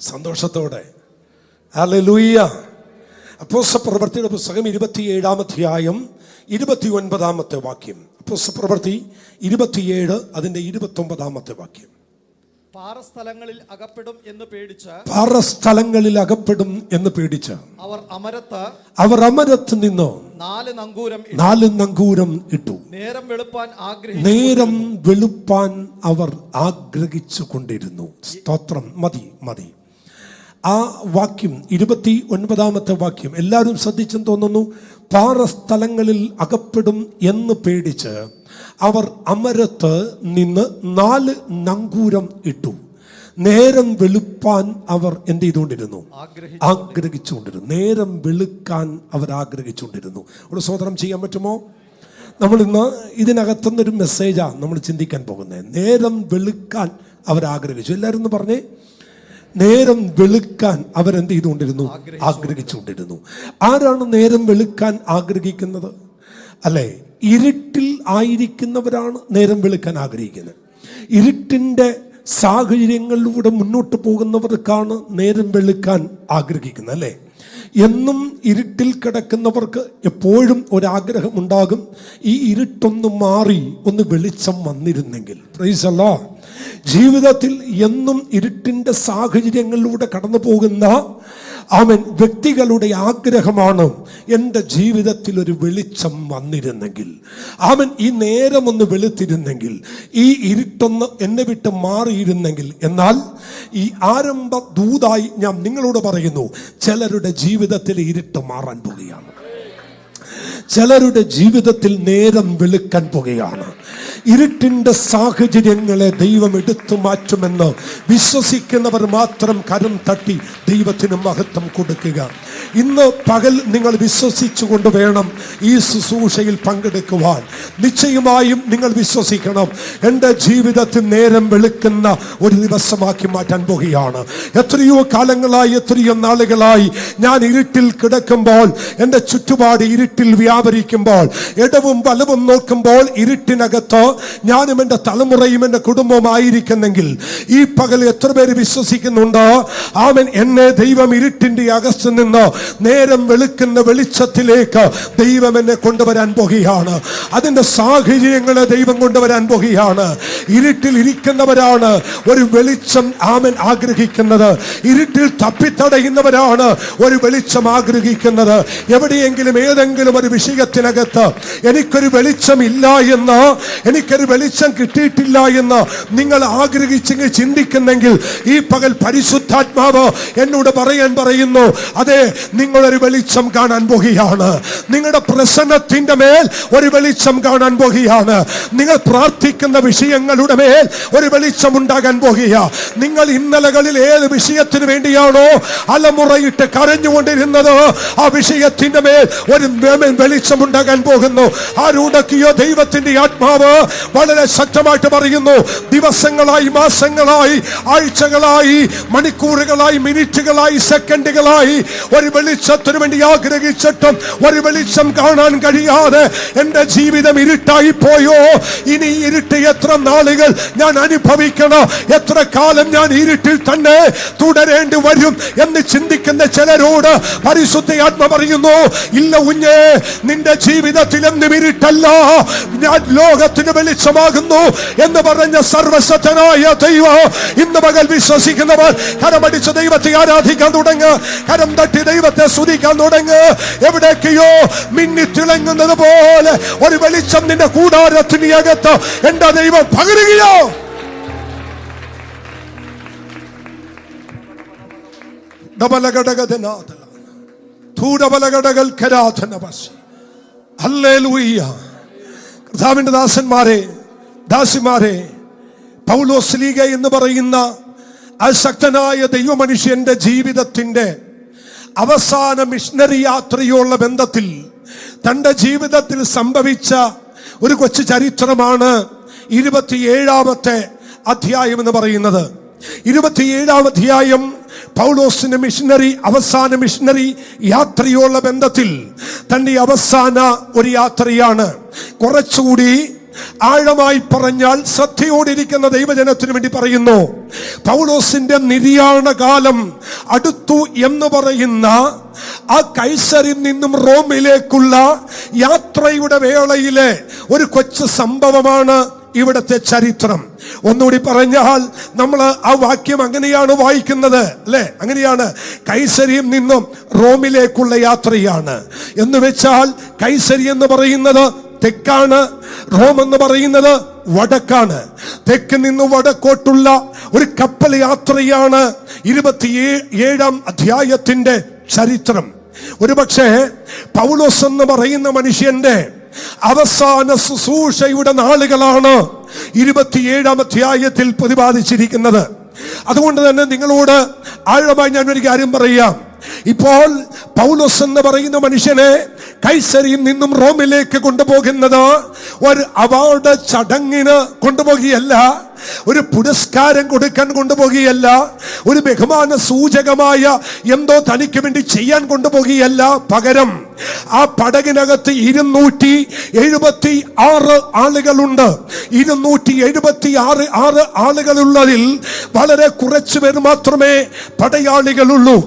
സന്തോഷത്തോടെ ഹല്ലേലൂയ. അപ്പോസ്തലപ്രവൃത്തിയുടെ പുസ്തകം 27-ാം അധ്യായം 29-ാമത്തെ വാക്യം. അപ്പോസ്തലപ്രവൃത്തി 27 അതിന്റെ 29-ാമത്തെ വാക്യം. പാറസ്ഥലങ്ങളിൽ അകപ്പെടും എന്ന് പേടിച്ച് അവർ അമരത്ത് നിന്ന് 4 നങ്കൂരം ഇട്ടു. നേരം വെളുപ്പാൻ അവർ ആഗ്രഹിച്ചു കൊണ്ടിരുന്നു. സ്തോത്രം. മതി. ആ വാക്യം 29-ാമത്തെ വാക്യം എല്ലാവരും ശ്രദ്ധിച്ചെന്ന് തോന്നുന്നു. പാറസ്ഥലങ്ങളിൽ അകപ്പെടും എന്ന് പേടിച്ച് അവർ അമരത്ത് നിന്ന് 4 നങ്കൂരം ഇട്ടു. നേരം വെളുപ്പാൻ അവർ എന്ത് ചെയ്തുകൊണ്ടിരുന്നു? ആഗ്രഹിച്ചുകൊണ്ടിരുന്നു. നേരം വെളുക്കാൻ അവർ ആഗ്രഹിച്ചുകൊണ്ടിരുന്നു. ഒരു സ്വതന്ത്രം ചെയ്യാൻ പറ്റുമോ? നമ്മൾ ഇന്ന് ഇതിനകത്തുനിന്നൊരു മെസ്സേജാണ് നമ്മൾ ചിന്തിക്കാൻ പോകുന്നത്. നേരം വെളുക്കാൻ അവർ ആഗ്രഹിച്ചു. എല്ലാവരും ഒന്ന് പറഞ്ഞേ. നേരം വെളുക്കാൻ അവരെന്ത് ചെയ്തുകൊണ്ടിരുന്നു? ആഗ്രഹിച്ചുകൊണ്ടിരുന്നു. ആരാണ് നേരം വെളുക്കാൻ ആഗ്രഹിക്കുന്നത്? അല്ലെ, ഇരുട്ടിൽ ആയിരിക്കുന്നവരാണ് നേരം വെളുക്കാൻ ആഗ്രഹിക്കുന്നത്. ഇരുട്ടിൻ്റെ സാഹചര്യങ്ങളിലൂടെ മുന്നോട്ട് പോകുന്നവർക്കാണ് നേരം വെളുക്കാൻ ആഗ്രഹിക്കുന്നത്. അല്ലേ, എന്നും ഇരുട്ടിൽ കിടക്കുന്നവർക്ക് എപ്പോഴും ഒരാഗ്രഹം ഉണ്ടാകും, ഈ ഇരുട്ടൊന്ന് മാറി ഒന്ന് വെളിച്ചം വന്നിരുന്നെങ്കിൽ. പ്രൈസ് അല്ലാഹ്. ജീവിതത്തിൽ എന്നും ഇരുട്ടിൻ്റെ സാഹചര്യങ്ങളിലൂടെ കടന്നു പോകുന്ന വ്യക്തികളുടെ ആഗ്രഹമാണ്, എൻ്റെ ജീവിതത്തിൽ ഒരു വെളിച്ചം വന്നിരുന്നെങ്കിൽ, ഈ നേരം ഒന്ന് വെളുത്തിരുന്നെങ്കിൽ, ഈ ഇരുട്ടൊന്ന് എന്നെ വിട്ട് മാറിയിരുന്നെങ്കിൽ. എന്നാൽ ഈ ആരംഭ ദൂതായി ഞാൻ നിങ്ങളോട് പറയുന്നു, ചിലരുടെ ജീവിതത്തിൽ ഇരുട്ട് മാറാൻ പോകുകയാണ്. ചിലരുടെ ജീവിതത്തിൽ നേരം വെളുക്കാൻ പോകുകയാണ്. ഇരുട്ടിൻ്റെ സാഹചര്യങ്ങളെ ദൈവം എടുത്തു മാറ്റുമെന്ന് വിശ്വസിക്കുന്നവർ മാത്രം കരം തട്ടി ദൈവത്തിന് മഹത്വം കൊടുക്കുക. ഇന്ന് പകൽ നിങ്ങൾ വിശ്വസിച്ചുകൊണ്ട് വേണം ഈ ശുശ്രൂഷയിൽ പങ്കെടുക്കുവാൻ. നിശ്ചയമായും നിങ്ങൾ വിശ്വസിക്കണം, എൻ്റെ ജീവിതത്തിൽ നേരം വെളുക്കുന്ന ഒരു ദിവസമാക്കി മാറ്റാൻ പോകുകയാണ്. എത്രയോ കാലങ്ങളായി, എത്രയോ നാളുകളായി ഞാൻ ഇരുട്ടിൽ കിടക്കുമ്പോൾ, എൻ്റെ ചുറ്റുപാട് ഇരുട്ടിൽ വ്യാപരിക്കുമ്പോൾ, ഇടവും വലവും നോക്കുമ്പോൾ ഇരുട്ടിനകത്ത് ഞാനും എൻ്റെ തലമുറയും എൻ്റെ കുടുംബവും ആയിരിക്കുന്നെങ്കിൽ, ഈ പകൽ എത്ര പേര് വിശ്വസിക്കുന്നുണ്ട്? എന്നെ ദൈവം ഇരുട്ടിൻ്റെ അകത്ത് നിന്ന് നേരം വെളുക്കുന്ന വെളിച്ചത്തിലേക്ക് ദൈവം എന്നെ കൊണ്ടുവരാൻ പോകുകയാണ്. അതിൻ്റെ സാഹചര്യങ്ങളെ ദൈവം കൊണ്ടുവരാൻ പോകുകയാണ്. ഇരുട്ടിൽ ഇരിക്കുന്നവരാണ് ഒരു വെളിച്ചം ആഗ്രഹിക്കുന്നത്. ഇരുട്ടിൽ തപ്പിത്തടയുന്നവരാണ് ഒരു വെളിച്ചം ആഗ്രഹിക്കുന്നത്. എവിടെയെങ്കിലും ഏതെങ്കിലും ഒരു വിഷയത്തിനകത്ത് എനിക്കൊരു വെളിച്ചമില്ല എന്ന്, എനിക്കൊരു വെളിച്ചം കിട്ടിയിട്ടില്ല എന്ന് നിങ്ങൾ ആഗ്രഹിച്ചെങ്കിൽ, ചിന്തിക്കുന്നെങ്കിൽ, ഈ പകൽ പരിശുദ്ധാത്മാവ് എന്നോട് പറയുന്നു, അതെ, നിങ്ങളൊരു വെളിച്ചം കാണാൻ പോകുകയാണ്. നിങ്ങളുടെ പ്രശ്നത്തിന്റെ മേൽ ഒരു വെളിച്ചം കാണാൻ പോകുകയാണ്. നിങ്ങൾ പ്രാർത്ഥിക്കുന്ന വിഷയങ്ങളുടെ മേൽ ഒരു വെളിച്ചം ഉണ്ടാകാൻ പോകുകയാണ്. നിങ്ങൾ ഇന്നലകളിൽ ഏത് വിഷയത്തിന് വേണ്ടിയാണോ അലമുറയിട്ട് കരഞ്ഞുകൊണ്ടിരുന്നത്, ആ വിഷയത്തിന്റെ മേൽ ഒരു വെളിച്ചം ഉണ്ടാകാൻ പോകുന്നു. ആരുടക്കിയോ ദൈവത്തിന്റെ ആത്മാവ് വളരെ ശക്തമായിട്ട് പറയുന്നു, ദിവസങ്ങളായി, മാസങ്ങളായി, ആഴ്ചകളായി, മണിക്കൂറുകളായി, മിനിറ്റുകളായി, സെക്കൻഡുകളായി ഒരു വെളിച്ചത്തിന് വേണ്ടി ആഗ്രഹിച്ചിട്ടും ഒരു വെളിച്ചം കാണാൻ കഴിയാതെ എൻ്റെ ജീവിതം ഇരുട്ടായി പോയോ? ഇനി ഇരുട്ട് എത്ര നാളുകൾ ഞാൻ അനുഭവിക്കണം? എത്ര കാലം ഞാൻ ഇരുട്ടിൽ തന്നെ തുടരേണ്ടി വരും എന്ന് ചിന്തിക്കുന്ന ചിലരോട് പരിശുദ്ധ ആത്മ പറയുന്നു, ഇല്ല കുഞ്ഞേ, നിന്റെ ജീവിതത്തിൽ എന്നും ഇരുട്ടല്ല, ഞാൻ ലോകത്തിന് വെളിച്ചമാകുന്നു എന്ന് പറഞ്ഞ സർവശക്തനായ ദൈവം ഇന്ന് പകൽ വിശ്വസിക്കുന്നവർ കരമടിച്ച് ദൈവത്തെ ആരാധിക്കാൻ തുടങ്ങ്, കരം തട്ടി ദൈവത്തെ സ്തുതിക്കാൻ തുടങ്ങ്. എവിടേക്കെയോ മിന്നിത്തിളങ്ങുന്നത് പോലെ ഒരു വെളിച്ചം നിന്റെ കൂടാരത്തിന് അകത്ത് എന്റെ ദൈവം പകരുകയോ. കർത്താവിന്റെ ദാസന്മാരെ, ദാസിമാരെ, പൗലോസ്ലീഗ എന്ന് പറയുന്ന അശക്തനായ ദൈവമനുഷ്യന്റെ ജീവിതത്തിന്റെ അവസാന മിഷണറി യാത്രയുള്ള ബന്ധത്തിൽ തന്റെ ജീവിതത്തിൽ സംഭവിച്ച ഒരു കൊച്ചു ചരിത്രമാണ് 27-ാമത്തെ അധ്യായം എന്ന് പറയുന്നത്. 27-ാം അധ്യായം പൗലോസിന്റെ അവസാന മിഷണറി യാത്രയുള്ള ബന്ധത്തിൽ തന്റെ അവസാന ഒരു യാത്രയാണ്. കുറച്ചുകൂടി ആഴമായി പറഞ്ഞാൽ ശ്രദ്ധയോടിരിക്കുന്ന ദൈവജനത്തിനു വേണ്ടി പറയുന്നു, പൗലോസിന്റെ നിര്യാണ കാലം അടുത്തു എന്ന് പറയുന്ന ആ കൈസരിൽ നിന്നും റോമിലേക്കുള്ള യാത്രയുടെ വേളയിലെ ഒരു കൊച്ചു സംഭവമാണ് ഇവിടുത്തെ ചരിത്രം. ഒന്നുകൂടി പറഞ്ഞാൽ നമ്മൾ ആ വാക്യം അങ്ങനെയാണ് വായിക്കുന്നത്, അല്ലെ? അങ്ങനെയാണ്, കൈസരിയിൽ നിന്നും റോമിലേക്കുള്ള യാത്രയാണ് എന്ന് വെച്ചാൽ കൈസരി എന്ന് പറയുന്നത് തെക്കാണ്, റോം എന്ന് പറയുന്നത് വടക്കാണ്. തെക്ക് നിന്ന് വടക്കോട്ടുള്ള ഒരു കപ്പൽ യാത്രയാണ് 27-ാം അധ്യായത്തിന്റെ ചരിത്രം. ഒരുപക്ഷെ പൗലോസ് എന്ന് പറയുന്ന മനുഷ്യന്റെ അവസാന ശുശ്രൂഷയുടെ നാളുകളാണ് 27-ാം അധ്യായത്തിൽ പ്രതിപാദിച്ചിരിക്കുന്നത്. അതുകൊണ്ട് തന്നെ നിങ്ങളോട് ആഴമായി ഞാൻ ഒരു കാര്യം പറയാം. ഇപ്പോൾ പൗലോസ് എന്ന് പറയുന്ന മനുഷ്യനെ കൈസരിയിൽ നിന്നും റോമിലേക്ക് കൊണ്ടുപോകുന്നത് ഒരു അവാർഡ് ചടങ്ങിന് കൊണ്ടുപോകുകയല്ല, ഒരു പുരസ്കാരം കൊടുക്കാൻ കൊണ്ടുപോകുകയല്ല, ഒരു ബഹുമാന സൂചകമായ എന്തോ തനിക്ക് വേണ്ടി ചെയ്യാൻ കൊണ്ടുപോകുകയല്ല. പകരം ആ പടകിനകത്ത് 276 ആളുകളുണ്ട്. 276 ആളുകളുള്ളതിൽ വളരെ കുറച്ചു പേർ മാത്രമേ പടയാളികളുള്ളൂ.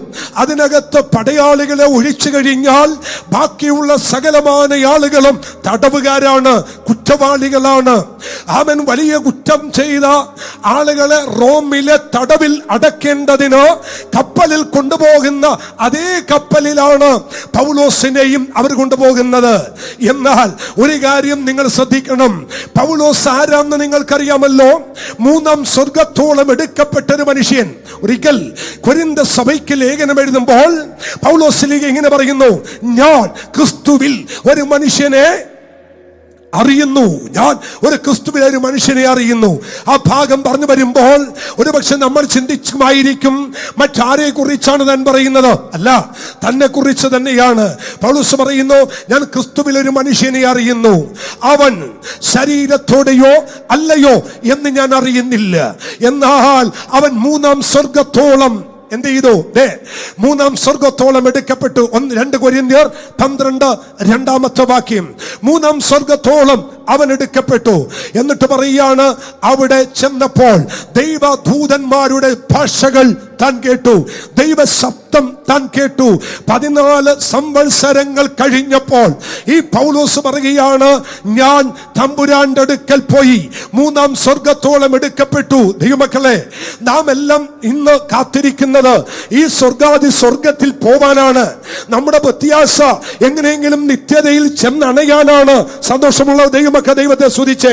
അതിനകത്ത് പടയാളികളെ ഒഴിച്ചു കഴിഞ്ഞാൽ ബാക്കിയുള്ള സകലമായ ആളുകളും തടവുകാരാണ്, കുറ്റവാളികളാണ്. അവൻ വലിയ കുറ്റം ചെയ്ത ആളുകളെ റോമിലെ തടവിൽ അടക്കേണ്ടതിന് കപ്പലിൽ കൊണ്ടുപോകുന്ന അതേ കപ്പലിലാണ് പൗലോസിനെയും അവർ കൊണ്ടുപോകുന്നത്. എന്നാൽ ഒരു കാര്യം നിങ്ങൾ ശ്രദ്ധിക്കണം, പൗലോസ് ആരാന്ന് നിങ്ങൾക്കറിയാമല്ലോ. 3-ാം സ്വർഗത്തോളം എടുക്കപ്പെട്ട ഒരു മനുഷ്യൻ. ഒരിക്കൽ കൊരിന്ത സഭയ്ക്ക് ലേഖനം എഴുതുമ്പോൾ പൗലോസ് ഇങ്ങനെ പറയുന്നു, ഞാൻ ക്രിസ്തുവിൽ ഒരു മനുഷ്യനെ അറിയുന്നു, ഞാൻ ഒരു ക്രിസ്തുവിലെ ഒരു മനുഷ്യനെ അറിയുന്നു. ആ ഭാഗം പറഞ്ഞു വരുമ്പോൾ ഒരുപക്ഷെ നമ്മൾ ചിന്തിച്ചുമായിരിക്കും മറ്റാരെ കുറിച്ചാണ് താൻ പറയുന്നത്. അല്ല, തന്നെ കുറിച്ച് തന്നെയാണ്. പൗലോസ് പറയുന്നു, ഞാൻ ക്രിസ്തുവിൽ ഒരു മനുഷ്യനെ അറിയുന്നു, അവൻ ശരീരത്തോടെയോ അല്ലയോ എന്ന് ഞാൻ അറിയുന്നില്ല, എന്നാൽ അവൻ 3-ാം സ്വർഗത്തോളം എന്ത് ചെയ്തു? 3-ാം സ്വർഗത്തോളം എടുക്കപ്പെട്ടു. 2 കൊരിന്ത്യർ 12-ാമത്തെ വാക്യം. 3-ാം സ്വർഗത്തോളം അവൻ എടുക്കപ്പെട്ടു. എന്നിട്ട് പറയാണ്, അവിടെ ചെന്നപ്പോൾ ദൈവദൂതന്മാരുടെ ഭാഷകൾ താൻ കേട്ടു, ദൈവ ശബ്ദം താൻ കേട്ടു. 14 സംവത്സരങ്ങൾ കഴിഞ്ഞപ്പോൾ ഈ പൗലോസ് പറയുകയാണ്, ഞാൻ തമ്പുരാന്റെ അടുക്കൽ പോയി 3-ാം സ്വർഗത്തോളം എടുക്കപ്പെട്ടു. ദൈവമക്കളെ, നാം എല്ലാം ഇന്ന് കാത്തിരിക്കുന്നത് ഈ സ്വർഗത്തിൽ പോവാനാണ്. നമ്മുടെ പ്രത്യാശ എങ്ങനെയെങ്കിലും നിത്യതയിൽ ചെന്നണയാനാണ്. സന്തോഷമുള്ള ദൈവമക്കൾ ദൈവത്തെ സ്തുതിച്ചേ.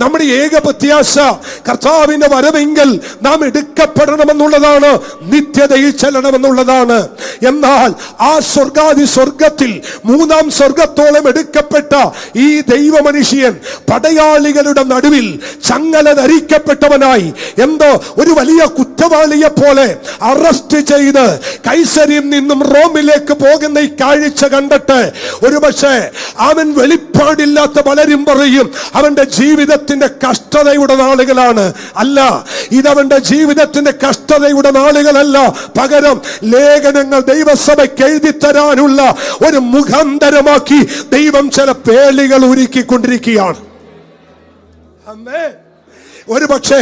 നമ്മുടെ ഏക പ്രത്യാശ കർത്താവിന്റെ വരവെങ്കിൽ നാം എടുക്കപ്പെടണമെന്നുള്ളതാണ്, നിത്യതയിൽ ചെല്ലണമെന്നുള്ളതാണ്. എന്നാൽ ആ സ്വർഗത്തിൽ 3-ാം സ്വർഗത്തോളം എടുക്കപ്പെട്ട ഈ ദൈവ മനുഷ്യൻ പടയാളികളുടെ നടുവിൽ ചങ്ങല ധരിക്കപ്പെട്ടവനായി എന്തോ ഒരു വലിയ കുറ്റവാളിയെ പോലെ അറസ്റ്റ് ചെയ്ത് കൈസരിയിൽ നിന്നും റോമിലേക്ക് പോകുന്ന ഈ കാഴ്ച കണ്ടിട്ട് ഒരുപക്ഷെ അവൻ വെളിപ്പാടില്ലാത്ത പലരും പറയും അവന്റെ ജീവിതത്തിന്റെ കഷ്ടതയുടെ നാളുകളാണ്. അല്ല, ഇതവന്റെ ജീവിതത്തിന്റെ കഷ്ടതയുടെ നാളുകളല്ല, പകരം ലേഖനങ്ങൾ ദൈവസഭയ്ക്ക് എഴുതി തരാനുള്ള ഒരു മുഖാന്തരമാക്കി ദൈവം ചില പേളികൾ ഒരുക്കിക്കൊണ്ടിരിക്കുകയാണ്. ആമേൻ. ഒരു പക്ഷേ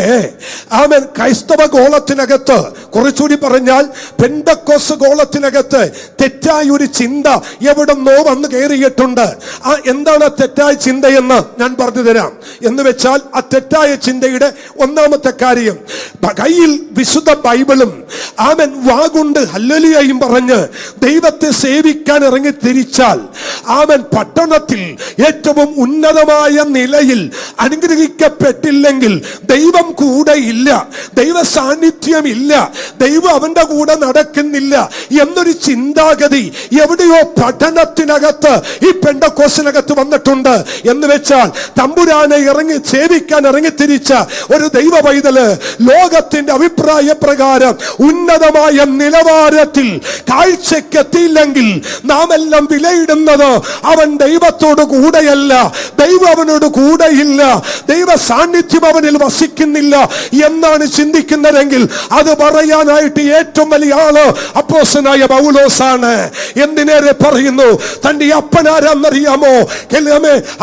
അവൻ ക്രൈസ്തവ ഗോളത്തിനകത്ത്, കുറച്ചുകൂടി പറഞ്ഞാൽ പെന്തക്കോസ് ഗോളത്തിനകത്ത് തെറ്റായ ഒരു ചിന്ത എവിടെന്നോ വന്ന് കയറിയിട്ടുണ്ട്. ആ എന്താണ് തെറ്റായ ചിന്തയെന്ന് ഞാൻ പറഞ്ഞു തരാം. എന്ന് വെച്ചാൽ ആ തെറ്റായ ചിന്തയുടെ ഒന്നാമത്തെ കാര്യം, കയ്യിൽ വിശുദ്ധ ബൈബിളും അവൻ വാഗുണ്ട് ഹല്ലേലൂയയും പറഞ്ഞ് ദൈവത്തെ സേവിക്കാൻ ഇറങ്ങി തിരിച്ചാൽ അവൻ പട്ടണത്തിൽ ഏറ്റവും ഉന്നതമായ നിലയിൽ അനുഗ്രഹിക്കപ്പെട്ടില്ലെങ്കിൽ ദൈവം കൂടെ ഇല്ല, ദൈവ സാന്നിധ്യം ഇല്ല, ദൈവം അവന്റെ കൂടെ നടക്കുന്നില്ല എന്നൊരു ചിന്താഗതി എവിടെയോ പഠനത്തിനകത്ത് ഈ പെന്തക്കോസ്തിനകത്ത് വന്നിട്ടുണ്ട്. എന്ന് വെച്ചാൽ തമ്പുരാനെ ഇറങ്ങി സേവിക്കാൻ ഇറങ്ങി തിരിച്ച ഒരു ദൈവ പൈതല് ലോകത്തിന്റെ അഭിപ്രായ പ്രകാരം ഉന്നതമായ നിലവാരത്തിൽ കാഴ്ചക്കെത്തിയില്ലെങ്കിൽ നാം എല്ലാം വിലയിടുന്നത് അവൻ ദൈവത്തോട് കൂടെയല്ല, ദൈവം അവനോട് കൂടെയില്ല, ദൈവ സാന്നിധ്യം അവനിൽ വസിക്കുന്നില്ല എന്നാണ് ചിന്തിക്കുന്നതെങ്കിൽ അത് പറയാനായിട്ട് ഏറ്റവും വലിയ ആള് അപ്പോസ്തലനായ പൗലോസാണ്. എന്തിനേറെ പറയുന്നു? തന്റെ അപ്പനാരെന്നറിയാമോ?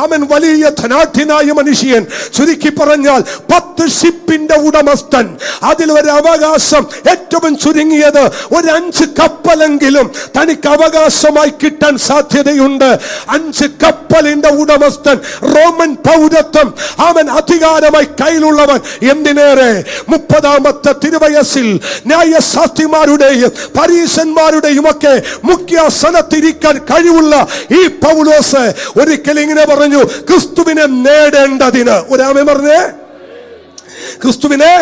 അവൻ വലിയ ധനാഢ്യനായ മനുഷ്യൻ. ചുരുക്കി പറഞ്ഞാൽ 10 ഷിപ്പിന്റെ ഉടമസ്ഥൻ. അതിൽ ഒരു അവകാശം, ഏറ്റവും ചുരുങ്ങിയത് ഒരു 5 കപ്പലെങ്കിലും തനിക്ക് അവകാശമായി കിട്ടാൻ സാധ്യതയുണ്ട്. 5 കപ്പലിന്റെ ഉടമസ്ഥൻ, റോമൻ പൗരത്വം അവൻ അധികാരമായി കയ്യിലുള്ളവൻ. എന്തിനേറെ 30-ാമത്തെ തിരുവയസ്സിൽ ന്യായശാസ്ത്രിമാരുടെയും പരീശന്മാരുടെയും ഒക്കെ മുഖ്യാസനത്തിരിക്കാൻ കഴിവുള്ള ഈ പൗലോസ് ഒരിക്കൽ ഇങ്ങനെ പറഞ്ഞു, ക്രിസ്തുവിനെ നേടേണ്ടതിന്. ഒരാമൻ പറഞ്ഞേ, ക്രിസ്തുവിനെ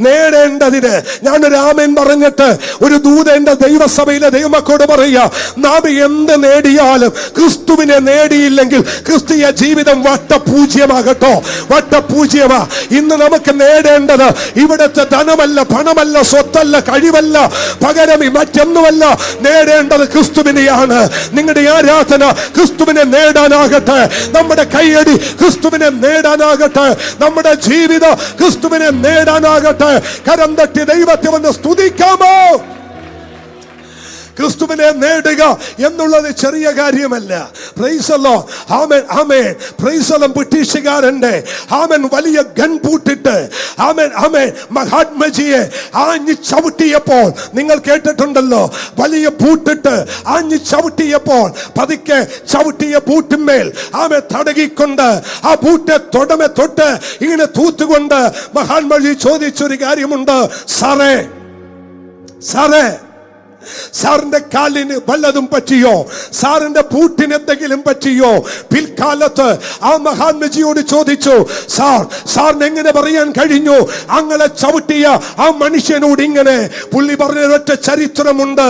നേടേണ്ടതിന്. ഞാനൊരു ആമേൻ പറഞ്ഞിട്ട് ഒരു ദൂതന്റെ ദൈവസഭയിലെ ദൈവമക്കളോട് പറയുക, നാം എന്ത് നേടിയാലും ക്രിസ്തുവിനെ നേടിയില്ലെങ്കിൽ ക്രിസ്തീയ ജീവിതം വട്ടപൂജ്യമാകട്ടോ, വട്ടപൂജ്യമാ. ഇന്ന് നമുക്ക് നേടേണ്ടത് ഇവിടുത്തെ ധനമല്ല, പണമല്ല, സ്വത്തല്ല, കഴിവല്ല, പകരം മറ്റൊന്നുമല്ല. നേടേണ്ടത് ക്രിസ്തുവിനെയാണ്. നിങ്ങളുടെ ആരാധന ക്രിസ്തുവിനെ നേടാനാകട്ടെ, നമ്മുടെ കൈയടി ക്രിസ്തുവിനെ നേടാനാകട്ടെ, നമ്മുടെ ജീവിതം ക്രിസ്തുവിനെ നേടാനാകട്ടെ. കരം തട്ടി ദൈവത്തെ ഒന്ന് സ്തുതിക്കാമോ? ക്രിസ്തുവിനെ നേടുക എന്നുള്ളത് ചെറിയ കാര്യമല്ല. Praise the Lord. ആമേൻ, ആമേൻ. Praise the Lord. ബ്രിട്ടീഷുകാരന്റെ ആമേൻ വലിയ ഗൺ പൂട്ടിട്ട് ആമേൻ മഹാത്മജിയെ ആഞ്ഞു ചവിട്ടിയപ്പോൾ നിങ്ങൾ കേട്ടിട്ടുണ്ടല്ലോ. വലിയ പൂട്ടിട്ട് ആഞ്ഞു ചവിട്ടിയപ്പോൾ പതുക്കെ ചവിട്ടിയ ബൂട്ടിന്മേൽ ആമേൻ തടകിക്കൊണ്ട് ആ ബൂട്ടെ തൊട്ട് ഇങ്ങനെ തൂത്തുകൊണ്ട് മഹാത്മജി ചോദിച്ചൊരു കാര്യമുണ്ട്, സാറേ സാറിന്റെ കാലിന് വല്ലതും പറ്റിയോ? സാറിന്റെ ബൂട്ടിന് എന്തെങ്കിലും പറ്റിയോ? പിൽക്കാലത്ത് ആ മഹാത്മജിയോട് ചോദിച്ചു, സാറിന് എങ്ങനെ പറയാൻ കഴിഞ്ഞു അങ്ങനെ ചവിട്ടിയ ആ മനുഷ്യനോട് ഇങ്ങനെ? പുള്ളി പറഞ്ഞൊരൊറ്റ ചരിത്രമുണ്ട്.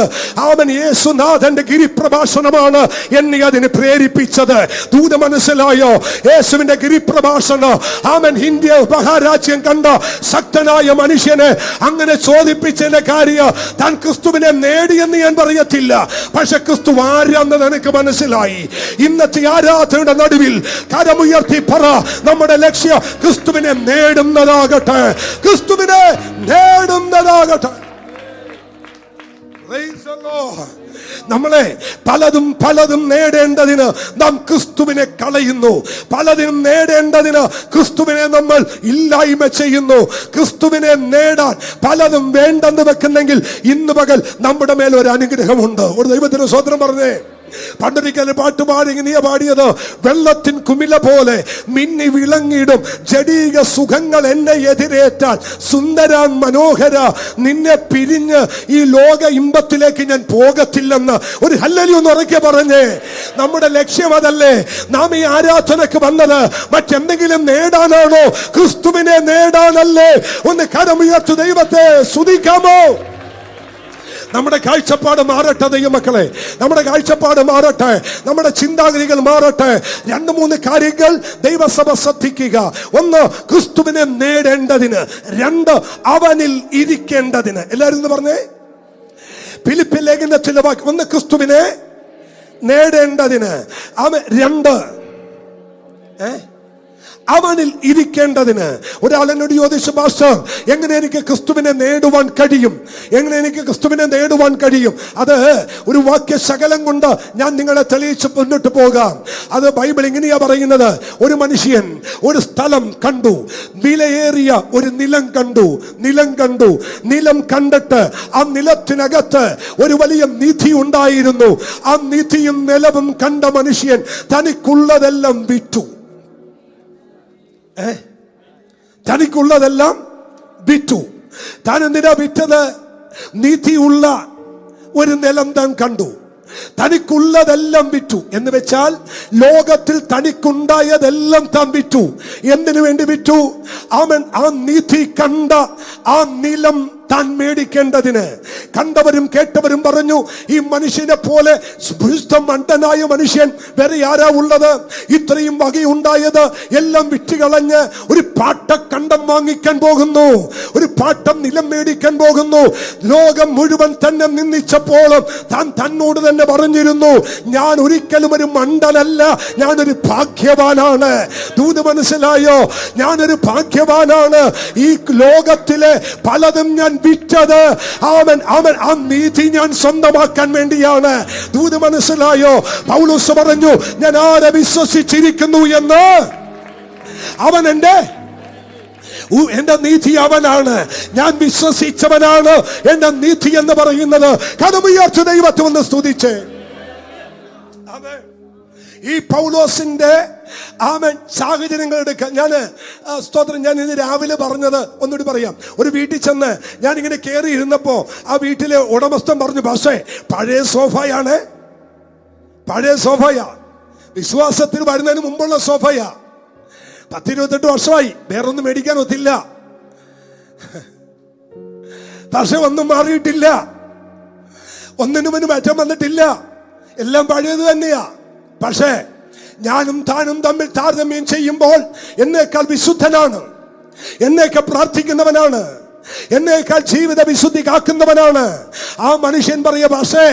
അവൻ യേശുനാഥന്റെ ഗിരിപ്രഭാഷണമാണ് എന്നെ അതിന് പ്രേരിപ്പിച്ചത്. ദൂത മനസ്സിലായോ? യേശുവിന്റെ ഗിരിപ്രഭാഷണം. അവൻ ഇന്ത്യ മഹാരാജ്യം കണ്ട ശക്തനായ മനുഷ്യനെ അങ്ങനെ ചോദിപ്പിച്ചതിന്റെ കാര്യം താൻ ക്രിസ്തുവിനെ നേടിയെന്ന് ഞാൻ പറയത്തില്ല, പക്ഷെ ക്രിസ്തു ആരാന്ന് നിനക്ക് മനസ്സിലായി. ഇന്നത്തെ ആരാധനയുടെ നടുവിൽ കരമുയർത്തി പറ, നമ്മുടെ ലക്ഷ്യം ക്രിസ്തുവിനെ നേടുന്നതാകട്ടെ, ക്രിസ്തുവിനെ നേടുന്നതാകട്ടെ. നമ്മളെ പലതും നേടേണ്ടതിന് നാം ക്രിസ്തുവിനെ കളയുന്നു. പലതിനും നേടേണ്ടതിന് ക്രിസ്തുവിനെ നമ്മൾ ഇല്ലായ്മ ചെയ്യുന്നു. ക്രിസ്തുവിനെ നേടാൻ പലതും വേണ്ടെന്ന് വെക്കുന്നെങ്കിൽ ഇന്ന് പകൽ നമ്മുടെ മേൽ ഒരു അനുഗ്രഹമുണ്ട്. ഒരു ദൈവത്തിന് സ്വതന്ത്രം പറഞ്ഞേ. പണ്ടൊരിക്കൽ പാട്ടുപാടി നീ പാടിയത്, വെള്ളത്തിൻ കുമില പോലെ മിന്നി വിളങ്ങിടും ജഡീക സുഖങ്ങൾ എന്നെ എതിരേറ്റാൽ സുന്ദര മനോഹര, നിന്നെ പിരിഞ്ഞ് ഈ ലോക ഇമ്പത്തിലേക്ക് ഞാൻ പോകത്തില്ലെന്ന് ഒരു ഹല്ലേലൂയ ഒന്ന് ഉറക്കെ പറഞ്ഞേ. നമ്മുടെ ലക്ഷ്യം അതല്ലേ? നാം ഈ ആരാധനക്ക് വന്നത് മറ്റെന്തെങ്കിലും നേടാനാണോ? ക്രിസ്തുവിനെ നേടാനല്ലേ? ഒന്ന് കരമുയർത്തി ദൈവത്തെ സ്തുതിക്കാമോ? നമ്മുടെ കാഴ്ചപ്പാട് മാറട്ടെ ദൈവമക്കളെ, നമ്മുടെ കാഴ്ചപ്പാട് മാറട്ടെ, നമ്മുടെ ചിന്താഗതികൾ മാറട്ടെ. 2-3 കാര്യങ്ങൾ ദൈവസഭ ശ്രദ്ധിക്കുക. 1, ക്രിസ്തുവിനെ നേടേണ്ടതിന്. 2, അവനിൽ ഇരിക്കേണ്ടതിന്. എല്ലാവരും പറഞ്ഞേ. ഫിലിപ്പിയ ലേഖനത്തിലെ വാക്യം 1 ക്രിസ്തുവിനെ നേടേണ്ടതിന്, 2 അവനിൽ ഇരിക്കേണ്ടതിന്. ഒരാൾ എന്നോട് ചോദിച്ചു, പാസ്റ്റർ എങ്ങനെ എനിക്ക് ക്രിസ്തുവിനെ നേടുവാൻ കഴിയും? എങ്ങനെ എനിക്ക് ക്രിസ്തുവിനെ നേടുവാൻ കഴിയും? അത് ഒരു വാക്യശകലം കൊണ്ട് ഞാൻ നിങ്ങളെ തെളിയിച്ച് മുന്നോട്ട് പോകാം. അത് ബൈബിൾ ഇങ്ങനെയാ പറയുന്നത്. ഒരു മനുഷ്യൻ ഒരു സ്ഥലം കണ്ടു, വിലയേറിയ ഒരു നിലം കണ്ടു. നിലം കണ്ടിട്ട് ആ നിലത്തിനകത്ത് ഒരു വലിയ നിധി ഉണ്ടായിരുന്നു. ആ നിധിയും നിലവും കണ്ട മനുഷ്യൻ തനിക്കുള്ളതെല്ലാം വിറ്റു. തനിക്കുള്ളതെല്ലാം വിറ്റു. താൻ എന്തിനാ വിറ്റത്? നിധിയുള്ള ഒരു നിലം താൻ കണ്ടു. തനിക്കുള്ളതെല്ലാം വിറ്റു എന്ന് വെച്ചാൽ ലോകത്തിൽ തനിക്കുണ്ടായതെല്ലാം താൻ വിറ്റു. എന്തിനു വേണ്ടി വിറ്റു? അവൻ ആ നിധി കണ്ട ആ നിലം താൻ മേടിക്കേണ്ടതിന്. കണ്ടവരും കേട്ടവരും പറഞ്ഞു, ഈ മനുഷ്യനെ പോലെ മണ്ടനായ മനുഷ്യൻ വേറെ ആരാ ഉള്ളത്? ഇത്രയും വകയുണ്ടായത് എല്ലാം വിറ്റുകളഞ്ഞ് ഒരു പാട്ടക്കണ്ടം വാങ്ങിക്കാൻ പോകുന്നു, ഒരു പാട്ടം നിലം മേടിക്കാൻ പോകുന്നു. ലോകം മുഴുവൻ തന്നെ നിന്ദിച്ചപ്പോഴും താൻ തന്നോട് തന്നെ പറഞ്ഞിരുന്നു, ഞാൻ ഒരിക്കലും ഒരു മണ്ടനല്ല, ഞാനൊരു ഭാഗ്യവാനാണ്. ദൂത് മനസ്സിലായോ? ഞാനൊരു ഭാഗ്യവാനാണ്. ഈ ലോകത്തിലെ പലതും ഞാൻ വിറ്റത് അവൻ ആ നീതി ഞാൻ സ്വന്തമാക്കാൻ വേണ്ടിയാണ്. ദൂത് മനസ്സിലായോ? പൗലോസ് പറഞ്ഞു, ഞാൻ ആരെ വിശ്വസിച്ചിരിക്കുന്നു എന്ന് അവൻ എന്റെ നീതി അവനാണ്. ഞാൻ വിശ്വസിച്ചവനാണ് എന്റെ നീതി എന്ന് പറയുന്നത്. കടമുയർച്ച ദൈവത്തെ ഒന്ന് സ്തുതിച്ചേ. ഈ പൗലോസിന്റെ സാഹചര്യങ്ങളുടെ ഞാൻ ഇന്ന് രാവിലെ പറഞ്ഞത് ഒന്നുകൂടി പറയാം. ഒരു വീട്ടിൽ ചെന്ന് ഞാൻ ഇങ്ങനെ കയറി ഇരുന്നപ്പോ ആ വീട്ടിലെ ഉടമസ്ഥൻ പറഞ്ഞു, പക്ഷേ പഴയ സോഫയാണ്, പഴയ സോഫയാ, വിശ്വാസത്തിൽ വരുന്നതിന് മുമ്പുള്ള സോഫയാ, 10-28 വർഷമായി, വേറൊന്നും മേടിക്കാൻ ഒത്തില്ല, പക്ഷെ ഒന്നും മാറിയിട്ടില്ല, ഒന്നിനും മാറ്റം വന്നിട്ടില്ല, എല്ലാം പഴയത് തന്നെയാ. പക്ഷേ ഞാനും താനും തമ്മിൽ താരതമ്യം ചെയ്യുമ്പോൾ എന്നേക്കാൾ വിശുദ്ധനാണ്, എന്നേക്കാൾ പ്രാർത്ഥിക്കുന്നവനാണ്, എന്നേക്കാൾ ജീവിത വിശുദ്ധി കാക്കുന്നവനാണ്. ആ മനുഷ്യൻ പറയാ, പക്ഷേ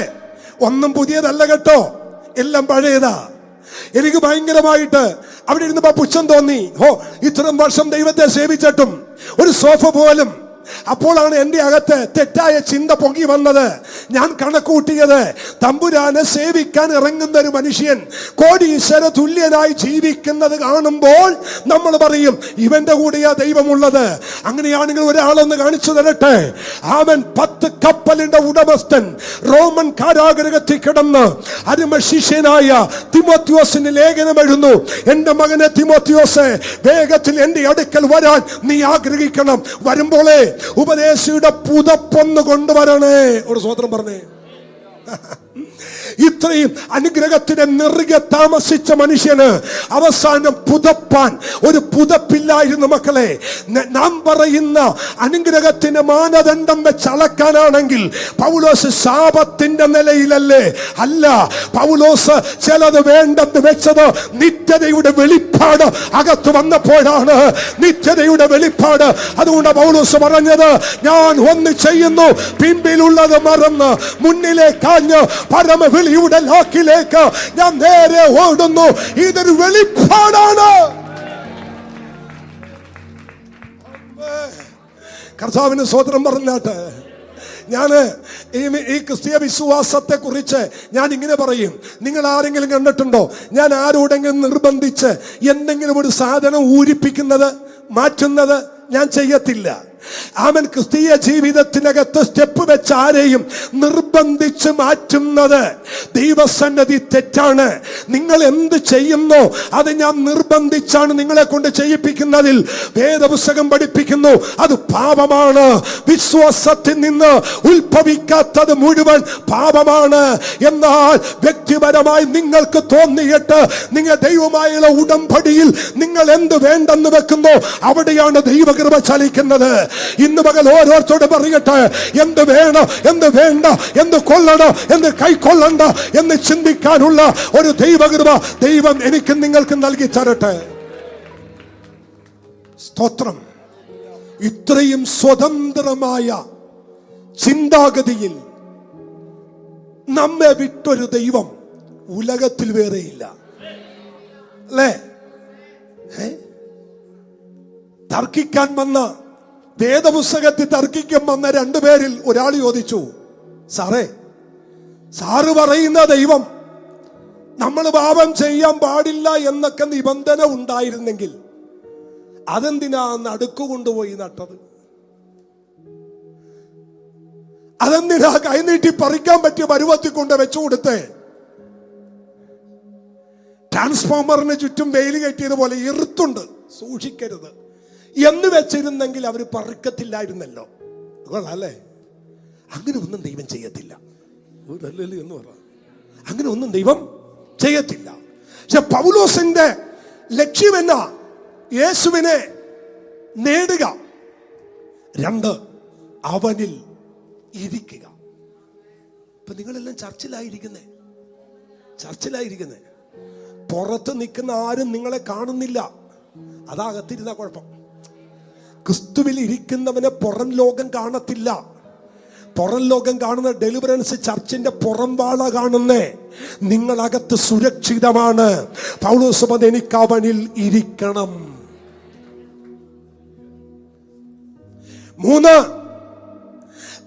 ഒന്നും പുതിയതല്ല കേട്ടോ, എല്ലാം പഴയതാ. എനിക്ക് ഭയങ്കരമായിട്ട് അവിടെ ഇരുന്നപ്പോ പുച്ഛം തോന്നി. ഇത്രയും വർഷം ദൈവത്തെ സേവിച്ചിട്ടും ഒരു സോഫ പോലും. അപ്പോഴാണ് എന്റെ അകത്ത് തെറ്റായ ചിന്ത പൊങ്ങി വന്നത്. ഞാൻ കണക്കൂട്ടിയത്, തമ്പുരാനെ സേവിക്കാൻ ഇറങ്ങുന്ന ഒരു മനുഷ്യൻ കോടീശ്വര തുല്യനായി ജീവിക്കുന്നത് കാണുമ്പോൾ നമ്മൾ പറയും, ഇവന്റെ കൂടെയാ ദൈവമുള്ളത്. അങ്ങനെയാണെങ്കിൽ ഒരാളൊന്ന് കാണിച്ചു തരട്ടെ. അവൻ 10 കപ്പലിന്റെ ഉടമസ്ഥൻ, റോമൻ കാരാഗൃഹത്തിൽ കിടന്ന് അരുമ ശിഷ്യനായ തിമോത്തിയോസിന് ലേഖനം എഴുതുന്നു. എന്റെ മകനെ തിമോത്തിയോസെ, വേഗത്തിൽ എന്റെ അടുക്കൽ വരാൻ നീ ആഗ്രഹിക്കണം. വരുമ്പോളേ ഉപദേശിയുടെ പുതപ്പൊന്ന് കൊണ്ടുവരണേ. ഒരു സ്വതന്ത്രം പറഞ്ഞേ. ഇത്രയും അനുഗ്രഹത്തിന്റെ നെറുകെ താമസിച്ച മനുഷ്യന് അവസാനം പുതപ്പാൻ ഒരു പുതപ്പില്ലായിരുന്നു. മക്കളെ, നാം പറയുന്ന അനുഗ്രഹത്തിന്റെ മാനദണ്ഡം വെച്ച് അളക്കാനാണെങ്കിൽ പൗലോസ് ശാപത്തിന്റെ നിലയിലല്ലേ? അല്ല, പൗലോസ് ചിലത് വേണ്ടെന്ന് വെച്ചത് നിത്യതയുടെ വെളിപ്പാട് അകത്ത് വന്നപ്പോഴാണ്. നിത്യതയുടെ വെളിപ്പാട്. അതുകൊണ്ട് പൗലോസ് പറഞ്ഞത്, ഞാൻ ഒന്ന് ചെയ്യുന്നു, പിൻപിലുള്ളത് മറന്ന് മുന്നിലേക്കാഞ്ഞ് പരമവിളിയുടെ ലാക്കിലേക്ക് ഞാൻ നേരെ ഓടുന്നു. ഇതൊരു വെളിപ്പാടാണ്. കർത്താവിന് സ്തോത്രം പറഞ്ഞാട്ടെ. ഞാന് ഈ ക്രിസ്തീയ വിശ്വാസത്തെ കുറിച്ച് ഞാൻ ഇങ്ങനെ പറയും. നിങ്ങൾ ആരെങ്കിലും കണ്ടിട്ടുണ്ടോ ഞാൻ ആരോടെങ്കിലും നിർബന്ധിച്ച് എന്തെങ്കിലും ഒരു സാധനം ഊരിപ്പിക്കുന്നത്, മാറ്റുന്നത് ഞാൻ ചെയ്യത്തില്ല. അവൻ ക്രിസ്തീയ ജീവിതത്തിനകത്ത് സ്റ്റെപ്പ് വെച്ച് ആരെയും നിർബന്ധിച്ച് മാറ്റുന്നത് ദൈവസന്നിധി തെറ്റാണ്. നിങ്ങൾ എന്ത് ചെയ്യുന്നോ അത് ഞാൻ നിർബന്ധിച്ചാണ് നിങ്ങളെ കൊണ്ട് ചെയ്യിപ്പിക്കുന്നതിൽ വേദപുസ്തകം പഠിപ്പിക്കുന്നു, അത് പാപമാണ്. വിശ്വാസത്തിൽ നിന്ന് ഉത്ഭവിക്കാത്തത് മുഴുവൻ പാപമാണ്. എന്നാൽ വ്യക്തിപരമായി നിങ്ങൾക്ക് തോന്നിയിട്ട് നിങ്ങൾ ദൈവമായുള്ള ഉടമ്പടിയിൽ നിങ്ങൾ എന്ത് വേണ്ടെന്ന് വെക്കുന്നോ അവിടെയാണ് ദൈവകൃപ ചലിക്കുന്നത്. ഇന്ന് പകൽ ഓരോരുത്തരോട് പറയട്ടെ, എന്ത് വേണം, എന്ത് വേണ്ട, എന്ത് കൊള്ളണം, എന്ത് കൈക്കൊള്ളണ്ട എന്ന് ചിന്തിക്കാനുള്ള ഒരു ദൈവകൃപ ദൈവം എനിക്ക് നിങ്ങൾക്ക് നൽകി തരട്ടെ. സ്തോത്രം. ഇത്രയും സ്വതന്ത്രമായ ചിന്താഗതിയിൽ നമ്മെ വിട്ടൊരു ദൈവം ഉലകത്തിൽ വേറെയില്ല, അല്ലേ? തർക്കിക്കാൻ വന്ന, വേദപുസ്തകത്തിൽ തർക്കിക്കാൻ വന്ന 2 പേരിൽ ഒരാൾ ചോദിച്ചു, സാറ് പറയുന്ന ദൈവം നമ്മൾ പാപം ചെയ്യാൻ പാടില്ല എന്നൊക്കെ നിബന്ധന ഉണ്ടായിരുന്നെങ്കിൽ അതെന്തിനാ നടുക്ക് കൊണ്ടുപോയി നട്ടത്? അതെന്തിനാ കൈനീട്ടി പറിക്കാൻ പറ്റിയ പരുവത്തിൽ കൊണ്ട് വെച്ചു കൊടുത്തേ? ട്രാൻസ്ഫോമറിന് ചുറ്റും വെയിൽ കെട്ടിയതുപോലെ ഇറുത്തുണ്ട്, സൂക്ഷിക്കരുത് എന്ന് വെച്ചിരുന്നെങ്കിൽ അവർ പറക്കത്തില്ലായിരുന്നല്ലോ. അല്ലേ? അങ്ങനെ ഒന്നും ദൈവം ചെയ്യത്തില്ല. എന്ന് പറ, അങ്ങനെ ഒന്നും ദൈവം ചെയ്യത്തില്ല. പക്ഷെ പൗലോസിന്റെ ലക്ഷ്യം എന്നാ? യേശുവിനെ നേടുക. 2, അവനിൽ ഇരിക്കുക. ഇപ്പൊ നിങ്ങളെല്ലാം ചർച്ചിലായിരിക്കുന്നേ, പുറത്ത് നിൽക്കുന്ന ആരും നിങ്ങളെ കാണുന്നില്ല. അതാകത്തിരുന്ന കുഴപ്പം. ക്രിസ്തുവിൽ ഇരിക്കുന്നവനെ പുറം ലോകം കാണത്തില്ല. പുറം ലോകം കാണുന്ന ഡെലിവറൻസ് ചർച്ചിന്റെ പുറം വാള കാണുന്നേ. നിങ്ങളകത്ത് സുരക്ഷിതമാണ്. പൗലോസ് പറഞ്ഞു, എനിക്ക് അവനിൽ ഇരിക്കണം. 3,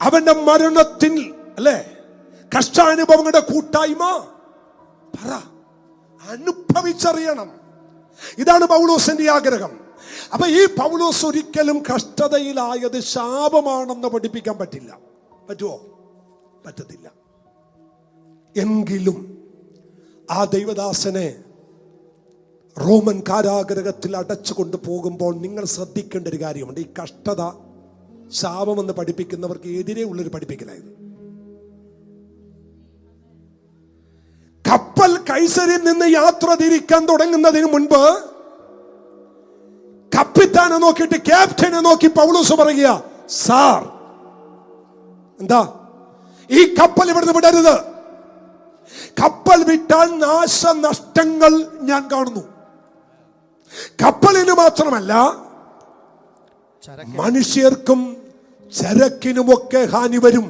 അവന്റെ മരണത്തിൽ അല്ലെ കഷ്ടാനുഭവങ്ങളുടെ കൂട്ടായ്മ അനുഭവിച്ചറിയണം. ഇതാണ് പൗലോസിന്റെ ആഗ്രഹം. അപ്പൊ ഈ പൗലോസ് ഒരിക്കലും കഷ്ടതയിലായത് ശാപമാണെന്ന് പഠിപ്പിക്കാൻ പറ്റില്ല. പറ്റുമോ? പറ്റത്തില്ല. എങ്കിലും ആ ദൈവദാസനെ റോമൻ കാരാഗ്രഹത്തിൽ അടച്ചു കൊണ്ടുപോകുമ്പോൾ നിങ്ങൾ ശ്രദ്ധിക്കേണ്ട ഒരു കാര്യമുണ്ട്. ഈ കഷ്ടത ശാപമെന്ന് പഠിപ്പിക്കുന്നവർക്ക് എതിരെ ഉള്ളൊരു പഠിപ്പിക്കലായത്. കപ്പൽ കൈസരിൽ നിന്ന് യാത്ര തിരിക്കാൻ തുടങ്ങുന്നതിന് മുൻപ് കപ്പിത്താനെ നോക്കിയിട്ട് ക്യാപ്റ്റനെ നോക്കി പൗലോസ് പറയുക, സാർ, എന്താ ഈ കപ്പൽ ഇവിടുന്ന് വിടരുത്. കപ്പൽ വിട്ടാൽ നാശനഷ്ടങ്ങൾ ഞാൻ കാണുന്നു. കപ്പലിന് മാത്രമല്ല, മനുഷ്യർക്കും ചരക്കിനുമൊക്കെ ഹാനി വരും.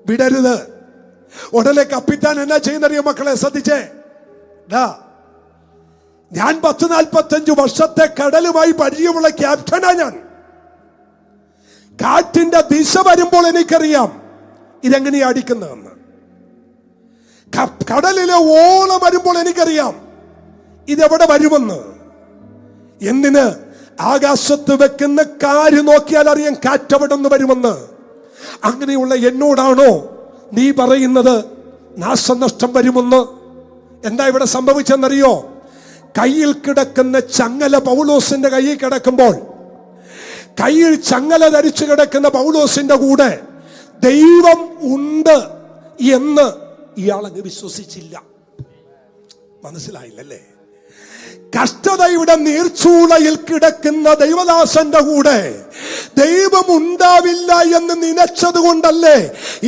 വിടരുത്. ഉടനെ കപ്പിത്താൻ എന്നാ ചെയ്യുന്നറിയോ മക്കളെ? ശ്രദ്ധിച്ചേ. ഞാൻ 10-45 വർഷത്തെ കടലുമായി പരിചയമുള്ള ക്യാപ്റ്റനാ ഞാൻ. കാറ്റിന്റെ ദിശ വരുമ്പോൾ എനിക്കറിയാം ഇതെങ്ങനെയാ അടിക്കുന്നതെന്ന്. കടലിലെ ഓളം വരുമ്പോൾ എനിക്കറിയാം ഇതെവിടെ വരുമെന്ന്. എന്തിന്? ആകാശത്ത് വെക്കുന്ന കാര് നോക്കിയാൽ അറിയാം കാറ്റവിടെ നിന്ന് വരുമെന്ന്. അങ്ങനെയുള്ള എന്നോടാണോ നീ പറയുന്നത് നാശനഷ്ടം വരുമെന്ന്? എന്താ ഇവിടെ സംഭവിച്ചെന്നറിയോ? കയ്യിൽ കിടക്കുന്ന ചങ്ങല പൗലോസിന്റെ കയ്യിൽ കിടക്കുമ്പോൾ, കയ്യിൽ ചങ്ങല ധരിച്ചു കിടക്കുന്ന പൗലോസിന്റെ കൂടെ ദൈവം ഉണ്ട് എന്ന് ഇയാളങ്ങ് വിശ്വസിച്ചില്ല. മനസ്സിലായില്ലല്ലേ? കഷ്ടതയുടെ നീർച്ചൂളയിൽ കിടക്കുന്ന ദൈവദാസന്റെ കൂടെ ദൈവം ഉണ്ടാവില്ല എന്ന് നനച്ചത് കൊണ്ടല്ലേ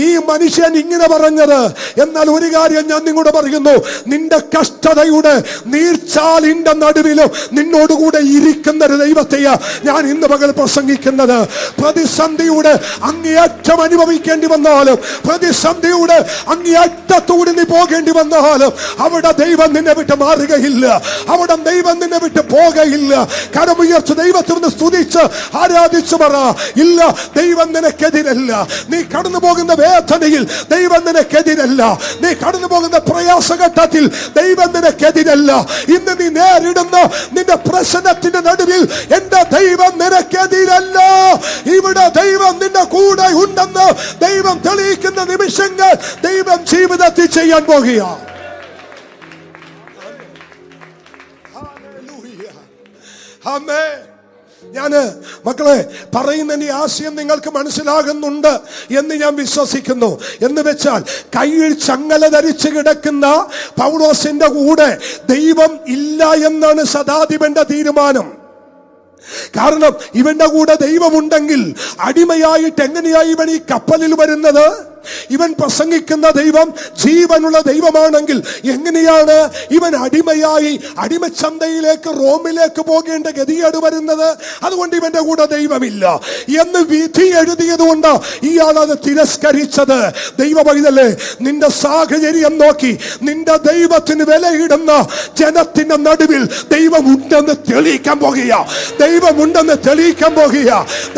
ഈ മനുഷ്യൻ ഇങ്ങനെ പറഞ്ഞത്. എന്നാൽ ഒരു കാര്യം ഞാൻ നിങ്ങളോട് പറയുന്നു, നിന്റെ കഷ്ടതയുടെ നീർച്ചാലിന്റെ നടുവിലും നിന്നോടുകൂടെ ഇരിക്കുന്ന ഒരു ദൈവത്തെയാ ഞാൻ ഇന്ന് പകൽ പ്രസംഗിക്കുന്നത്. പ്രതിസന്ധിയുടെ അങ്ങേയറ്റം അനുഭവിക്കേണ്ടി വന്നാലും, പ്രതിസന്ധിയുടെ അങ്ങേയറ്റത്തൂടി നീ പോകേണ്ടി വന്നാലും, അവിടെ ദൈവം നിന്നെ വിട്ട് മാറുകയില്ല. അവിടെ ദൈവം നിന്നെ വിട്ട് പോകയില്ല. കരമുയർച്ച് ദൈവത്തെ സ്തുതിച്ച് ആരാധിച്ചു പറ, ഇല്ല, ദൈവം നിനക്കെതിരല്ല. നീ കടന്നു പോകുന്ന വേദനയിൽ ദൈവം നിനക്കെതിരല്ല. നീ കടന്നു പോകുന്ന പ്രയാസഘട്ടത്തിൽ ദൈവം നിനക്കെതിരല്ല. ഇന്ന് നീ നേരിടുന്ന നിന്റെ പ്രശ്നത്തിന്റെ നടുവിൽ എന്റെ ദൈവം നിനക്കെതിരല്ല. ഇവിടെ ദൈവം നിന്റെ കൂടെ ഉണ്ടെന്ന് ദൈവം തെളിയിക്കുന്ന നിമിഷങ്ങൾ ദൈവം ജീവിതത്തിൽ ചെയ്യാൻ പോകുകയാണ്. ഞാന് മക്കളെ പറയുന്ന ഈ ആശയം നിങ്ങൾക്ക് മനസ്സിലാകുന്നുണ്ട് എന്ന് ഞാൻ വിശ്വസിക്കുന്നു. എന്ന് വെച്ചാൽ കയ്യിൽ ചങ്ങല ധരിച്ചു കിടക്കുന്ന പൗലോസിന്റെ കൂടെ ദൈവം ഇല്ല എന്നാണ് ശതാധിപന്റെ തീരുമാനം. കാരണം ഇവന്റെ കൂടെ ദൈവമുണ്ടെങ്കിൽ അടിമയായിട്ട് എങ്ങനെയായി ഇവൻ ഈ കപ്പലിൽ വരുന്നത്? ഇവൻ പ്രസംഗിക്കുന്ന ദൈവം ജീവനുള്ള ദൈവമാണെങ്കിൽ എങ്ങനെയാണ് ഇവൻ അടിമയായി അടിമച്ചന്തയിലേക്ക് റോമിലേക്ക് പോകേണ്ട ഗതികേട് വരുന്നത്? അതുകൊണ്ട് ഇവന്റെ കൂടെ ദൈവമില്ല എന്ന് വിധി എഴുതിയത് കൊണ്ട് ഇയാൾ അത് തിരസ്കരിച്ചത്. ദൈവ പൈതലേ, നിന്റെ സാഹചര്യം നോക്കി നിന്റെ ദൈവത്തിന് വിലയിടുന്ന ജനത്തിന്റെ നടുവിൽ ദൈവമുണ്ടെന്ന് തെളിയിക്കാൻ പോകുക. ദൈവമുണ്ടെന്ന് തെളിയിക്കാൻ പോകുക.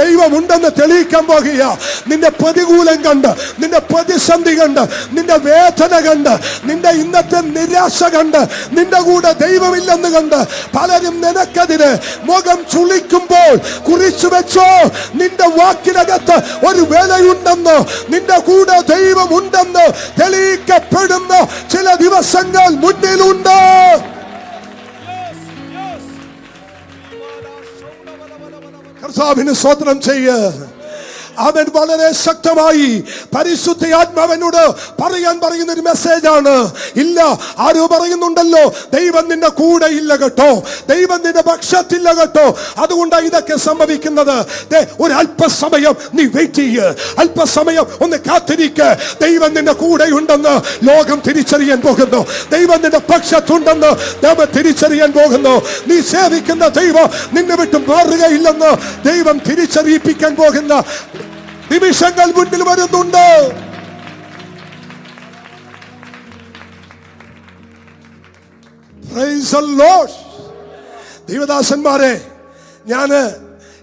ദൈവമുണ്ടെന്ന് തെളിയിക്കാൻ പോകുക. നിന്റെ പ്രതികൂലം കണ്ട്, നിന്റെ പ്രതിസന്ധി കണ്ട്, നിന്റെ വേദന കണ്ട്, നിന്റെ ഇന്നത്തെ നിരാശ കണ്ട്, നിന്റെ കൂടെ ദൈവമില്ലെന്ന് കണ്ട് പലരും നിനക്കെതിരെ മുഖം ചുളിക്കുമ്പോൾ കുറിച്ചു വെച്ചോ, നിന്റെ വാക്കിനകത്ത് ഒരു വിലയുണ്ടെന്ന്, നിന്റെ കൂടെ ദൈവമുണ്ടെന്ന് തെളിയിക്കപ്പെടുന്ന ചില ദിവസങ്ങൾ മുന്നിലുണ്ട്. കർത്താവിന് സ്തോത്രം ചെയ്യ്. അവൻ വളരെ ശക്തമായി പരിശുദ്ധാത്മാവിനോട് പറയുന്ന ഒരു മെസ്സേജാണ്. ഇല്ല, ആരോ പറയുന്നുണ്ടല്ലോ, ദൈവം നിന്റെ കൂടെ ഇല്ല കേട്ടോ, ദൈവം നിന്റെ പക്ഷത്തില്ല കേട്ടോ. അതുകൊണ്ടാണ് ഇതൊക്കെ സംഭവിക്കുന്നത്. ഒരു അല്പസമയം നീ വെയിറ്റ് ചെയ്യ്, അല്പസമയം ഒന്ന് കാത്തിരിക്ക്. ദൈവം നിന്റെ കൂടെ ഉണ്ടെന്ന് ലോകം തിരിച്ചറിയാൻ പോകുന്നു. ദൈവം നിന്റെ പക്ഷത്തുണ്ടെന്ന് നാം തിരിച്ചറിയാൻ പോകുന്നു. നീ സേവിക്കുന്ന ദൈവം നിന്നെ വിട്ട് മാറുകയില്ലെന്ന് ദൈവം തിരിച്ചറിയിപ്പിക്കാൻ പോകുന്ന നിമിഷങ്ങൾ മുന്നിൽ വരുന്നുണ്ട്. Praise the Lord. ദൈവദാസന്മാരെ,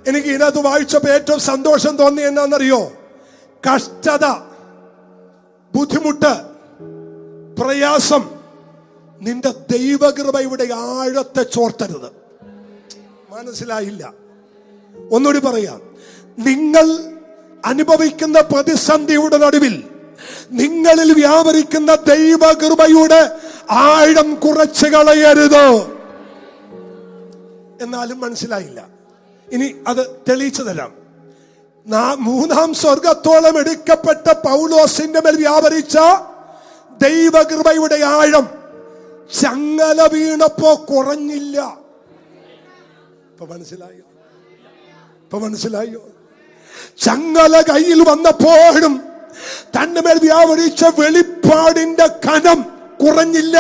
എനിക്ക് ഇതിനകത്ത് വായിച്ചപ്പോൾ ഏറ്റവും സന്തോഷം തോന്നി എന്നാന്നറിയോ? കഷ്ടത, ബുദ്ധിമുട്ട്, പ്രയാസം, നിന്റെ ദൈവകൃപയുടെ ആഴത്തെ ചോർത്തരുത്. മനസ്സിലായില്ല? ഒന്നുകൂടി പറയാം. നിങ്ങൾ അനുഭവിക്കുന്ന പ്രതിസന്ധിയുടെ നടുവിൽ നിങ്ങളിൽ വ്യാപരിക്കുന്ന ദൈവകൃപയുടെ ആഴം കുറച്ച് കളയരുത്. എന്നാലും മനസ്സിലായില്ല. ഇനി അത് തെളിയിച്ചു തരാം. മൂന്നാം സ്വർഗത്തോളം എടുക്കപ്പെട്ട പൗലോസിന്റെ മേൽ വ്യാപരിച്ച ദൈവകൃപയുടെ ആഴം ചങ്ങല വീണപ്പോ കുറഞ്ഞില്ല. ഇപ്പൊ മനസ്സിലായോ? ചങ്ങല കയ്യിൽ വന്നപ്പോഴും തന്റെ മേൽ വ്യാപരിച്ച വെളിപ്പാടിന്റെ കനം കുറഞ്ഞില്ല.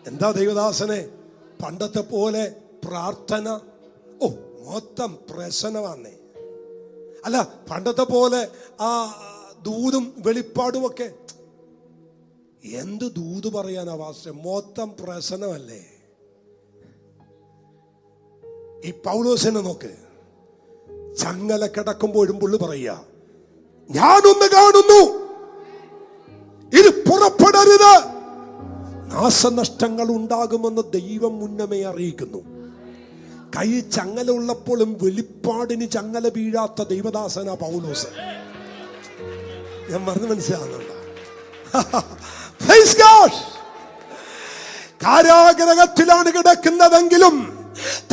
എന്താ ദൈവദാസനെ, പണ്ടത്തെ പോലെ പ്രാർത്ഥന മൊത്തം പ്രശ്നമാണേ. അല്ല, പണ്ടത്തെ പോലെ ആ ദൂതും വെളിപ്പാടും ഒക്കെ എന്ത് ദൂത് പറയാനാ വാസ്തവ, മൊത്തം പ്രശ്നമല്ലേ. ഈ പൗലോസിനെ നോക്ക്, ചങ്ങല കിടക്കുമ്പോഴും പുള്ളി പറയുക, ഞാനൊന്ന് കാണുന്നു, ഇത് പുറപ്പെടരുത്, നാശനഷ്ടങ്ങൾ ഉണ്ടാകുമെന്ന് ദൈവം മുന്നമേ അറിയിക്കുന്നു. കൈ ചങ്ങല ഉള്ളപ്പോഴും വെളിപ്പാടിന് ചങ്ങല വീഴാത്ത ദൈവദാസന പൗലോസ്. ഞാൻ പറഞ്ഞു മനസ്സിലാകുന്നുണ്ട്? കാരാഗ്രഹത്തിലാണ് കിടക്കുന്നതെങ്കിലും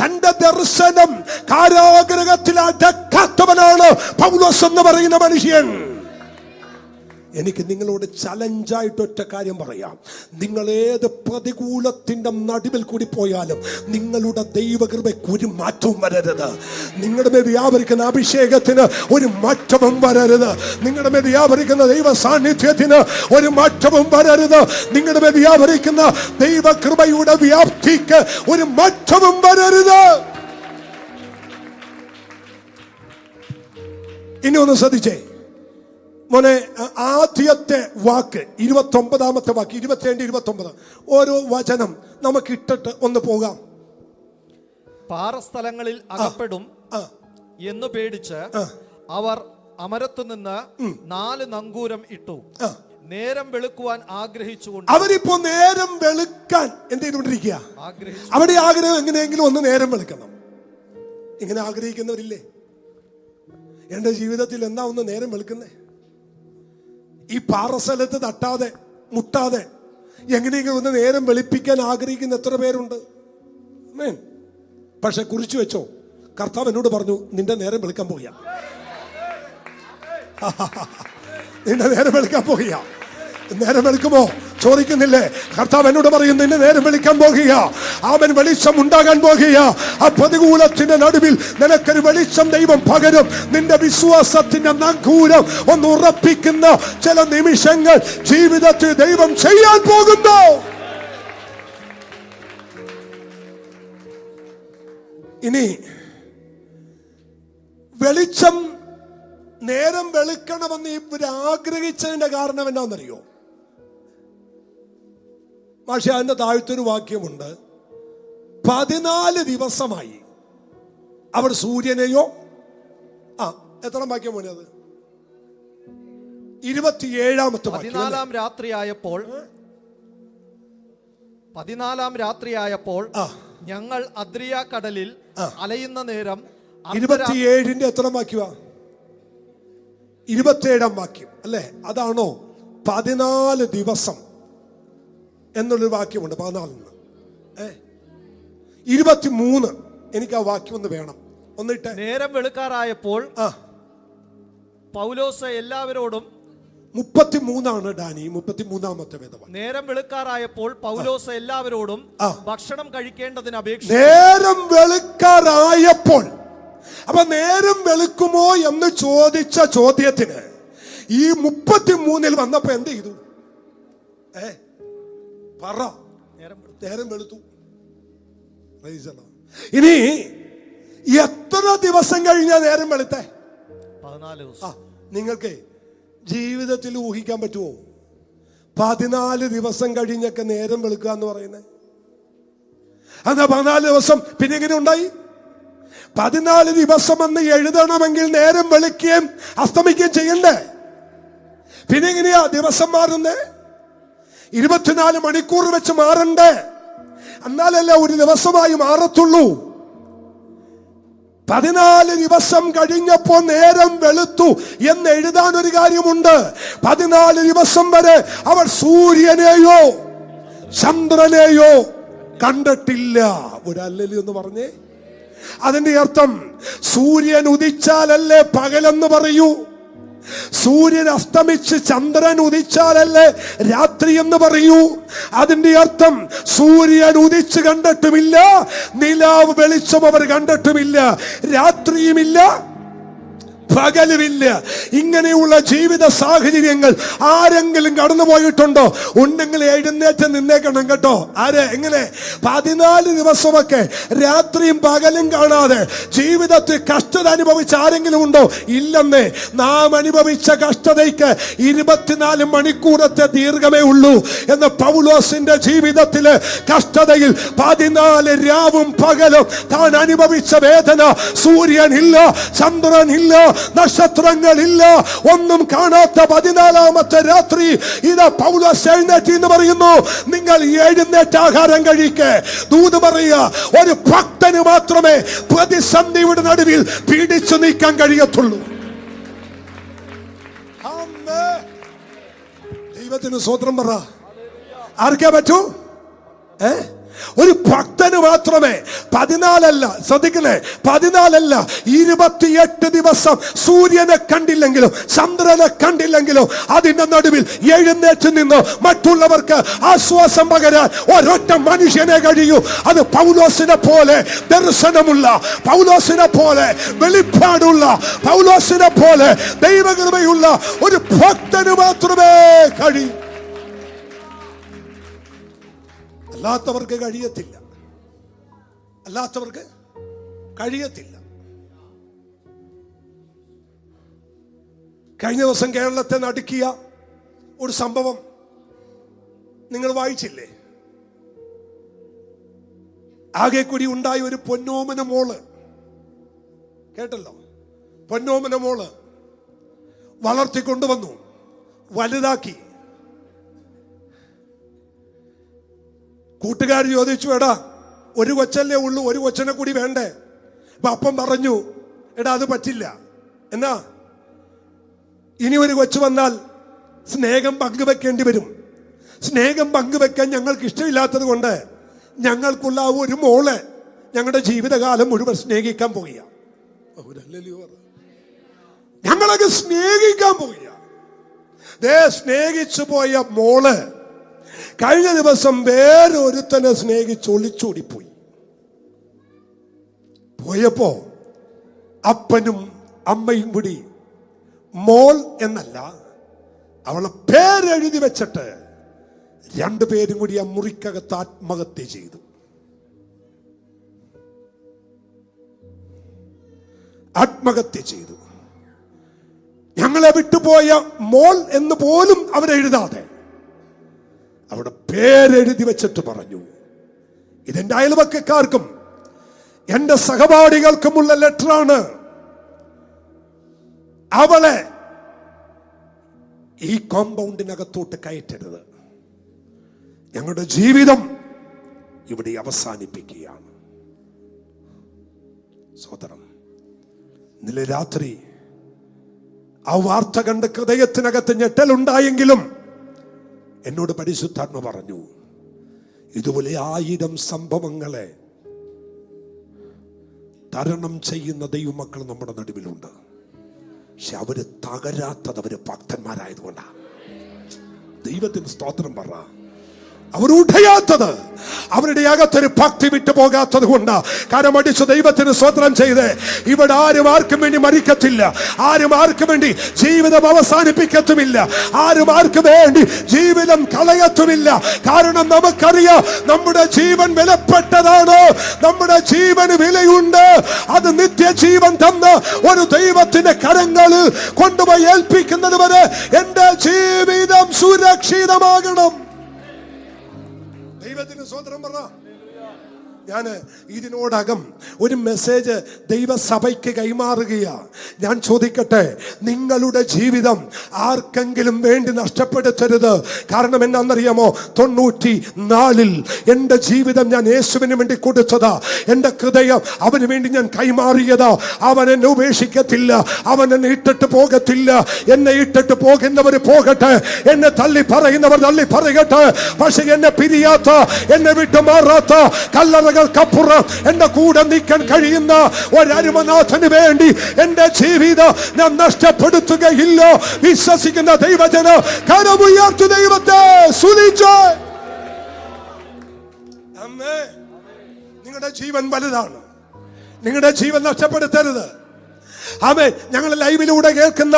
തന്റെ ദർശനം കാരാഗ്രഹത്തിൽ അടക്കാത്തവനാണ് പൗലോസ് എന്ന് പറയുന്ന മനുഷ്യൻ. എനിക്ക് നിങ്ങളോട് ചലഞ്ചായിട്ട് ഒറ്റ കാര്യം പറയാം. നിങ്ങൾ ഏത് പ്രതികൂലത്തിന്റെ നടുവിൽ കൂടി പോയാലും നിങ്ങളുടെ ദൈവകൃപയ്ക്ക് ഒരു മാറ്റവും വരരുത്. നിങ്ങളുടെ മേൽ വ്യാപരിക്കുന്ന അഭിഷേകത്തിന് ഒരു മാറ്റവും വരരുത്. നിങ്ങളുടെ മേൽ വ്യാപരിക്കുന്ന ദൈവ സാന്നിധ്യത്തിന് ഒരു മാറ്റവും വരരുത്. നിങ്ങളുടെ മേൽ വ്യാപരിക്കുന്ന ദൈവകൃപയുടെ വ്യാപ്തിക്ക് ഒരു മാറ്റവും വരരുത്. ഇനി ഒന്ന് ശ്രദ്ധിച്ചേ മോനെ, ആദ്യത്തെ വാക്ക് 29-ാമത്തെ വാക്ക്, 27-29 ഓരോ വചനം നമുക്ക് ഇട്ടിട്ട് ഒന്ന് പോകാം. പാറസ്ഥലങ്ങളിൽ അകപ്പെടും എന്ന് പേടിച്ച് അവർ അമരത്തു നിന്ന് 4 നങ്കൂരം ഇട്ടു. നേരം വെളുക്കുവാൻ ആഗ്രഹിച്ചുകൊണ്ട് അവരിപ്പോ നേരം വെളുക്കാൻ എന്ത് ചെയ്തുകൊണ്ടിരിക്കുക? അവിടെ ആഗ്രഹം എങ്ങനെയെങ്കിലും ഒന്ന് നേരം വെളുക്കണം. ഇങ്ങനെ ആഗ്രഹിക്കുന്നവരില്ലേ? എന്റെ ജീവിതത്തിൽ എന്താ ഒന്ന് നേരം വെളുക്കുന്നേ? ഈ പാറസ്ഥലത്ത് തട്ടാതെ മുട്ടാതെ എങ്ങനെയെങ്കിലും ഒന്ന് നേരം വെളുപ്പിക്കാൻ ആഗ്രഹിക്കുന്ന എത്ര പേരുണ്ട്? പക്ഷെ കുറിച്ചു വെച്ചോ, കർത്താവ് എന്നോട് പറഞ്ഞു, നിന്റെ നേരം വെളുക്കാൻ പോകുക. നിന്റെ നേരം വെളുക്കാൻ പോകുക. നേരം വെളുക്കുമോ ചോദിക്കുന്നില്ലേ? കർത്താവ് എന്നോട് പറയും, നിന്നെ നേരം വെളുക്കാൻ പോകുക. അവൻ വെളിച്ചം ഉണ്ടാകാൻ പോകുക. ആ പ്രതികൂലത്തിന്റെ നടുവിൽ നിനക്കൊരു വെളിച്ചം ദൈവം പകരും. നിന്റെ വിശ്വാസത്തിന്റെ നങ്കൂരം ഒന്ന് ഉറപ്പിക്കുന്ന ചില നിമിഷങ്ങൾ ജീവിതത്തിൽ ദൈവം ചെയ്യാൻ പോകുന്നു. ഇനി വെളിച്ചം നേരം വെളുക്കണമെന്ന് ഇവർ ആഗ്രഹിച്ചതിന്റെ കാരണം എന്താണെന്നറിയോ? പക്ഷെ അതിന്റെ താഴത്തൊരു വാക്യമുണ്ട്, 14 ദിവസമായി അവർ സൂര്യനെയോ എത്ര വാക്യം പോലെ അത് 27-ാമത്തെ 14-ാം രാത്രിയായപ്പോൾ ഞങ്ങൾ അദ്രിയ കടലിൽ അലയുന്ന നേരം 27-ന്റെ എത്ര വാക്യമാ? 27-ാം വാക്യം അല്ലേ? അതാണോ 14 ദിവസം എന്നുള്ളൊരു വാക്യമുണ്ട്? 14 23 എനിക്ക് ആ വാക്യം ഒന്ന് വേണം. ഒന്നിട്ട്. നേരം വെളുക്കാറായപ്പോൾ ആ, പൗലോസ് എല്ലാവരോടും 33 ഡാനി, 33 വേദവാക്യം. നേരം വെളുക്കാറായപ്പോൾ പൗലോസ് എല്ലാവരോടും ഭക്ഷണം കഴിക്കേണ്ടതിന് അപേക്ഷിച്ചു. നേരം വെളുക്കാറായപ്പോൾ. അപ്പൊ നേരം വെളുക്കുമോ എന്ന് ചോദിച്ച ചോദ്യത്തിന് ഈ 33 വന്നപ്പോ എന്ത് ചെയ്തു? പറ. നേരം വെളുത്തു. ഇനി എത്ര ദിവസം കഴിഞ്ഞാ നേരം വെളുത്തേ? 14 ദിവസം. നിങ്ങൾക്ക് ജീവിതത്തിൽ ഊഹിക്കാൻ പറ്റുമോ 14 ദിവസം കഴിഞ്ഞൊക്കെ നേരം വെളുക്കുക എന്ന് പറയുന്നത്? എന്നാ 14 ദിവസം പിന്നെ എങ്ങനെ ഉണ്ടായി? 14 ദിവസം എന്ന് എഴുതണമെങ്കിൽ നേരം വെളുക്കുകയും അസ്തമിക്കുകയും ചെയ്യണ്ടേ? പിന്നെ എങ്ങനെയാ ദിവസം മാറുന്നേ? 24 മണിക്കൂർ വെച്ച് മാറണ്ടേ? എന്നാലല്ല ഒരു ദിവസമായി മാറത്തുള്ളൂ. 14 ദിവസം കഴിഞ്ഞപ്പോ നേരം വെളുത്തു എന്ന് എഴുതാൻ ഒരു കാര്യമുണ്ട്. 14 ദിവസം വരെ അവർ സൂര്യനെയോ ചന്ദ്രനെയോ കണ്ടിട്ടില്ല. ഒരു അല്ലലി എന്ന് പറഞ്ഞേ. അതിന്റെ അർത്ഥം സൂര്യൻ ഉദിച്ചാലല്ലേ പകലെന്ന് പറയൂ, സൂര്യൻ അസ്തമിച്ച് ചന്ദ്രൻ ഉദിച്ചാലല്ലേ രാത്രി എന്ന് പറയൂ. അതിന്റെ അർത്ഥം സൂര്യൻ ഉദിച്ച് കണ്ടിട്ടുമില്ല, നിലാവ് വെളിച്ചം അവർ കണ്ടിട്ടുമില്ല, രാത്രിയുമില്ല പകലുമില്ല. ഇങ്ങനെയുള്ള ജീവിത സാഹചര്യങ്ങൾ ആരെങ്കിലും കടന്നുപോയിട്ടുണ്ടോ? ഉണ്ടെങ്കിൽ എഴുന്നേറ്റ് നിന്നേക്കണം കേട്ടോ. ആരെ? എങ്ങനെ? 14 ദിവസമൊക്കെ രാത്രിയും പകലും കാണാതെ ജീവിതത്തിൽ കഷ്ടത അനുഭവിച്ച ആരെങ്കിലും ഉണ്ടോ? ഇല്ലെന്നേ. നാം അനുഭവിച്ച കഷ്ടതയ്ക്ക് 24 മണിക്കൂറത്തെ ദീർഘമേ ഉള്ളൂ. എന്ന് പൗലോസിന്റെ ജീവിതത്തില് കഷ്ടതയിൽ 14 രാവും പകലും താൻ അനുഭവിച്ച വേദന, സൂര്യനില്ല, ചന്ദ്രനില്ല, നക്ഷത്രങ്ങളില്ല, ഒന്നും കാണാത്ത 14ാമത്തെ രാത്രി ഇതാ പൗലോസ് എഴുന്നേറ്റ് എന്ന് പറയുന്നു, നിങ്ങൾ എഴുന്നേറ്റ് ആഹാരം കഴിക്ക്. ദൂത് പറയുക, ഒരു ഭക്തന് മാത്രമേ പ്രതിസന്ധിയുടെ നടുവിൽ പീഡിച്ചു നീക്കാൻ കഴിയത്തുള്ളൂ. ദൈവത്തിന് സ്തോത്രം പറ. ആർക്കേ പറ്റൂ? ഒരു ഭക്തന് മാത്രമേ. 14 അല്ല, ശ്രദ്ധിക്കണേ, 14 അല്ല, 28 ദിവസം സൂര്യനെ കണ്ടില്ലെങ്കിലും ചന്ദ്രനെ കണ്ടില്ലെങ്കിലും അതിന്റെ നടുവിൽ എഴുന്നേറ്റ് നിന്ന് മറ്റുള്ളവർക്ക് ആശ്വാസം പകരാൻ ഒരൊറ്റ മനുഷ്യനെ കഴിയൂ. അത് പൗലോസിനെ പോലെ ദർശനമുള്ള, പൗലോസിനെ പോലെ വെളിപ്പാടുള്ള, പൗലോസിനെ പോലെ ദൈവകൃപയുള്ള ഒരു ഭക്തന് മാത്രമേ കഴിയൂ. അല്ലാത്തവർക്ക് കഴിയത്തില്ല, അല്ലാത്തവർക്ക് കഴിയത്തില്ല. കഴിഞ്ഞ ദിവസം കേരളത്തെ നടുക്കിയ ഒരു സംഭവം നിങ്ങൾ വായിച്ചില്ലേ? ആകെ കൂടി ഉണ്ടായ ഒരു പൊന്നോമന മോള്, കേട്ടല്ലോ? പൊന്നോമന മോള് വളർത്തിക്കൊണ്ടുവന്നു, വലുതാക്കി. കൂട്ടുകാർ ചോദിച്ചു, എടാ ഒരു കൊച്ചല്ലേ ഉള്ളൂ, ഒരു കൊച്ചനെ കൂടി വേണ്ടേ? അപ്പൊ അപ്പം പറഞ്ഞു, എടാ അത് പറ്റില്ല. എന്നാ ഇനി ഒരു കൊച്ചു വന്നാൽ സ്നേഹം പങ്കുവെക്കേണ്ടി വരും. സ്നേഹം പങ്കുവെക്കാൻ ഞങ്ങൾക്ക് ഇഷ്ടമില്ലാത്തത് കൊണ്ട് ഞങ്ങൾക്കുള്ള ഒരു മോളെ ഞങ്ങളുടെ ജീവിതകാലം മുഴുവൻ സ്നേഹിക്കാൻ പോകുക. ഞങ്ങളൊക്കെ സ്നേഹിക്കാൻ പോകുക. സ്നേഹിച്ചു പോയ മോള് കഴിഞ്ഞ ദിവസം വേറൊരുത്തനെ സ്നേഹിച്ച് ഒളിച്ചോടിപ്പോയി. പോയപ്പോ അപ്പനും അമ്മയും കൂടി മോൾ എന്നല്ല അവളെ പേരെഴുതി വെച്ചിട്ട് 2 പേരും കൂടി ആ മുറിക്കകത്ത് ആത്മഹത്യ ചെയ്തു. ആത്മഹത്യ ചെയ്തു. ഞങ്ങളെ വിട്ടുപോയ മോൾ എന്ന് പോലും അവരെഴുതാതെ അവിടെ പേരെഴുതി വെച്ചിട്ട് പറഞ്ഞു, ഇതെന്റെ അയൽവക്കക്കാർക്കും എന്റെ സഹപാഠികൾക്കുമുള്ള ലെറ്ററാണ്. അവളെ ഈ കോമ്പൗണ്ടിനകത്തോട്ട് കയറ്റരുത്. ഞങ്ങളുടെ ജീവിതം ഇവിടെ അവസാനിപ്പിക്കുകയാണ്. സഹോദരം, ഇന്നലെ രാത്രി ആ വാർത്ത കണ്ട് ഹൃദയത്തിനകത്ത് ഞെട്ടലുണ്ടായെങ്കിലും എന്നോട് പരിശുദ്ധാത്മ പറഞ്ഞു, ഇതുപോലെ 1000 സംഭവങ്ങളെ തരണം ചെയ്യുന്ന ദൈവമക്കൾ നമ്മുടെ നടുവിലുണ്ട്. പക്ഷെ അവര് തകരാത്തത് അവര് ഭക്തന്മാരായതുകൊണ്ടാണ്. ദൈവത്തിന് സ്തോത്രം പറ. അവർ ഉടയാത്തത് അവരുടെ അകത്തൊരു ഭക്തി വിട്ടു പോകാത്തത് കൊണ്ട് കരമടിച്ച് ദൈവത്തിന് സ്തോത്രം ചെയ്ത് ഇവിടെ ആരും ആർക്കും വേണ്ടി മരിക്കത്തില്ല, ആരും ആർക്കും വേണ്ടി ജീവിതം അവസാനിപ്പിക്കത്തുമില്ല, ആരും ആർക്കും വേണ്ടി ജീവിതം കളയത്തുമില്ല. കാരണം നമുക്കറിയാം നമ്മുടെ ജീവൻ വിലപ്പെട്ടതാണ്, നമ്മുടെ ജീവന് വിലയുണ്ട്. അത് നിത്യജീവൻ തന്ന് ഒരു ദൈവത്തിന്റെ കരങ്ങളിൽ കൊണ്ടുപോയി ഏൽപ്പിക്കുന്നത് വരെ എന്റെ ജീവിതം സുരക്ഷിതമാകണം. ദൈവത്തിന് സ്തോത്രം പറ. ഞാൻ ഇതിനോടകം ഒരു മെസ്സേജ് ദൈവസഭയ്ക്ക് കൈമാറുകയാ. ഞാൻ ചോദിക്കട്ടെ, നിങ്ങളുടെ ജീവിതം ആർക്കെങ്കിലും വേണ്ടി നഷ്ടപ്പെടുത്തരുത്. കാരണം എന്നാന്നറിയാമോ, 94 എൻ്റെ ജീവിതം ഞാൻ യേശുവിന് വേണ്ടി കൊടുത്തതാ. എൻ്റെ ഹൃദയം അവന് വേണ്ടി ഞാൻ കൈമാറിയതാ. അവൻ എന്നെ ഉപേക്ഷിക്കത്തില്ല, അവൻ എന്നെ ഇട്ടിട്ട് പോകത്തില്ല. എന്നെ ഇട്ടിട്ട് പോകുന്നവർ പോകട്ടെ, എന്നെ തള്ളി പറയുന്നവർ തള്ളി പറയട്ടെ. പക്ഷെ എന്നെ പിരിയാത്ത, എന്നെ വിട്ടുമാറാത്ത, കല്ലറകൾക്കപ്പുറം എന്റെ കൂടെ നിൽക്കാൻ കഴിയുന്ന ഒരരുമനാഥന് വേണ്ടി എന്റെ ജീവിതം ഞാൻ നഷ്ടപ്പെടുത്തുകയില്ല. വിശ്വസിക്കുന്ന ദൈവജന കരമുയർത്തു ദൈവത്തെ സ്തുതിച്ച്. ആമേൻ. നിങ്ങളുടെ ജീവൻ വലുതാണ്, നിങ്ങളുടെ ജീവൻ നഷ്ടപ്പെടുത്തരുത്. ആമേൻ. ഞങ്ങൾ ലൈവിലൂടെ കേൾക്കുന്ന,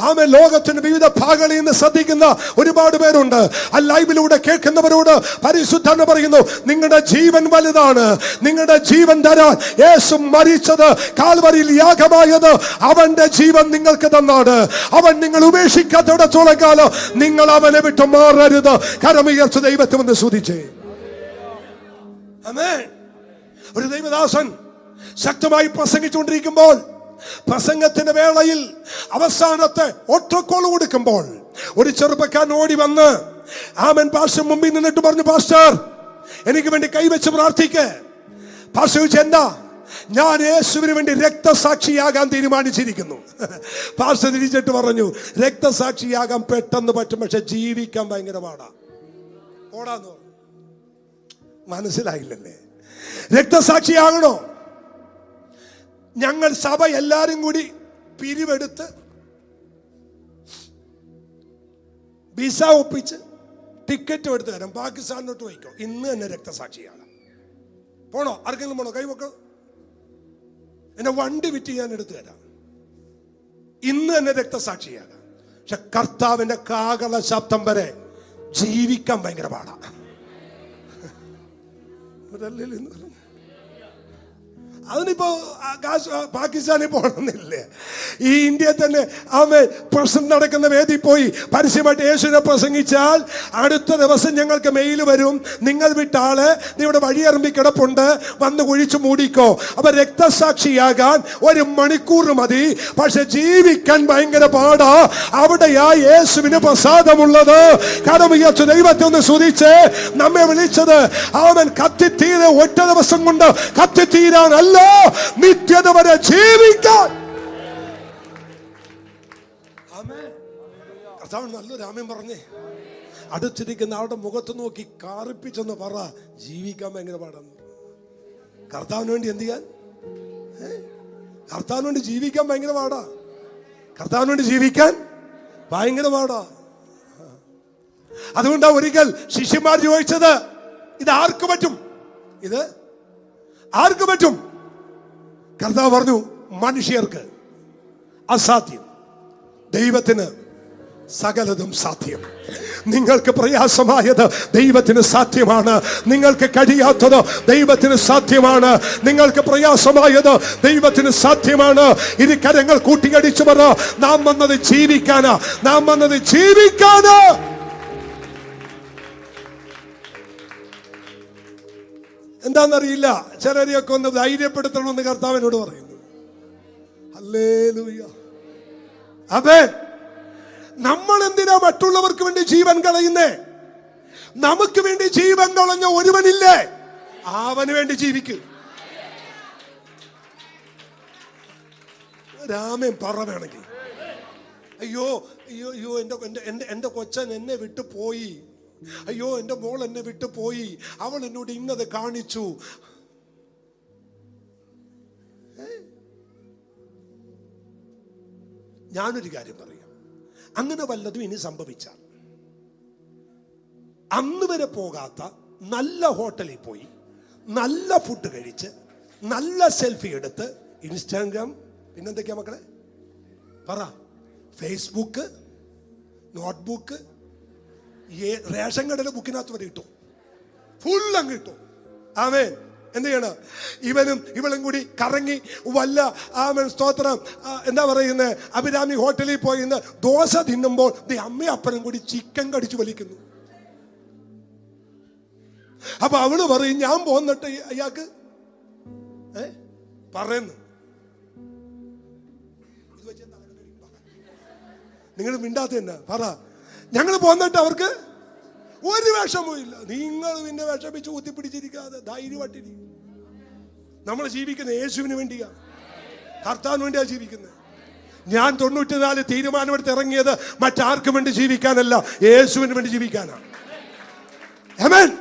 ആമേൻ, ലോകത്തിന്റെ വിവിധ ഭാഗങ്ങളിൽ നിന്ന് ശ്രദ്ധിക്കുന്ന ഒരുപാട് പേരുണ്ട്. ആ ലൈവിലൂടെ കേൾക്കുന്നവരോട് പരിശുദ്ധൻ പറയുന്നു, നിങ്ങളുടെ ജീവൻ വലുതാണ്. നിങ്ങളുടെ ജീവൻ തരാൻ യേശു മരിച്ചത്, കാൽവരിയിൽ യാഗമായത് അവന്റെ ജീവൻ നിങ്ങൾക്ക് തന്നാണ്. അവൻ നിങ്ങൾ ഉപേക്ഷിക്കാത്തിടത്തോളം കാലം നിങ്ങൾ അവനെ വിട്ട് മാറരുത്. കരമുയർച്ച ദൈവത്തെ ഒന്ന് സ്തുതിച്ചേ. ആമേൻ. ഒരു ദൈവദാസൻ ശക്തമായി പ്രസംഗിച്ചുകൊണ്ടിരിക്കുമ്പോൾ, പ്രസംഗത്തിന്റെ വേളയിൽ അവസാനത്തെ ഒറ്റക്കോൾ കൊടുക്കുമ്പോൾ ഒരു ചെറുപ്പക്കാരൻ ഓടി വന്ന് ആമൻ പാസ്റ്റർ മുമ്പിൽ നിന്നിട്ട് പറഞ്ഞു, പാസ്റ്റർ എനിക്ക് വേണ്ടി കൈവച്ച് പ്രാർത്ഥിക്ക്. പാസ്റ്റർ ചോദിച്ചു, എന്താ? ഞാൻ യേശുവിന് വേണ്ടി രക്തസാക്ഷിയാകാൻ തീരുമാനിച്ചിരിക്കുന്നു. പാസ്റ്റർ തിരിച്ചിട്ട് പറഞ്ഞു, രക്തസാക്ഷിയാകാൻ പെട്ടെന്ന് പറ്റും, പക്ഷെ ജീവിക്കാൻ ഭയങ്കര പാടാ. ഓടാന്ന് മനസ്സിലായില്ലല്ലേ? രക്തസാക്ഷിയാകണോ? ഞങ്ങൾ സഭ എല്ലാരും കൂടി പിരിവെടുത്ത് വിസ ഒപ്പിച്ച് ടിക്കറ്റ് എടുത്ത് തരാം, പാകിസ്ഥാനിലോട്ട് പോയിക്കോ, ഇന്ന് തന്നെ രക്തസാക്ഷിയാണ്. പോണോ? ആർക്കെങ്കിലും പോണോ? കൈവക്കോ. എന്നെ വണ്ടി വിറ്റ് ഞാൻ എടുത്തു തരാം, ഇന്ന് തന്നെ രക്തസാക്ഷിയാകാം. പക്ഷെ കർത്താവിന്റെ കാകള ശബ്ദം വരെ ജീവിക്കാൻ ഭയങ്കര പാടാ. അതിനിപ്പോ പാകിസ്ഥാനിൽ പോകണമെന്നില്ലേ? ഈ ഇന്ത്യയിൽ തന്നെ ആമേൻ പ്രശ്നം നടക്കുന്ന വേദി പോയി പരസ്യമായിട്ട് യേശുവിനെ പ്രസംഗിച്ചാൽ അടുത്ത ദിവസം ഞങ്ങൾക്ക് മെയിൽ വരും, നിങ്ങൾ വിട്ട ആള് ഇവിടെ വഴിയറമ്പി കിടപ്പുണ്ട്, വന്ന് കുഴിച്ചു മൂടിക്കോ. അപ്പൊ രക്തസാക്ഷിയാകാൻ 1 മണിക്കൂർ മതി, പക്ഷെ ജീവിക്കാൻ ഭയങ്കര പാടാ. അവിടെയാ യേശുവിന് പ്രസാദമുള്ളത്. കരമുയർത്തി ദൈവത്തെ ഒന്ന് സ്തുതിച്ച്. നമ്മെ വിളിച്ചത് അവൻ കത്തിത്തീര ഒറ്റ ദിവസം കൊണ്ട് കത്തിത്തീരാനല്ല, നിത്യത വരെ ജീവിക്കാൻ. കർത്താവ് നല്ലൊരു ആമേൻ പറഞ്ഞേ. അടുത്തിരിക്കുന്ന ആളുടെ മുഖത്ത് നോക്കി കാറിപ്പിച്ചെന്ന് പറ, ജീവിക്കാൻ ഭയങ്കര പാടാന്ന്. കർത്താവിന് വേണ്ടി എന്ത് ചെയ്യാൻ? കർത്താവിന് വേണ്ടി ജീവിക്കാൻ ഭയങ്കര പാടാ. കർത്താവിന് വേണ്ടി ജീവിക്കാൻ ഭയങ്കര പാടാ. അതുകൊണ്ടാ ഒരിക്കൽ ശിഷ്യന്മാർ ചോദിച്ചത്, ഇത് ആർക്ക് പറ്റും? ഇത് ആർക്ക് പറ്റും? കർത്താവ് പറഞ്ഞു, മനുഷ്യർക്ക് അസാധ്യം, ദൈവത്തിന് സകലതും സാധ്യം. നിങ്ങൾക്ക് പ്രയാസമായത് ദൈവത്തിന് സാധ്യമാണ്, നിങ്ങൾക്ക് കഴിയാത്തത് ദൈവത്തിന് സാധ്യമാണ്. നിങ്ങൾക്ക് പ്രയാസമായത് ദൈവത്തിന് സാധ്യമാണ്. ഇത് കരങ്ങൾ കൂട്ടിയടിച്ചു പറ, നാം വന്നത് ജീവിക്കാനാ, നാം വന്നത് ജീവിക്കാനാ. എന്താണെന്നറിയില്ല, ചിലരെയൊക്കെ ഒന്ന് ധൈര്യപ്പെടുത്തണമെന്ന് കർത്താവിനോട് പറയുന്നു. ഹല്ലേലൂയ. അതെ, നമ്മൾ എന്തിനാ മറ്റുള്ളവർക്ക് വേണ്ടി ജീവൻ കളയുന്നേ? നമുക്ക് വേണ്ടി ജീവൻ കളഞ്ഞ ഒരുവനില്ലേ? അവന് വേണ്ടി ജീവിക്കും. രാമൻ പറ വേണമെങ്കിൽ. അയ്യോ അയ്യോ അയ്യോ, എന്റെ കൊച്ചൻ എന്നെ വിട്ടു പോയി, അയ്യോ എന്റെ മോൾ എന്നെ വിട്ടു പോയി, അവൾ എന്നോട് ഇന്നത് കാണിച്ചു. ഞാനൊരു കാര്യം പറയാം, അങ്ങനെ വല്ലതും ഇനി സംഭവിച്ചാൽ അന്ന് വരെ പോകാത്ത നല്ല ഹോട്ടലിൽ പോയി നല്ല ഫുഡ് കഴിച്ച് നല്ല സെൽഫി എടുത്ത് ഇൻസ്റ്റാഗ്രാം, പിന്നെന്തൊക്കെയാ മക്കളെ പറ, ഫേസ്ബുക്ക്, നോട്ട്ബുക്ക്, റേഷൻ കടയിലെ ബുക്കിനകത്ത് വരെ ഇട്ടു, ഫുൾ അങ്ങ് ഇട്ടു. ആമേൻ. എന്ത് ചെയ്യണം? ഇവനും ഇവളും കൂടി കറങ്ങി വല്ല ആമേൻ സ്തോത്രം എന്താ പറയുന്നത്, അഭിരാമി ഹോട്ടലിൽ പോയി ഇന്ന് ദോശ തിന്നുമ്പോൾ അമ്മയും അപ്പനും കൂടി ചിക്കൻ കടിച്ചു വലിക്കുന്നു. അപ്പൊ അവള് പറയും ഞാൻ പോന്നിട്ട് അയാൾക്ക് പറയുന്നു. നിങ്ങൾ മിണ്ടാത്ത തന്നെ പറ, ഞങ്ങൾ പോന്നിട്ട് അവർക്ക് ഒരു വിഷമവും ഇല്ല. നിങ്ങൾ പിന്നെ വിഷമിച്ച് കുത്തിപ്പിടിച്ചിരിക്കാതെ ധൈര്യമായിട്ടിരിക്കും. നമ്മൾ ജീവിക്കുന്ന യേശുവിന് വേണ്ടിയാ, കർത്താവിന് വേണ്ടിയാ ജീവിക്കുന്നത്. ഞാൻ 94 തീരുമാനമെടുത്ത് ഇറങ്ങിയത് മറ്റാർക്കും വേണ്ടി ജീവിക്കാനല്ല, യേശുവിന് വേണ്ടി ജീവിക്കാനാണ്. ആമേൻ.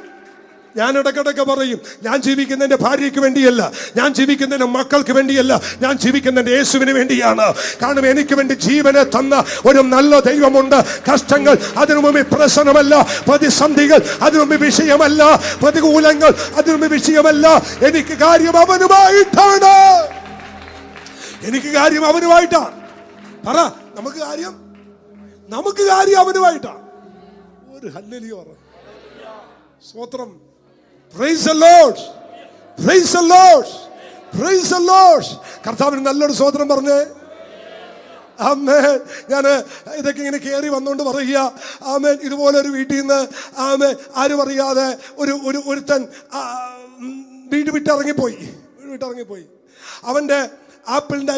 ഞാൻ ഇടയ്ക്കിടയ്ക്ക് പറയും, ഞാൻ ജീവിക്കുന്ന എൻ്റെ ഭാര്യയ്ക്ക് വേണ്ടിയല്ല, ഞാൻ ജീവിക്കുന്ന എൻ്റെ മക്കൾക്ക് വേണ്ടിയല്ല, ഞാൻ ജീവിക്കുന്ന എൻ്റെ യേശുവിന് വേണ്ടിയാണ്. കാരണം എനിക്ക് വേണ്ടി ജീവനെ തന്ന ഒരു നല്ല ദൈവമുണ്ട്. കഷ്ടങ്ങൾ അതിനു മുമ്പ് പ്രശ്നമല്ല, പ്രതിസന്ധികൾ അതിനു മുമ്പ് വിഷയമല്ല, പ്രതികൂലങ്ങൾ അതിനു മുമ്പ് വിഷയമല്ല. എനിക്ക് കാര്യം അവനുമായിട്ടാണ്, എനിക്ക് കാര്യം അവനുമായിട്ടാണ്. പറ, നമുക്ക് കാര്യം അവനുമായിട്ടാണ്. ഒരു ഹല്ലേലൂയ പറ. സ്തോത്രം. Praise the Lord. Praise the Lord. Praise the Lord. കർത്താവിന് നല്ലൊരു സ്തോത്രം പറഞ്ഞേ. ആമേൻ. ഞാൻ ഇതൊക്കെ ഇങ്ങനെ കയറി വന്നുകൊണ്ട് പറയുക, ആമേൻ, ഇതുപോലെ ഒരു വീട്ടിൽ നിന്ന് ആമേൻ ആരും അറിയാതെ ഒരുത്തൻ വീട് വിട്ടിറങ്ങിപ്പോയി. അവൻ്റെ ആപ്പിളിൻ്റെ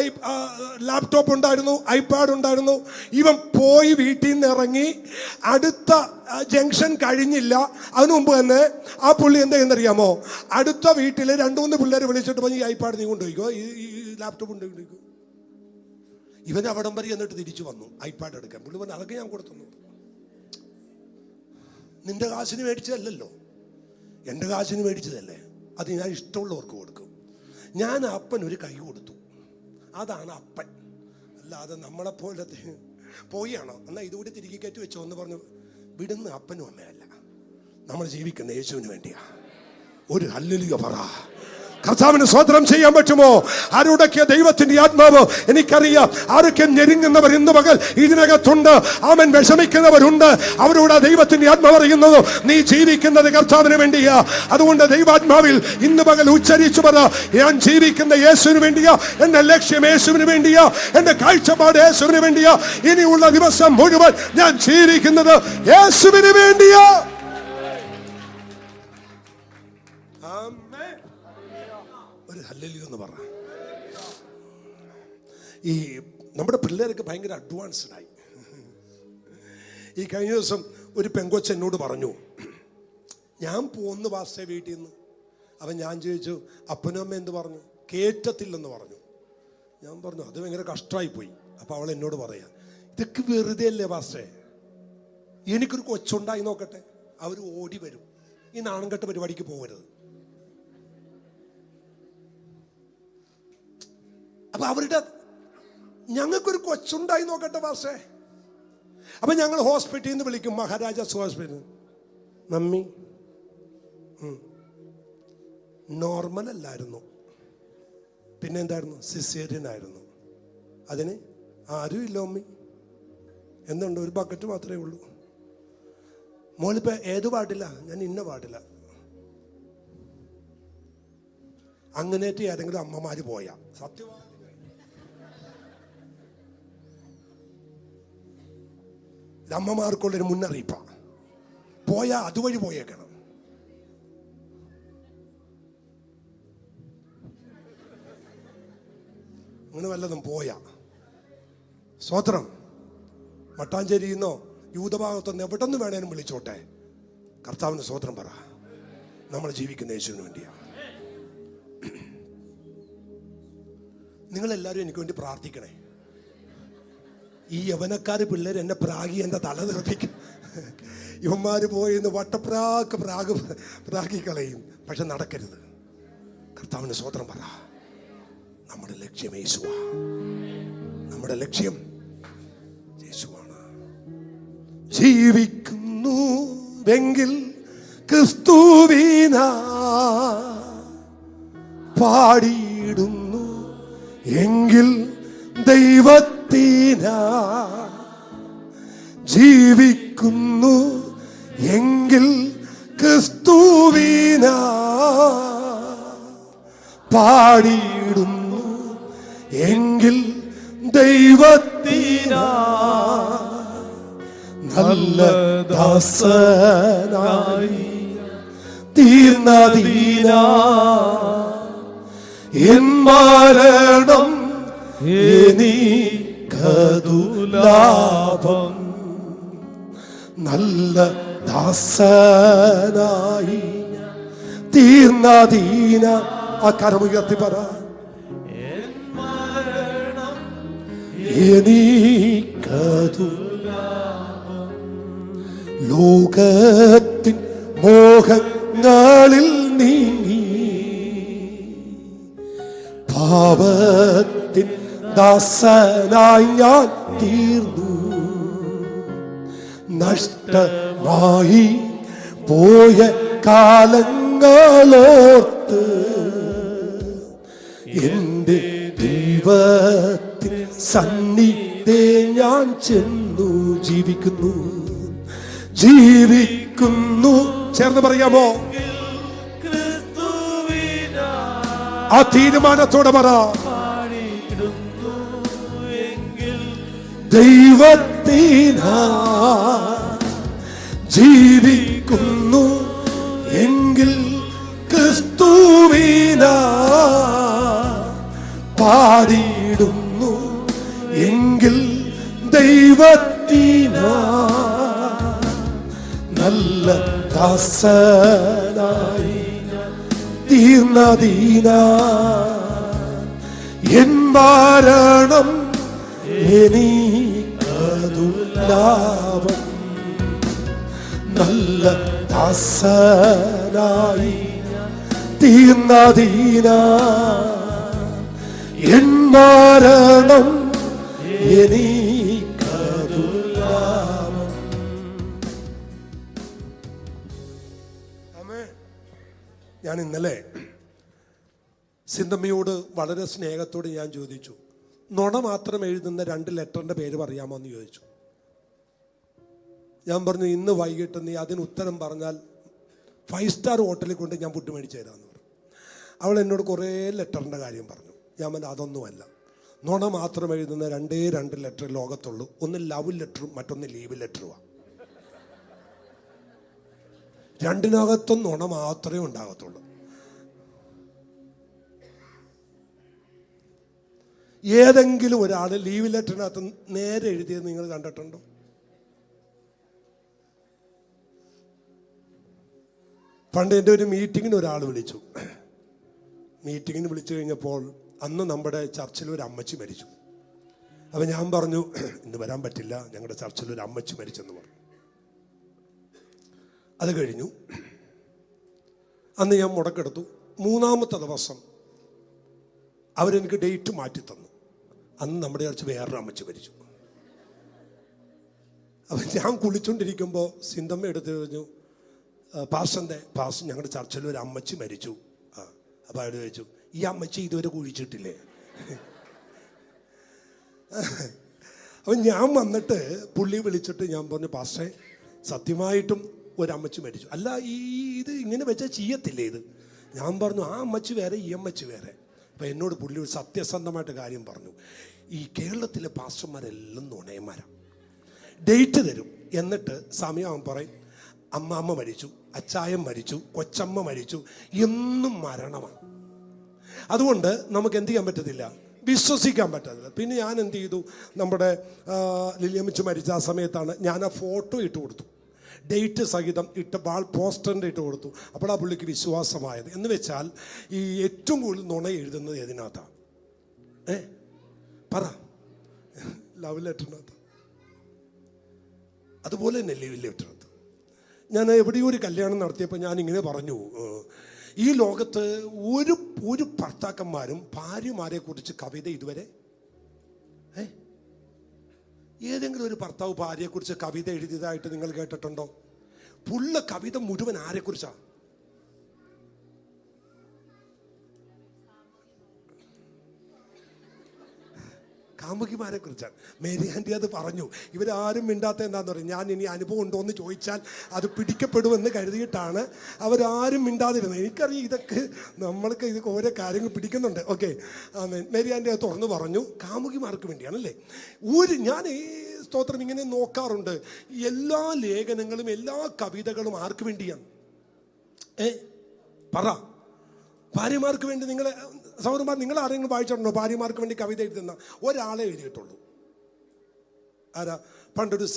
ലാപ്ടോപ്പ് ഉണ്ടായിരുന്നു, ഐപാഡ് ഉണ്ടായിരുന്നു. ഇവൻ പോയി വീട്ടിൽ നിന്ന് ഇറങ്ങി അടുത്ത ജംഗ്ഷൻ കഴിഞ്ഞില്ല, അതിനു മുമ്പ് തന്നെ ആ പുള്ളി എന്താ എന്നറിയാമോ, അടുത്ത വീട്ടിൽ 2-3 പിള്ളേരെ വിളിച്ചിട്ട് പറഞ്ഞ് ഈ ഐപാഡ് നീ കൊണ്ടുപോയിക്കോ, ഈ ലാപ്ടോപ്പ് കൊണ്ടുപോയിക്കോ. ഇവൻ അവിടം വരെ എന്നിട്ട് തിരിച്ചു വന്നു ഐപാഡ് എടുക്കാൻ. പുള്ളി പറഞ്ഞു അതൊക്കെ ഞാൻ കൊടുത്തു. നിന്റെ കാശിന് മേടിച്ചതല്ലല്ലോ, എൻ്റെ കാശിന് മേടിച്ചതല്ലേ, അത് ഞാൻ ഇഷ്ടമുള്ളവർക്ക് കൊടുക്കും. ഞാൻ അപ്പൻ ഒരു കൈ കൊടുത്തു, അതാണ് അപ്പൻ. അല്ലാതെ നമ്മളെപ്പോലെ പോയാണോ എന്നാൽ ഇതുകൂടി തിരികെ കയറ്റി വെച്ചോ എന്ന് പറഞ്ഞു വിടുന്ന അപ്പനും അമ്മയല്ല. നമ്മൾ ജീവിക്കുന്ന യേശുവിന് വേണ്ടിയാ. ഒരു ഹല്ലേലൂയ പറ. കർത്താവിന് സ്തോത്രം ചെയ്യാൻ പറ്റുമോ? ആരോടൊക്കെ ദൈവത്തിന്റെ ആത്മാവ് എനിക്കറിയാം. ആരൊക്കെ ഞെരുങ്ങുന്നവർ ഇന്ന് പകൽ ഇതിനകത്തുണ്ട്. ആമൻ. വിഷമിക്കുന്നവരുണ്ട്. അവരോട് ദൈവത്തിന്റെ ആത്മാവ് പറയുന്നത് നീ ജീവിക്കുന്നത് കർത്താവിന് വേണ്ടിയാ. അതുകൊണ്ട് ദൈവാത്മാവിൽ ഇന്ന് പകൽ ഉച്ചരിച്ചു പറ, ഞാൻ ജീവിക്കുന്ന യേശുവിന് വേണ്ടിയാ, എന്റെ ലക്ഷ്യം യേശുവിന് വേണ്ടിയാ, എന്റെ കാഴ്ചപ്പാട് യേശുവിന് വേണ്ടിയാ. ഇനിയുള്ള ദിവസം മുഴുവൻ ഞാൻ ജീവിക്കുന്നത് യേശുവിന് വേണ്ടിയാ. ഒരു ഹല്ലേലൂയ എന്ന് പറ. ഈ നമ്മുടെ പിള്ളേരൊക്കെ ഭയങ്കര അഡ്വാൻസ്ഡ് ആയി. ഈ കഴിഞ്ഞ ദിവസം ഒരു പെങ്കൊച്ച് എന്നോട് പറഞ്ഞു, ഞാൻ പോന്ന് പാസ്റ്റേ വീട്ടിൽ നിന്ന്. അപ്പം ഞാൻ ചോദിച്ചു അപ്പനും അമ്മ എന്ത് പറഞ്ഞു? കേറ്റത്തില്ലെന്ന് പറഞ്ഞു. ഞാൻ പറഞ്ഞു അത് ഭയങ്കര കഷ്ടമായി പോയി. അപ്പം അവൾ എന്നോട് പറയാ, ഇതൊക്കെ വെറുതെ അല്ലേ പാസ്റ്റേ, എനിക്കൊരു കൊച്ചുണ്ടായി നോക്കട്ടെ. അവർ ഓടി വരും. ഈ നാണംകെട്ട പരിപാടിക്ക് പോകരുത്. അപ്പൊ അവരുടെ ഞങ്ങൾക്കൊരു കൊച്ചുണ്ടായി നോക്കട്ടെ പാസ്റ്റേ. അപ്പൊ ഞങ്ങൾ ഹോസ്പിറ്റലിൽ നിന്ന് വിളിക്കും, മഹാരാജാസ് ഹോസ്പിറ്റൽ. മമ്മി നോർമൽ അല്ലായിരുന്നു, പിന്നെ എന്തായിരുന്നു? സിസേറിയൻ ആയിരുന്നു. അതിന് ആരും ഇല്ല മമ്മി. എന്തുണ്ട്? ഒരു ബക്കറ്റ് മാത്രമേ ഉള്ളൂ. മോളിപ്പോ ഏത് പാടില്ല? ഞാൻ ഇന്ന പാടില്ല. അങ്ങനെയായിട്ട് ഏതെങ്കിലും അമ്മമാര് പോയാ സത്യമാണ്. അമ്മമാർക്കുള്ളൊരു മുന്നറിയിപ്പാണ്. പോയാ അതുവഴി പോയേക്കണം. അങ്ങനെ വല്ലതും പോയാ സ്തോത്രം. മട്ടാഞ്ചേരിയിൽ നിന്നോ യൂതഭാഗത്തുനിന്ന് എവിടെ നിന്ന് വേണേലും വിളിച്ചോട്ടെ, കർത്താവിന് സ്തോത്രം പറ. നമ്മൾ ജീവിക്കുന്ന യേശുവിന് വേണ്ടിയാണ്. നിങ്ങളെല്ലാവരും എനിക്ക് വേണ്ടി പ്രാർത്ഥിക്കണേ. ഈ യവനക്കാര് പിള്ളേർ എന്നെ പ്രാഗി എൻ്റെ തല നിർത്തിക്കും. ഇവന്മാർ പോയി പ്രാഗിക്കളയും. പക്ഷെ നടക്കരുത്. കർത്താവിന് സ്തോത്രം പറ. നമ്മുടെ ലക്ഷ്യം യേശുവാ. നമ്മുടെ ലക്ഷ്യം ജീവിക്കുന്നുവെങ്കിൽ ക്രിസ്തുവിന പാടിയിടുന്നു എങ്കിൽ ദൈവത്തിന ജീവിക്കുന്നു എങ്കിൽ ക്രിസ്തുവിന പാടിയിടുന്നു എങ്കിൽ ദൈവത്തിന നല്ല ദാസനായി തീർന്നതീന എൻ മരണം എനിക്കതു ലാഭം. നല്ല ദാസനായി തീർന്നതീന. ആ കരമുയർത്തി പറ. എനിക്കതു ലോകത്തിൻ മോഹങ്ങളിൽ നീങ്ങി പാപത്തിൻ ദാസനായി ഞാൻ തീർന്നു. നഷ്ടമായി പോയ കാലങ്ങളോർത്ത് എന്റെ ദൈവത്തിൻ സന്നിധേ ഞാൻ ചെന്നു. ജീവിക്കുന്നു ജീവിക്കുന്നു. ചേർന്ന് പറയാമോ? ആ തീരുമാനത്തോടെ പറ. ദൈവത്തിന ജീവിക്കുന്നു എങ്കിൽ ക്രിസ്തുവിന പാടിയിടുന്നു എങ്കിൽ ദൈവത്തിന നല്ല ദാസനായി തീർന്നതീന എൻ മരണം എനിക്കതു ലാഭം. നല്ല ദാസനായി തീർന്നതീന എൻ മരണം എനിക്കതു ലാഭം. ഞാൻ ഇന്നലെ സിന്ധമ്മയോട് വളരെ സ്നേഹത്തോട് ഞാൻ ചോദിച്ചു, നുണ മാത്രം എഴുതുന്ന 2 ലെറ്ററിന്റെ പേര് പറയാമോ എന്ന് ചോദിച്ചു. ഞാൻ പറഞ്ഞു, ഇന്ന് വൈകിട്ട് നീ അതിന് ഉത്തരം പറഞ്ഞാൽ 5 സ്റ്റാർ ഹോട്ടലിൽ കൊണ്ട് ഞാൻ ഫുഡ് മേടിച്ചു തരാമെന്ന് പറഞ്ഞു. അവൾ എന്നോട് കുറേ ലെറ്ററിൻ്റെ കാര്യം പറഞ്ഞു. ഞാൻ പറഞ്ഞു, അതൊന്നുമല്ല, നുണ മാത്രം എഴുതുന്ന 2 ലെറ്റർ ലോകത്തുള്ളൂ. ഒന്ന് ലവ് ലെറ്ററും മറ്റൊന്ന് ലീവ് ലെറ്ററുമാണ്. 2-നകത്തും നുണ മാത്രമേ ഉണ്ടാകത്തുള്ളൂ. ഏതെങ്കിലും ഒരാൾ ലീവ് ലെറ്ററിനകത്ത് നേരെ എഴുതിയത് നിങ്ങൾ കണ്ടിട്ടുണ്ടോ? പണ്ട് എൻ്റെ ഒരു മീറ്റിങ്ങിന് ഒരാൾ വിളിച്ചു. മീറ്റിങ്ങിന് വിളിച്ചു കഴിഞ്ഞപ്പോൾ അന്ന് നമ്മുടെ ചർച്ചിൽ ഒരു അമ്മച്ചി മരിച്ചു. അപ്പം ഞാൻ പറഞ്ഞു, ഇന്ന് വരാൻ പറ്റില്ല, ഞങ്ങളുടെ ചർച്ചിൽ ഒരു അമ്മച്ചി മരിച്ചെന്ന് പറഞ്ഞു. അത് കഴിഞ്ഞു. അന്ന് ഞാൻ മുടക്കെടുത്തു. 3-ാമത്തെ ദിവസം അവരെനിക്ക് ഡേറ്റ് മാറ്റി തന്നു. അന്ന് നമ്മുടെ ചർച്ച വേറൊരു അമ്മച്ചി മരിച്ചു. അപ്പം ഞാൻ കുളിച്ചുകൊണ്ടിരിക്കുമ്പോൾ സിന്ധമ്മ എടുത്ത് പറഞ്ഞു, പാസ്റ്റർ ഞങ്ങളുടെ ചർച്ചിൽ ഒരു അമ്മച്ചി മരിച്ചു. അപ്പോൾ അയാൾ ചോദിച്ചു, ഈ അമ്മച്ചി ഇതുവരെ കുഴിച്ചിട്ടില്ലേ? അപ്പം ഞാൻ വന്നിട്ട് പുള്ളി വിളിച്ചിട്ട് ഞാൻ പറഞ്ഞു, പാസ്റ്ററെ സത്യമായിട്ടും ഒരമ്മച്ചി മരിച്ചു. അല്ല, ഇത് ഇങ്ങനെ വെച്ചാൽ ചെയ്യത്തില്ലേ ഇത്? ഞാൻ പറഞ്ഞു, ആ അമ്മച്ചി വേറെ, ഈ അമ്മച്ചി വേറെ. അപ്പം എന്നോട് പുള്ളി ഒരു സത്യസന്ധമായിട്ട് കാര്യം പറഞ്ഞു. ഈ കേരളത്തിലെ പാസ്റ്റർമാരെല്ലാം നുണയന്മാരാണ്. ഡേറ്റ് തരും, എന്നിട്ട് സമയം പറയും, അമ്മ മരിച്ചു, അച്ചായൻ മരിച്ചു, കൊച്ചമ്മ മരിച്ചു, എന്നും മരണമാണ്. അതുകൊണ്ട് നമുക്ക് എന്ത് ചെയ്യാൻ പറ്റത്തില്ല, വിശ്വസിക്കാൻ പറ്റത്തില്ല. പിന്നെ ഞാൻ എന്ത് ചെയ്തു, നമ്മുടെ ലില്ലിയമ്മച്ച് മരിച്ച ആ സമയത്താണ് ഞാൻ ആ ഫോട്ടോ ഇട്ട് കൊടുത്തു, ഡേറ്റ് സഹിതം ഇട്ട് വാൾ പോസ്റ്ററിൻ്റെ ഇട്ട് കൊടുത്തു. അപ്പോൾ ആ പുള്ളിക്ക് വിശ്വാസമായത്. എന്ന് വെച്ചാൽ ഈ ഏറ്റവും കൂടുതൽ നുണ എഴുതുന്നത് ഏതിനകത്താണ്? പറ, ലവ് ലെറ്ററിനകത്ത്. അതുപോലെ തന്നെ ലീവ് ലെറ്ററിനകത്ത്. ഞാൻ എവിടെയോ ഒരു കല്യാണം നടത്തിയപ്പോൾ ഞാൻ ഇങ്ങനെ പറഞ്ഞു, ഈ ലോകത്ത് ഒരു ഭർത്താക്കന്മാരും ഭാര്യമാരെ കുറിച്ച് കവിത ഇതുവരെ ഏതെങ്കിലും ഒരു ഭർത്താവ് ഭാര്യയെക്കുറിച്ച് കവിത എഴുതിയതായിട്ട് നിങ്ങൾ കേട്ടിട്ടുണ്ടോ? പുള്ള കവിത മുഴുവൻ ആരെക്കുറിച്ചാ? കാമുകിമാരെ കുറിച്ചാണ്. മേരി ആൻറ്റി അത് പറഞ്ഞു. ഇവരാരും മിണ്ടാത്ത എന്താന്ന് പറയും. ഞാൻ ഇനി അനുഭവം ഉണ്ടോ എന്ന് ചോദിച്ചാൽ അത് പിടിക്കപ്പെടുമെന്ന് കരുതിയിട്ടാണ് അവരാരും മിണ്ടാതിരുന്നത്. എനിക്കറിയാം ഇതൊക്കെ നമ്മൾക്ക് ഇതൊക്കെ ഓരോ കാര്യങ്ങൾ പിടിക്കുന്നുണ്ട്. ഓക്കെ, മേരി ആൻറ്റി അത് തുറന്നു പറഞ്ഞു. കാമുകിമാർക്ക് വേണ്ടിയാണല്ലേ. ഞാൻ ഈ സ്തോത്രം ഇങ്ങനെ നോക്കാറുണ്ട്. എല്ലാ ലേഖനങ്ങളും എല്ലാ കവിതകളും ആർക്ക് വേണ്ടിയാണ്? പറ. ഭാര്യമാർക്ക് വേണ്ടി. നിങ്ങളെ സഹോദരന്മാർ, നിങ്ങൾ ആരെങ്കിലും വായിച്ചിട്ടുണ്ടോ ഭാര്യമാർക്ക് വേണ്ടി കവിത എഴുതുന്ന? ഒരാളെ എഴുതിയിട്ടുള്ളൂ. ആരാ? പണ്ടൊരു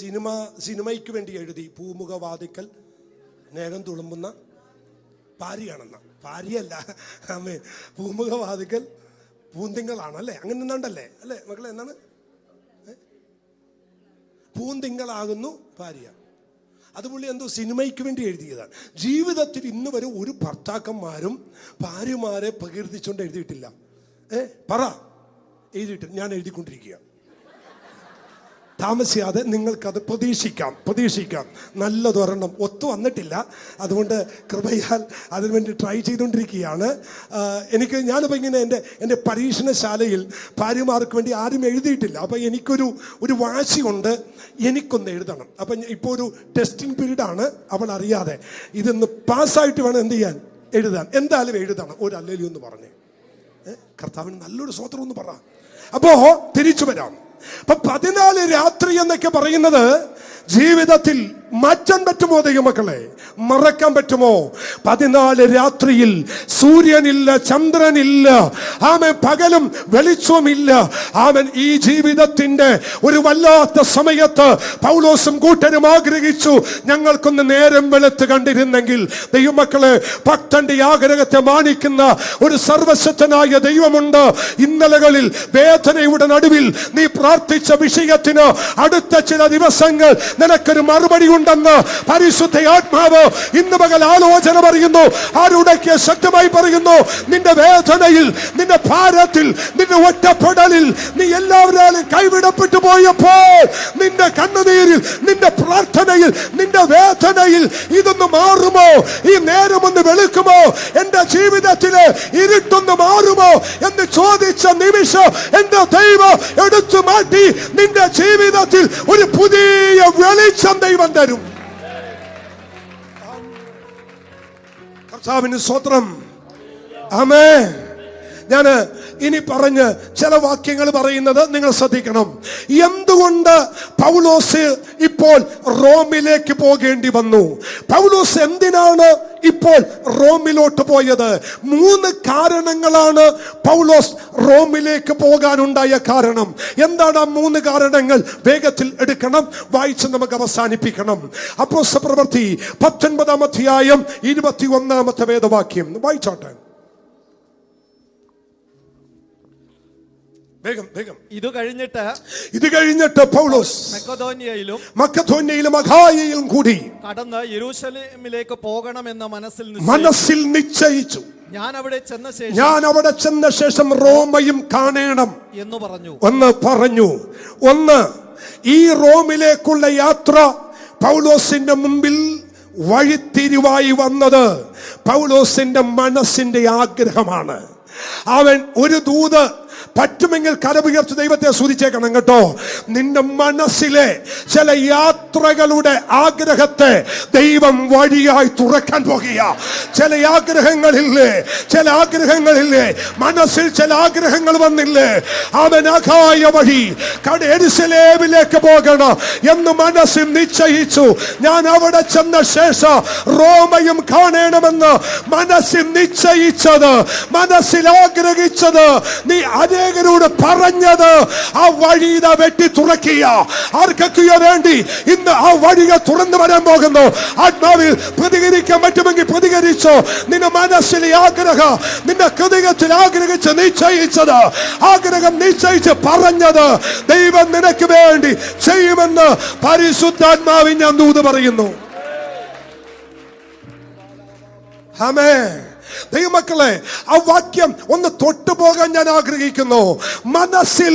സിനിമയ്ക്ക് വേണ്ടി എഴുതി. പൂമുഖവാതിക്കൽ നേരം തുളുമ്പുന്ന ഭാര്യയാണെന്ന. ഭാര്യയല്ല, അമ്മേ, പൂമുഖവാതിക്കൽ പൂന്തിങ്കളാണല്ലേ, അങ്ങനെ എന്താണ്ടല്ലേ അല്ലേ മക്കളെ? എന്താണ്? പൂന്തിങ്കളാകുന്നു ഭാര്യ. അതുപോലെ എന്തോ സിനിമയ്ക്ക് വേണ്ടി എഴുതിയതാണ്. ജീവിതത്തിൽ ഇന്ന് വരെ ഒരു ഭർത്താക്കന്മാരും ഭാര്യമാരെ പ്രകീർത്തിച്ചുകൊണ്ട് എഴുതിയിട്ടില്ല. പറ. എഴുതിയിട്ട് ഞാൻ എഴുതിക്കൊണ്ടിരിക്കുക. താമസിയാതെ നിങ്ങൾക്കത് പ്രതീക്ഷിക്കാം. നല്ലതൊരെണ്ണം ഒത്തു വന്നിട്ടില്ല. അതുകൊണ്ട് കൃപയാൽ അതിനുവേണ്ടി ട്രൈ ചെയ്തുകൊണ്ടിരിക്കുകയാണ്. ഞാനിപ്പോൾ ഇങ്ങനെ എൻ്റെ പരീക്ഷണശാലയിൽ ഭാര്യമാർക്ക് വേണ്ടി ആരും എഴുതിയിട്ടില്ല. അപ്പം എനിക്കൊരു വാശിയുണ്ട്, എനിക്കൊന്ന് എഴുതണം. അപ്പം ഇപ്പോൾ ഒരു ടെസ്റ്റിംഗ് പീരീഡാണ്. അവൾ അറിയാതെ ഇതൊന്ന് പാസ്സായിട്ട് വേണം എന്ത് ചെയ്യാൻ, എഴുതാൻ. എന്തായാലും എഴുതണം. ഒരു അല്ലേലും ഒന്ന് പറഞ്ഞേ. കർത്താവിന് നല്ലൊരു സ്വത്രം ഒന്ന് പറ. അപ്പോ തിരിച്ചു വരാം. അപ്പൊ 14 രാത്രി എന്നൊക്കെ പറയുന്നത് ജീവിതത്തിൽ മാറ്റാൻ പറ്റുമോ ദൈവമക്കളെ? മറക്കാൻ പറ്റുമോ? 14 രാത്രിയിൽ സൂര്യനില്ല, ചന്ദ്രനില്ല, പകലും വെളിച്ചവുമില്ല. ഈ ജീവിതത്തിന്റെ ഒരു വല്ലാത്ത സമയത്ത് പൗലോസും കൂട്ടരും ആഗ്രഹിച്ചു, ഞങ്ങൾക്കൊന്ന് നേരം വെളുത്ത് കണ്ടിരുന്നെങ്കിൽ. ദൈവമക്കളെ, ഭക്തന്റെ ആഗ്രഹത്തെ മാനിക്കുന്ന ഒരു സർവശക്തനായ ദൈവമുണ്ട്. ഇന്നലകളിൽ വേദനയുടെ നടുവിൽ നീ പ്രാർത്ഥിച്ച വിഷയത്തിന് അടുത്ത ചില ദിവസങ്ങൾ നിനക്കൊരു മറുപടി ഉണ്ടെന്ന് പരിശുദ്ധ ആത്മാവ് ഇന്ന് പകൽ ആലോചന പറയുന്നു. ആരുടക്കെ ശക്തമായി പറയുന്നു, നിന്റെ വേദനയിൽ, നിന്റെ ഭാരത്തിൽ, നിന്റെ ഒറ്റപ്പെടലിൽ, നീ എല്ലാവരും കൈവിടപ്പെട്ടു പോയപ്പോൾ, നിന്റെ കണ്ണുനീരിൽ, നിന്റെ പ്രാർത്ഥനയിൽ, നിന്റെ വേദനയിൽ ഇതൊന്ന് മാറുമോ? ഈ നേരമൊന്ന് വെളുക്കുമോ? എന്റെ ജീവിതത്തിലെ ഇരുട്ടൊന്ന് മാറുമോ എന്ന് ചോദിച്ച നിമിഷം എന്റെ ദൈവം എടുത്തു മാറ്റി നിന്റെ ജീവിതത്തിൽ ഒരു പുതിയ വെളിച്ചം ദൈവം തരും. കർത്താവിന് സ്തോത്രം. ആമേൻ. ഞാൻ ഇനി പറഞ്ഞ് ചില വാക്യങ്ങൾ പറയുന്നത് നിങ്ങൾ ശ്രദ്ധിക്കണം. എന്തുകൊണ്ട് പൗലോസ് ഇപ്പോൾ റോമിലേക്ക് പോകേണ്ടി വന്നു? പൗലോസ് എന്തിനാണ് ഇപ്പോൾ റോമിലോട്ട് പോയത്? 3 കാരണങ്ങളാണ് പൗലോസ് റോമിലേക്ക് പോകാനുണ്ടായ കാരണം. എന്താണ് ആ 3 കാരണങ്ങൾ? വേഗത്തിൽ എടുക്കണം, വായിച്ച് നമുക്ക് അവസാനിപ്പിക്കണം. അപ്പോസ്തലപ്രവൃത്തി 19-ാം അധ്യായം 21-ാമത്തെ വേദവാക്യം വായിച്ചോട്ടെ. വേഗം. ഇത് കഴിഞ്ഞിട്ട് പൗലോസ് മക്കദോന്യയിലും അഖായയിലും കൂടി കടന്ന് യെരൂശലേമിലേക്ക് പോകണമെന്ന് മനസ്സിൽ നിശ്ചയിച്ചു. ഞാൻ അവിടെ ചെന്ന ശേഷം റോമയും കാണണം എന്ന് പറഞ്ഞു. ഈ റോമിലേക്കുള്ള യാത്ര പൗലോസിന്റെ മുമ്പിൽ വഴിത്തിരിവായി വന്നത് പൗലോസിന്റെ മനസ്സിന്റെ ആഗ്രഹമാണ്. അവൻ ഒരു ദൂത് പറ്റുമെങ്കിൽ കരമുയർത്തി ദൈവത്തെ സ്തുതിച്ചേക്കണം കേട്ടോ. നിന്റെ മനസ്സിലെ ചില യാത്രകളുടെ ആഗ്രഹത്തെ ദൈവം വഴിയായി തുറക്കാൻ പോകുക. ചില ആഗ്രഹങ്ങളില്ലേ മനസ്സിൽ ചില ആഗ്രഹങ്ങൾ വന്നില്ലേ? അവൻ അഖായ വഴി യെരൂശലേമിലേക്ക് പോകണം എന്ന് മനസ്സിൽ നിശ്ചയിച്ചു. ഞാൻ അവിടെ ചെന്ന ശേഷം റോമയും കാണണമെന്ന് മനസ്സിൽ നിശ്ചയിച്ചത്, മനസ്സിൽ ആഗ്രഹിച്ചത്, നീ അനേകരോട് പറഞ്ഞത്, ആ വഴി വെട്ടി തുറക്കുക. ആർക്കൊക്കെയോ വേണ്ടി ഇന്ന് ആ വഴികൾ തുറന്നു വരാൻ പോകുന്നു. ആത്മാവിൽ പ്രതികരിക്കാൻ പറ്റുമെങ്കിൽ പ്രതികരിച്ചോ. നിന്റെ മനസ്സിലെ ആഗ്രഹം, നിന്റെ ഹൃദയത്തിൽ ആഗ്രഹിച്ച് നിശ്ചയിച്ചത്, ആഗ്രഹം നിശ്ചയിച്ച് പറഞ്ഞത് ദൈവം നിനക്ക് വേണ്ടി ചെയ്യുമെന്ന് പരിശുദ്ധാത്മാവിൽ ഞാൻ ദൂത് പറയുന്നു. ആമേൻ. ദൈവമക്കളെ, ആ വാക്യം ഒന്ന് തൊട്ടുപോകാൻ ഞാൻ ആഗ്രഹിക്കുന്നു. മനസ്സിൽ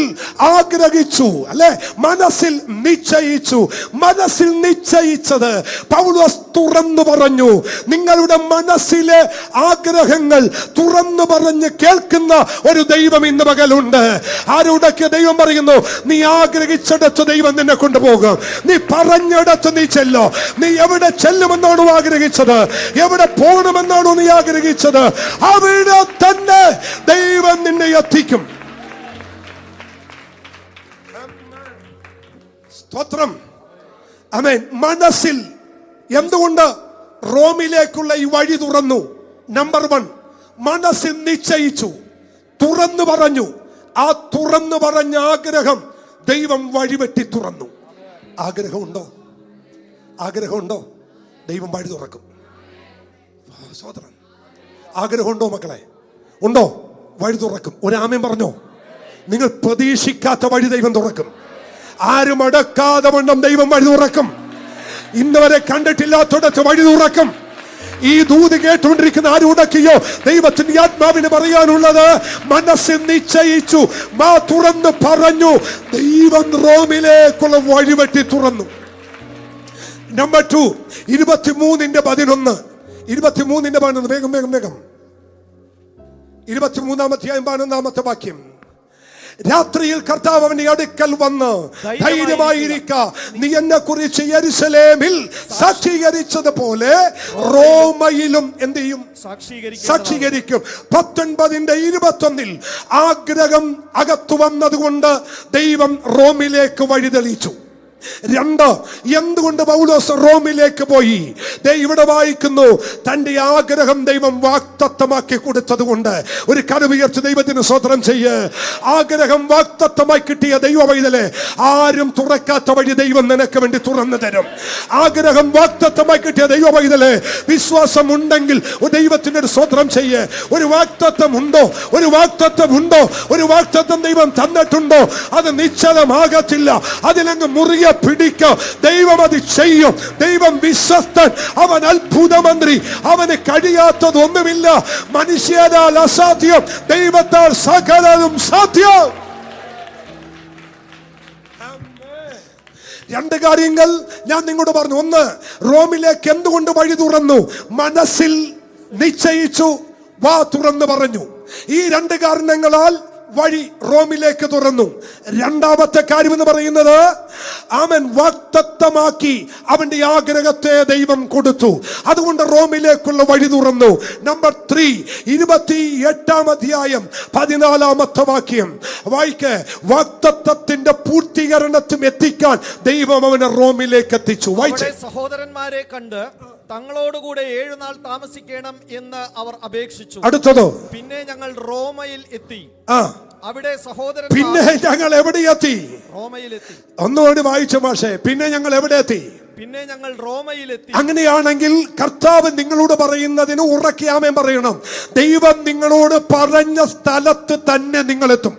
ആഗ്രഹിച്ചു, അല്ലെ, മനസ്സിൽ നിശ്ചയിച്ചു. മനസ്സിൽ നിശ്ചയിച്ചത് പൗലോസ് തുറന്നു പറഞ്ഞു. നിങ്ങളുടെ മനസ്സിലെ ആഗ്രഹങ്ങൾ തുറന്നു പറഞ്ഞ് കേൾക്കുന്ന ഒരു ദൈവം ഇന്ന് പകലുണ്ട്. ആരോടൊക്കെ ദൈവം പറയുന്നു, നീ ആഗ്രഹിച്ചിടത്ത് ദൈവം നിന്നെ കൊണ്ടുപോകും. നീ പറഞ്ഞിടത്ത് നീ ചെല്ലോ. നീ എവിടെ ചെല്ലുമെന്നാണോ ആഗ്രഹിച്ചത്, എവിടെ പോകണമെന്നാണോ നീ ആഗ്രഹിച്ചത്, അവിടെ തന്നെ ദൈവം നിന്നെ എത്തിക്കും. സ്തോത്രം. ആമേൻ. മനസ്സിൽ എന്തുകൊണ്ട് റോമിലേക്കുള്ള ഈ വഴി തുറന്നു? നമ്പർ 1, മനസ്സിൽ നിശ്ചയിച്ചു, തുറന്നു പറഞ്ഞു. ആ തുറന്നു പറഞ്ഞ ആഗ്രഹം ദൈവം വഴിവെട്ടി തുറന്നു. ആഗ്രഹമുണ്ടോ? ആഗ്രഹമുണ്ടോ? ദൈവം വഴി തുറക്കും. സഹോദരൻ, ആഗ്രഹമുണ്ടോ മക്കളെ? ഉണ്ടോ? വഴി തുറക്കും. ഒരാമേൻ പറഞ്ഞോ? നിങ്ങൾ പ്രതീക്ഷിക്കാത്ത വഴി ദൈവം തുറക്കും. ആരും അടക്കാതെ വണ്ണം ദൈവം വഴി തുറക്കും. ഇന്നുവരെ കണ്ടിട്ടില്ലാത്തിടത്ത് വഴി തുറക്കും. ഈ ദൂത് കേട്ടുകൊണ്ടിരിക്കുന്ന ആരുടക്കിയോ ദൈവത്തിന്റെ ആത്മാവിന് പറയാനുള്ളത്, മനസ്സിൽ നിശ്ചയിച്ചു, മാ തുറന്ന് പറഞ്ഞു, ദൈവം റോമിലേക്കുള്ള വഴിവെട്ടി തുറന്നു. നമ്പർ 2, 23:11. 23:11. വേഗം വേഗം വേഗം. 23-ാം അധ്യായം 11-ാമത്തെ വാക്യം. രാത്രിയിൽ കർത്താവ് അവന്റെ അടുക്കൽ വന്ന്, ധൈര്യമായിരിക്ക, നീ എന്നെ കുറിച്ച് യെരുശലേമിൽ സാക്ഷീകരിച്ചതുപോലെ റോമയിലും എന്ത് ചെയ്യും? സാക്ഷീകരിക്കും. 19:21 ആഗ്രഹം അകത്തു വന്നതുകൊണ്ട് ദൈവം റോമിലേക്ക് വഴി തെളിയിച്ചു. 2, എന്തുകൊണ്ട് പൗലോസ് റോമിലേക്ക് പോയി? ഇവിടെ വായിക്കുന്നു, തന്റെ ആഗ്രഹം ദൈവം വാഗ്ദത്തമാക്കി കൊടുത്തത് കൊണ്ട്. ഒരു കരമുയർത്തി ദൈവത്തിന് സ്തോത്രം ചെയ്യ്. ആഗ്രഹം വാഗ്ദത്തമായി കിട്ടിയ ദൈവ പൈതലേ, ആരും തുറക്കാത്ത വഴി ദൈവം നിനക്ക് വേണ്ടി തുറന്നു തരും. ആഗ്രഹം വാഗ്ദത്തമായി കിട്ടിയ ദൈവ പൈതലേ, വിശ്വാസം ഉണ്ടെങ്കിൽ ദൈവത്തിന് ഒരു സ്തോത്രം ചെയ്യ്. ഒരു വാഗ്ദത്തം ഉണ്ടോ? ഒരു വാഗ്ദത്തം ഉണ്ടോ? ഒരു വാഗ്ദത്തം ദൈവം തന്നിട്ടുണ്ടോ? അത് നിശ്ചലമാകത്തില്ല. അതിലങ്ങ് മുറിയ പിടിക്ക. ദൈവം അത് ചെയ്യും. ദൈവം വിശ്വസ്തൻ. അവൻ അത്ഭുത മന്ത്രി. അവന് കഴിയാത്തതൊന്നുമില്ല. മനുഷ്യരാൽ അസാധ്യം, ദൈവത്താൽ സകലതും സാധ്യം. 2 കാര്യങ്ങൾ ഞാൻ നിങ്ങളോട് പറഞ്ഞു. 1, റോമിലേക്ക് എന്തുകൊണ്ട് വഴി തുറന്നു? മനസ്സിൽ നിശ്ചയിച്ചു, വാ തുറന്നു പറഞ്ഞു. ഈ 2 കാരണങ്ങളാൽ വഴി റോമിലേക്ക് തുറന്നു. 2-ാമത്തെ കാര്യം എന്ന് പറയുന്നത്, അവൻ വാഗ്ദത്തമാക്കി അവന്റെ ആഗ്രഹത്തെ ദൈവം കൊടുത്തു. അതുകൊണ്ട് റോമിലേക്കുള്ള വഴി തുറന്നു. നമ്പർ 3, 28-ാം അധ്യായം 14-ാമത്തെ വാക്യം വായിക്ക്. വാഗ്ദത്തത്തിന്റെ പൂർത്തീകരണത്തിൽ എത്തിക്കാൻ ദൈവം അവനെ റോമിലേക്ക് എത്തിച്ചു. വായിച്ചേ. സഹോദരന്മാരെ കണ്ട് തങ്ങളോടുകൂടെ 7 നാൾ താമസിക്കണം എന്ന് അവർ അപേക്ഷിച്ചു. അടുത്തതോ? പിന്നെ ഞങ്ങൾ റോമയിൽ എത്തി. അവിടെ സഹോദരൻ. പിന്നെ ഞങ്ങൾ എവിടെ എത്തി? റോമയിൽ എത്തി. ഒന്നുകൂടി വായിച്ച മാഷേ. പിന്നെ ഞങ്ങൾ എവിടെ എത്തി? പിന്നെ ഞങ്ങൾ റോമയിലെത്തി. അങ്ങനെയാണെങ്കിൽ കർത്താവ് നിങ്ങളോട് പറയുന്നതിന് ഉറക്കെ ആമേൻ പറയണം. ദൈവം നിങ്ങളോട് പറഞ്ഞ സ്ഥലത്ത് തന്നെ നിങ്ങളെത്തും.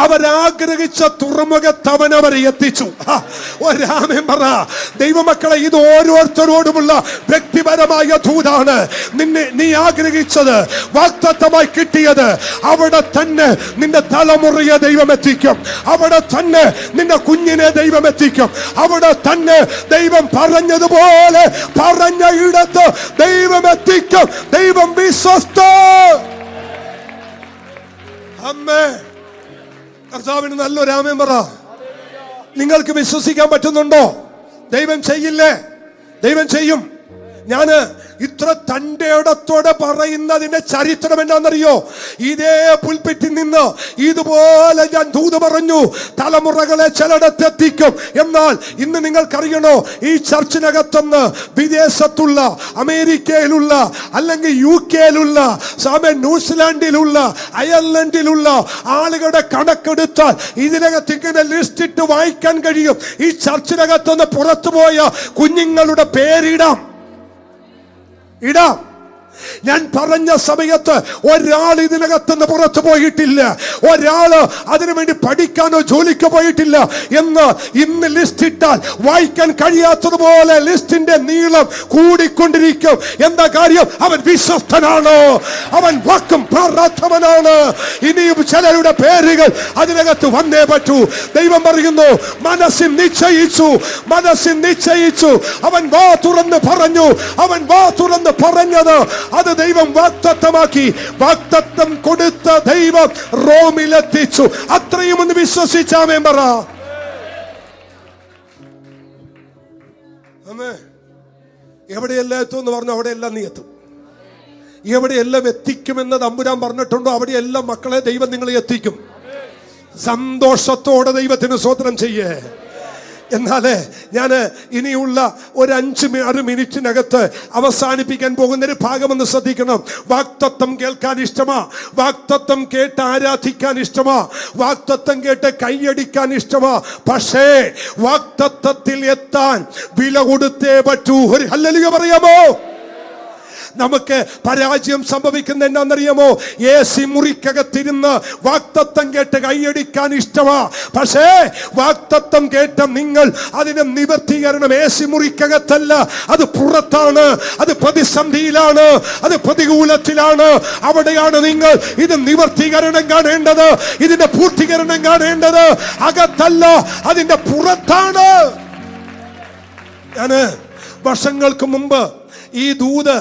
അവരാഗ്രഹിച്ച തുറമുഖത്ത് അവൻ അവരെ എത്തിച്ചു. ഒരാമേൻ പറ. ദൈവമക്കളെ, ഇത് ഓരോരുത്തരോടുമുള്ള വ്യക്തിപരമായ ദൂതാണ്. നീ ആഗ്രഹിച്ചത്, വാഗ്ദത്തമായി കിട്ടിയത്, അവിടെ തന്നെ നിന്റെ തലമുറയെ ദൈവം എത്തിക്കും. അവിടെ തന്നെ നിന്റെ കുഞ്ഞിനെ ദൈവം എത്തിക്കും. അവിടെ തന്നെ ദൈവം പറഞ്ഞതുപോലെ പറഞ്ഞ ഇടത്ത് ദൈവം എത്തിക്കും. ദൈവം വിശ്വസ്ത. അമ്മേ, കർത്താവിന് നല്ലൊരു ആമേൻ പറ. നിങ്ങൾക്ക് വിശ്വസിക്കാൻ പറ്റുന്നുണ്ടോ? ദൈവം ചെയ്യില്ലേ? ദൈവം ചെയ്യും. ഞാന് ഇത്ര തന്റെടത്തോടെ പറയുന്നതിന്റെ ചരിത്രം എന്താണെന്നറിയോ? ഇതേ പുൽപ്പിറ്റിൽ നിന്ന് ഇതുപോലെ ഞാൻ ദൂത് പറഞ്ഞു, തലമുറകളെ ചിലയിടത്തെത്തിക്കും. എന്നാൽ ഇന്ന് നിങ്ങൾക്കറിയണോ, ഈ ചർച്ചിനകത്തുനിന്ന് വിദേശത്തുള്ള, അമേരിക്കയിലുള്ള, അല്ലെങ്കിൽ UK-യിലുള്ള, ന്യൂസിലാൻഡിലുള്ള, അയർലൻഡിലുള്ള ആളുകളുടെ കണക്കെടുത്താൽ ഇതിനകത്ത് ഇങ്ങനെ ലിസ്റ്റ് ഇട്ട് വായിക്കാൻ കഴിയും. ഈ ചർച്ചിനകത്തുനിന്ന് പുറത്തുപോയ കുഞ്ഞുങ്ങളുടെ പേരിടാം. ഞാൻ പറഞ്ഞ സമയത്ത് ഒരാൾ ഇതിനകത്തുനിന്ന് പുറത്തു പോയിട്ടില്ല, ഒരാള് അതിനുവേണ്ടി പഠിക്കാനോ ജോലിക്കോ പോയിട്ടില്ല എന്ന് ഇന്ന് ലിസ്റ്റ് ഇട്ടാൽ വായിക്കാൻ കഴിയാത്തതുപോലെ ലിസ്റ്റിന്റെ നീളം കൂടിക്കൊണ്ടിരിക്കും. എന്താ കാര്യം? അവൻ വിശ്വസ്തനാണ്, അവൻ വാക്കും പ്രാർത്ഥവനാണ്. ഇനിയും ചിലരുടെ പേരുകൾ അതിനകത്ത് വന്നേ പറ്റൂ. ദൈവം പറയുന്നു, മനസ്സിൽ നിശ്ചയിച്ചു, അവൻ വാ തുറന്ന് പറഞ്ഞു. അവൻ വാ തുറന്ന് പറഞ്ഞത് അത് ദൈവം വാഗ്ദത്തമാക്കി. വാഗ്ദത്തം കൊടുത്ത ദൈവം റോമിലെത്തിച്ചു. അത്രയും ഒന്ന് വിശ്വസിച്ചാമേൻ പറ. എവിടെയെല്ലാം എത്തുമെന്ന് പറഞ്ഞു അവിടെയെല്ലാം നീ എത്തും. എവിടെയെല്ലാം എത്തിക്കുമെന്ന് തമ്പുരാൻ പറഞ്ഞിട്ടുണ്ടോ അവിടെയെല്ലാം മക്കളെ ദൈവം നിങ്ങളെ എത്തിക്കും. സന്തോഷത്തോടെ ദൈവത്തിന് സ്തോത്രം ചെയ്യേ. എന്നാലേ ഞാൻ ഇനിയുള്ള ഒരു 5-6 മിനിറ്റിനകത്ത് അവസാനിപ്പിക്കാൻ പോകുന്നൊരു ഭാഗമെന്ന് ശ്രദ്ധിക്കണം. വാഗ്ദത്തം കേൾക്കാൻ ഇഷ്ടമാ, വാഗ്ദത്തം കേട്ട് ആരാധിക്കാൻ ഇഷ്ടമാ, വാഗ്ദത്തം കേട്ട് കൈയടിക്കാൻ ഇഷ്ടമാ. പക്ഷേ വാഗ്ദത്തത്തിൽ എത്താൻ വില കൊടുത്തേ പറ്റൂ. ഒരു ഹല്ലേലൂയ പറയാമോ? നമുക്ക് പരാജയം സംഭവിക്കുന്ന എന്നാന്നറിയാമോ? AC മുറിക്കകത്തിരുന്ന് വാഗ്ദത്തം കേട്ട് കൈയടിക്കാൻ ഇഷ്ടമാ. പക്ഷേ വാഗ്ദത്തം കേട്ട നിങ്ങൾ അതിന് നിവർത്തീകരണം AC മുറിക്കകത്തല്ല, അത് പുറത്താണ്, അത് പ്രതിസന്ധിയിലാണ്, അത് പ്രതികൂലത്തിലാണ്. അവിടെയാണ് നിങ്ങൾ ഇത് നിവർത്തീകരണം കാണേണ്ടത്, ഇതിന്റെ പൂർത്തീകരണം കാണേണ്ടത്. അകത്തല്ല, അതിന്റെ പുറത്താണ്. ഞാന് വർഷങ്ങൾക്ക് മുമ്പ് ഈ ദൂത്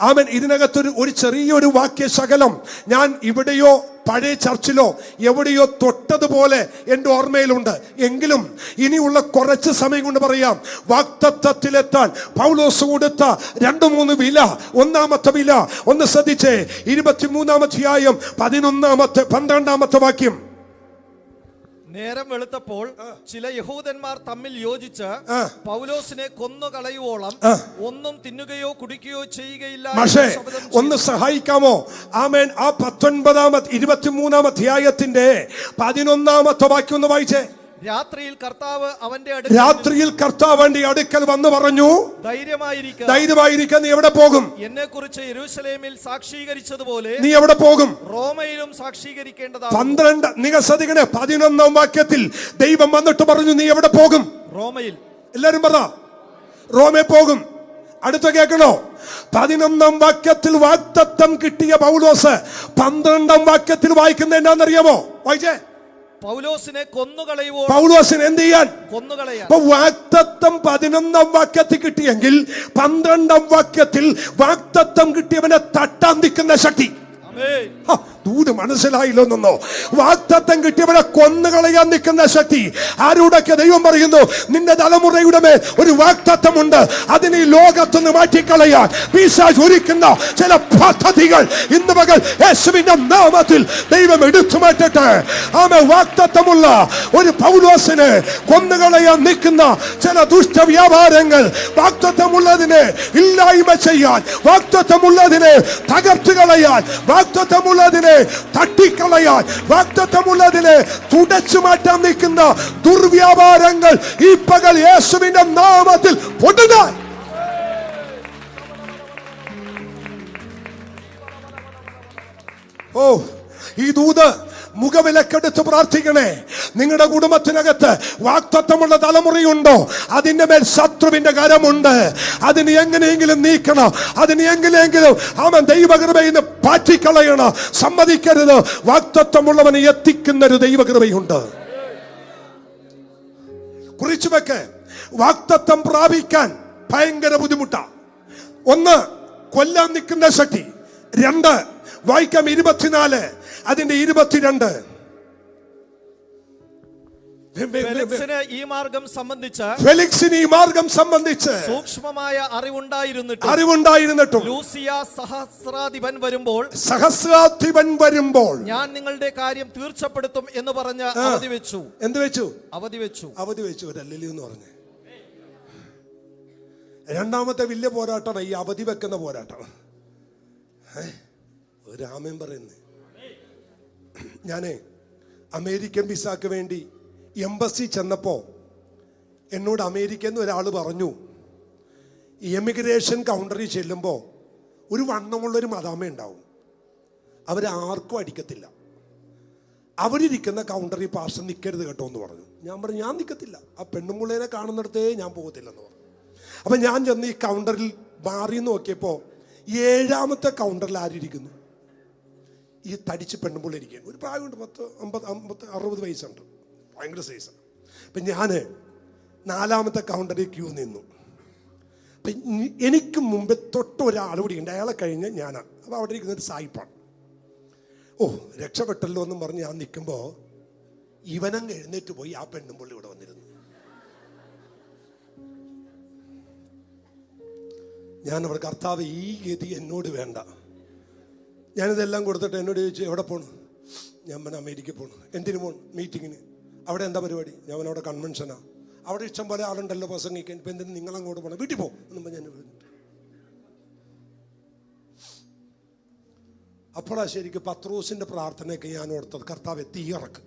അവൻ ഇതിനകത്തൊരു ചെറിയൊരു വാക്യശകലം ഞാൻ ഇവിടെയോ പഴയ ചർച്ചിലോ എവിടെയോ തൊട്ടതുപോലെ എൻ്റെ ഓർമ്മയിലുണ്ട്. എങ്കിലും ഇനിയുള്ള കുറച്ച് സമയം കൊണ്ട് പറയാം. വാഗ്ദത്തത്തിലെത്താൻ പൗലോസ് കൊടുത്ത 2-3 വില. ഒന്നാമത്തെ വില ഒന്ന് ശ്രദ്ധിച്ചേ. 23-ാം അധ്യായം 12-ാമത്തെ വാക്യം. നേരം വെളുത്തപ്പോൾ ചില യഹൂദന്മാർ തമ്മിൽ യോജിച്ച് പൗലോസിനെ കൊന്നുകളയുവോളം ഒന്നും തിന്നുകയോ കുടിക്കുകയോ ചെയ്യുകയില്ല. പക്ഷേ ഒന്ന് സഹായിക്കാമോ? ആമേൻ. ആ 23-ാം അധ്യായത്തിന്റെ 11-ാമത്തെ വാക്യം ഒന്ന് വായിച്ചേ. രാത്രിയിൽ കർത്താവ് അവന്റെ അടുക്കൽ വന്ന് പറഞ്ഞു, ധൈര്യമായിരിക്കാൻ. നീ എവിടെ പോകും? എന്നെ കുറിച്ച് യെരൂശലേമിൽ സാക്ഷീകരിച്ചതുപോലെ നീ എവിടെ പോകും? റോമയിലും സാക്ഷീകരിക്കേണ്ടതാണ്. 11-ാം വാക്യത്തിൽ ദൈവം വന്നിട്ട് പറഞ്ഞു, നീ എവിടെ പോകും? റോമയിൽ. എല്ലാരും പറ, റോമേ പോകും. അടുത്ത കേൾക്കണോ? 11-ാം വാക്യത്തിൽ വാഗ്ദത്തം കിട്ടിയ പൗലോസ് 12-ാം വാക്യത്തിൽ വായിക്കുന്ന എന്നാന്നറിയാമോ? വായിച്ചേ. പൗലോസിനെ കൊന്നുകളയുവോ? പൗലോസിനെ എന്ത് ചെയ്യാൻ? കൊന്നുകളയാൻ. അപ്പൊ വാഗ്ദത്തം 11-ാം വാക്യത്തിൽ കിട്ടിയെങ്കിൽ 12-ാം വാക്യത്തിൽ വാഗ്ദത്തം കിട്ടിയവനെ തട്ടാൻ നിൽക്കുന്ന ശക്തി. ദൂത് മനസ്സിലായില്ലെന്നോ? വാഗ്ദത്തം കിട്ടിയവനെ കൊന്നുകളയാൻ നിൽക്കുന്ന ശക്തി ആരോടൊക്കെ ദൈവം പറയുന്നു, നിന്റെ തലമുറയുടെ മേൽ ഒരു വാഗ്ദത്തമുണ്ട്, അതിനെ ലോകത്തുനിന്ന് മാറ്റിക്കളയാൻ പിശാച് ഒരുക്കുന്ന ചില പദ്ധതികൾ ഇന്ന് പകൽ യേശുവിന്റെ നാമത്തിൽ ദൈവം എടുത്തു മാറ്റട്ടെ. ആമേ. വാഗ്ദത്തമുള്ള ഒരു പൗലോസിനെ കൊന്നുകളയാൻ നിൽക്കുന്ന ചില ദുഷ്ടവ്യാപാരങ്ങൾ, വാഗ്ദത്തമുള്ളതിനെ ഇല്ലായ്മ ചെയ്യാൻ, വാഗ്ദത്തമുള്ളതിനെ തകർത്ത് കളയാൻ, വാഗ്ദത്തമുള്ളതിനെ തട്ടിക്കളയാൻ, വാഗ്ദത്തമുള്ളതിനെ തുടച്ചു മാറ്റാൻ നിൽക്കുന്ന ദുർവ്യാപാരങ്ങൾ ഈ പകൽ യേശുവിന്റെ നാമത്തിൽ പൊടുങ്ങാൻ. ഓ, ഈ ദൂത് മുഖവിലക്കെടുത്ത് പ്രാർത്ഥിക്കണേ. നിങ്ങളുടെ കുടുംബത്തിനകത്ത് വാഗ്ദത്തമുള്ള തലമുറയുണ്ടോ? അതിന്റെ മേൽ ശത്രുവിന്റെ കരമുണ്ട്. അതിന് എങ്ങനെയെങ്കിലും നീക്കണം, അതിന് എങ്ങനെയെങ്കിലും അവൻ ദൈവകൃപയിൽ നിന്ന് പാറ്റിക്കളയണം. സമ്മതിക്കരുത്. വാഗ്ദത്തമുള്ളവനെ എത്തിക്കുന്നൊരു ദൈവകൃപയുണ്ട്. കുറിച്ചു വെക്ക്. വാഗ്ദത്തം പ്രാപിക്കാൻ ഭയങ്കര ബുദ്ധിമുട്ടാ. 1, കൊല്ലാൻ നിൽക്കുന്ന ശക്തി. 2, വായിക്കാം 24 അതിന്റെ 22. ഫെലിക്സിന് ഈ മാർഗം സംബന്ധിച്ച് സൂക്ഷ്മമായ അറിവുണ്ടായിരുന്നിട്ടും ലൂസിയ സഹസ്രാധിപൻ വരുമ്പോൾ ഞാൻ നിങ്ങളുടെ കാര്യം തീർച്ചപ്പെടുത്തും എന്ന് പറഞ്ഞ് അവധി വെച്ചു. എന്ത് വെച്ചു? അവധി വെച്ചു. ഒരല്ലല്ലോ എന്ന് പറഞ്ഞ്. രണ്ടാമത്തെ വലിയ പോരാട്ടമാണ് ഈ അവധി വെക്കുന്ന പോരാട്ടം. രാമൻ പറയുന്നത്, ഞാനേ അമേരിക്കൻ വിസാക്ക് വേണ്ടി എംബസി ചെന്നപ്പോ എന്നോട് അമേരിക്കയിൽ നിന്ന് ഒരാൾ പറഞ്ഞു, എമിഗ്രേഷൻ കൗണ്ടറിൽ ചെല്ലുമ്പോൾ ഒരു വണ്ണമുള്ളൊരു മദാമ ഉണ്ടാവും. അവരാർക്കും അടിക്കത്തില്ല. അവരിയ്ക്കുന്ന കൗണ്ടറിൽ പാസ്റ്റർ നിൽക്കരുത് കേട്ടോ എന്ന് പറഞ്ഞു. ഞാൻ പറഞ്ഞു ഞാൻ നിൽക്കത്തില്ല, ആ പെണ്ണുമുള്ളേനെ കാണുന്നിടത്തേ ഞാൻ പോകത്തില്ലെന്ന് പറഞ്ഞു. അപ്പം ഞാൻ ചെന്ന് ഈ കൗണ്ടറിൽ മാറി നോക്കിയപ്പോൾ 7ാമത്തെ കൗണ്ടറിൽ ആരിയ്ക്കുന്നു? ഈ തടിച്ച് പെണ്ണുമുള്ള ഇരിക്കുകയാണ്. ഒരു പ്രായമുണ്ട്, 50-60 വയസ്സുണ്ട്, ഭയങ്കര സൈസാണ്. അപ്പം ഞാൻ 4ാമത്തെ കൗണ്ടറിൽ ക്യൂ നിന്നു. അപ്പം എനിക്ക് മുമ്പേ തൊട്ട് ഒരാൾ കൂടി ഉണ്ട്, അയാളെ കഴിഞ്ഞ് ഞാനാണ്. അപ്പോൾ അവിടെ ഇരിക്കുന്നൊരു സായിപ്പാണ്. ഓ രക്ഷപ്പെട്ടല്ലോ എന്നും പറഞ്ഞ് ഞാൻ നിൽക്കുമ്പോൾ ഇവനങ്ങ് എഴുന്നേറ്റ് പോയി ആ പെണ്ണുമ്പുള്ളി ഇവിടെ വന്നിരുന്നു. ഞാനവിടെ കർത്താവ് ഈ ഗതി എന്നോട് വേണ്ട. ഞാനിതെല്ലാം കൊടുത്തിട്ട് എന്നോട് ചോദിച്ചു എവിടെ പോണു? ഞാൻ അമേരിക്ക പോണു. എന്തിനു പോണു? മീറ്റിങ്ങിന്. അവിടെ എന്താ പരിപാടി? ഞാൻ അവിടെ കൺവെൻഷനാ. അവിടെ ഇഷ്ടം പോലെ ആളുണ്ടല്ലോ പ്രസംഗിക്കാൻ. ഇപ്പം എന്തിനും നിങ്ങളങ്ങോട്ട് പോകണം, വീട്ടിൽ പോകും എന്നുമ്പോൾ ഞാൻ അപ്പോഴാ ശരിക്കും പത്രോസിൻ്റെ പ്രാർത്ഥനയൊക്കെ ഞാൻ ഓർത്തത്. കർത്താവ് തീയിറക്ക്,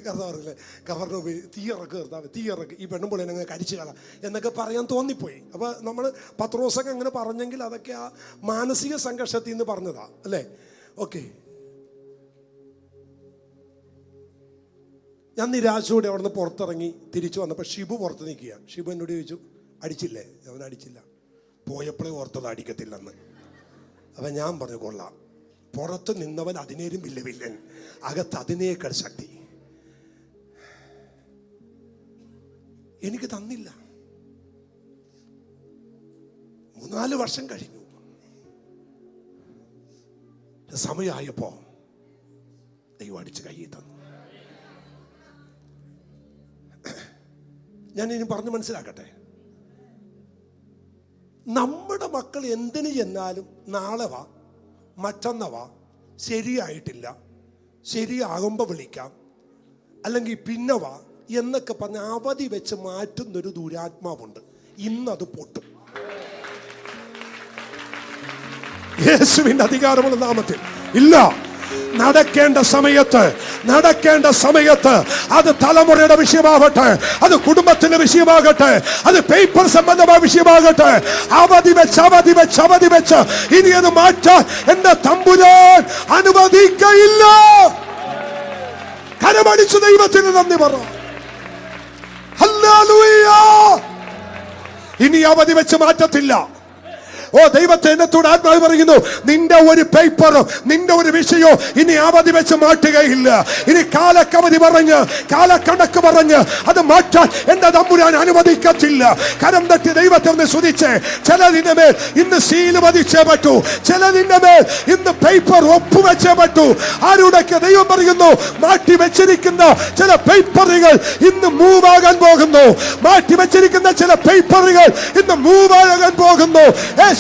കർത്താവ് പറഞ്ഞില്ലേ കവർന്ന് പോയി തീയിറക്ക്, കർത്താവ് തീയിറക്ക്, ഈ പെണ്ണുമ്പോൾ എന്നെ കരിച്ചു കള എന്നൊക്കെ പറയാൻ തോന്നിപ്പോയി. അപ്പോൾ നമ്മൾ പത്രോസൊക്കെ അങ്ങനെ പറഞ്ഞെങ്കിൽ അതൊക്കെ ആ മാനസിക സംഘർഷത്തിൽ നിന്ന് പറഞ്ഞതാ അല്ലേ? ഓക്കെ. ഞാൻ നിരാശയോടെ അവിടെ നിന്ന് പുറത്തിറങ്ങി തിരിച്ചു വന്നപ്പോൾ ഷിബു പുറത്ത് നിൽക്കുക. ഷിബു എന്നോട് ചോദിച്ചു അടിച്ചില്ലേ? അവൻ അടിച്ചില്ല, പോയപ്പോഴേ ഓർത്തത് അടിക്കത്തില്ലെന്ന്. അപ്പം ഞാൻ പറഞ്ഞു കൊള്ളാം, പുറത്ത് നിന്നവൻ അതിനേലും വലിയ വില്ലൻ, അകത്ത് അതിനേക്കാൾ ശക്തി. എനിക്ക് തന്നില്ല. 3-4 വർഷം കഴിഞ്ഞു. സമയമായപ്പോ ദൈവം അടിച്ച് കയ്യിൽ തന്നു. ഞാൻ ഇനി പറഞ്ഞു മനസ്സിലാക്കട്ടെ. നമ്മുടെ മക്കൾ എന്തിനു ചെന്നാലും നാളെ വാ, മറ്റന്ന വാ, ശരിയായിട്ടില്ല, ശരിയാകുമ്പോൾ വിളിക്കാം, അല്ലെങ്കിൽ പിന്നെ വാ എന്നൊക്കെ പറഞ്ഞ് അവധി വെച്ച് മാറ്റുന്നൊരു ദുരാത്മാവുണ്ട്. ഇന്നത് പൊട്ടും യേശുവിന്റെ അധികാരമുള്ള നാമത്തിൽ. ഇല്ല, നടക്കേണ്ട സമയത്ത് അത് തലമുറയുടെ വിഷയമാകട്ടെ, അത് കുടുംബത്തിന്റെ വിഷയമാകട്ടെ, അത് പേപ്പർ സംബന്ധമായ വിഷയമാകട്ടെ, അവധി വെച്ച് ഇനി അത് മാറ്റാൻ എന്റെ തമ്പുരാൻ അനുവദിക്കയില്ല. കരമടിച്ചു ദൈവത്തിന് നന്ദി പറ. ഹല്ലേലൂയ. ഇനി അവധി വെച്ച് മാറ്റത്തില്ല. ഓ ദൈവത്തെ എന്നത്തോട് ആത്മാവ് പറയുന്നു, നിന്റെ ഒരു പേപ്പറോ നിന്റെ ഒരു വിഷയോ ഇനി അവധി വെച്ച് മാറ്റുകയില്ല. ഇനി കാലക്കവധി പറഞ്ഞ് കാലക്കണക്ക് പറഞ്ഞ് അത് മാറ്റാൻ എന്റെ തമ്പുരാൻ അനുവദിക്കത്തില്ല. കരം തട്ടി ദൈവത്തെ ഒന്ന് സ്തുതിച്ച്. ചിലതിന്റെ മേൽ ഇന്ന് സീല് പതിച്ചേ പറ്റൂ, ചിലതിന്റെ മേൽ ഇന്ന് പേപ്പർ ഒപ്പുവെച്ചേ പറ്റൂ. ആരുടെയൊക്കെ ദൈവം പറയുന്നു മാറ്റി വെച്ചിരിക്കുന്ന ചില പേപ്പറുകൾ ഇന്ന് മൂവാകാൻ പോകുന്നു. മാറ്റി വെച്ചിരിക്കുന്ന ചില പേപ്പറുകൾ ഇന്ന് മൂവാകാൻ പോകുന്നു.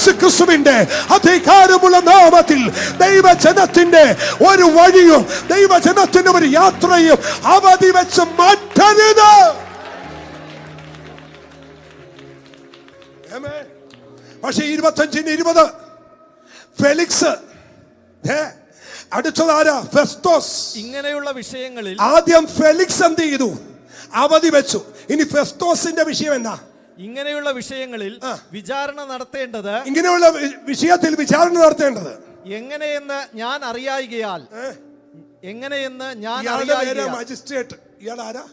ക്രിസ്തുവിന്റെ അധികാരമുള്ള നാമത്തിൽ ദൈവജനത്തിന്റെ ഒരു വഴിയും ദൈവജനത്തിന്റെ ഒരു യാത്രയും അവധി വെച്ച് മാറ്റരുത്. പക്ഷെ 25-20 ഫെലിക്സ്, അടുത്തതാരാ? ഫെസ്തോസ്. ഇങ്ങനെയുള്ള വിഷയങ്ങളിൽ ആദ്യം ഫെലിക്സ് എന്ത് ചെയ്തു? അവധി വെച്ചു. ഇനി ഫെസ്തോസിന്റെ വിഷയം എന്നാ? ഇങ്ങനെയുള്ള വിഷയങ്ങളിൽ വിചാരണ നടത്തേണ്ടത്, ഇങ്ങനെയുള്ള വിഷയത്തിൽ വിചാരണ നടത്തേണ്ടത് എങ്ങനെയെന്ന് ഞാൻ അറിയായികയാൽ. മജിസ്ട്രേറ്റ്. ഇയാൾ ആരാ?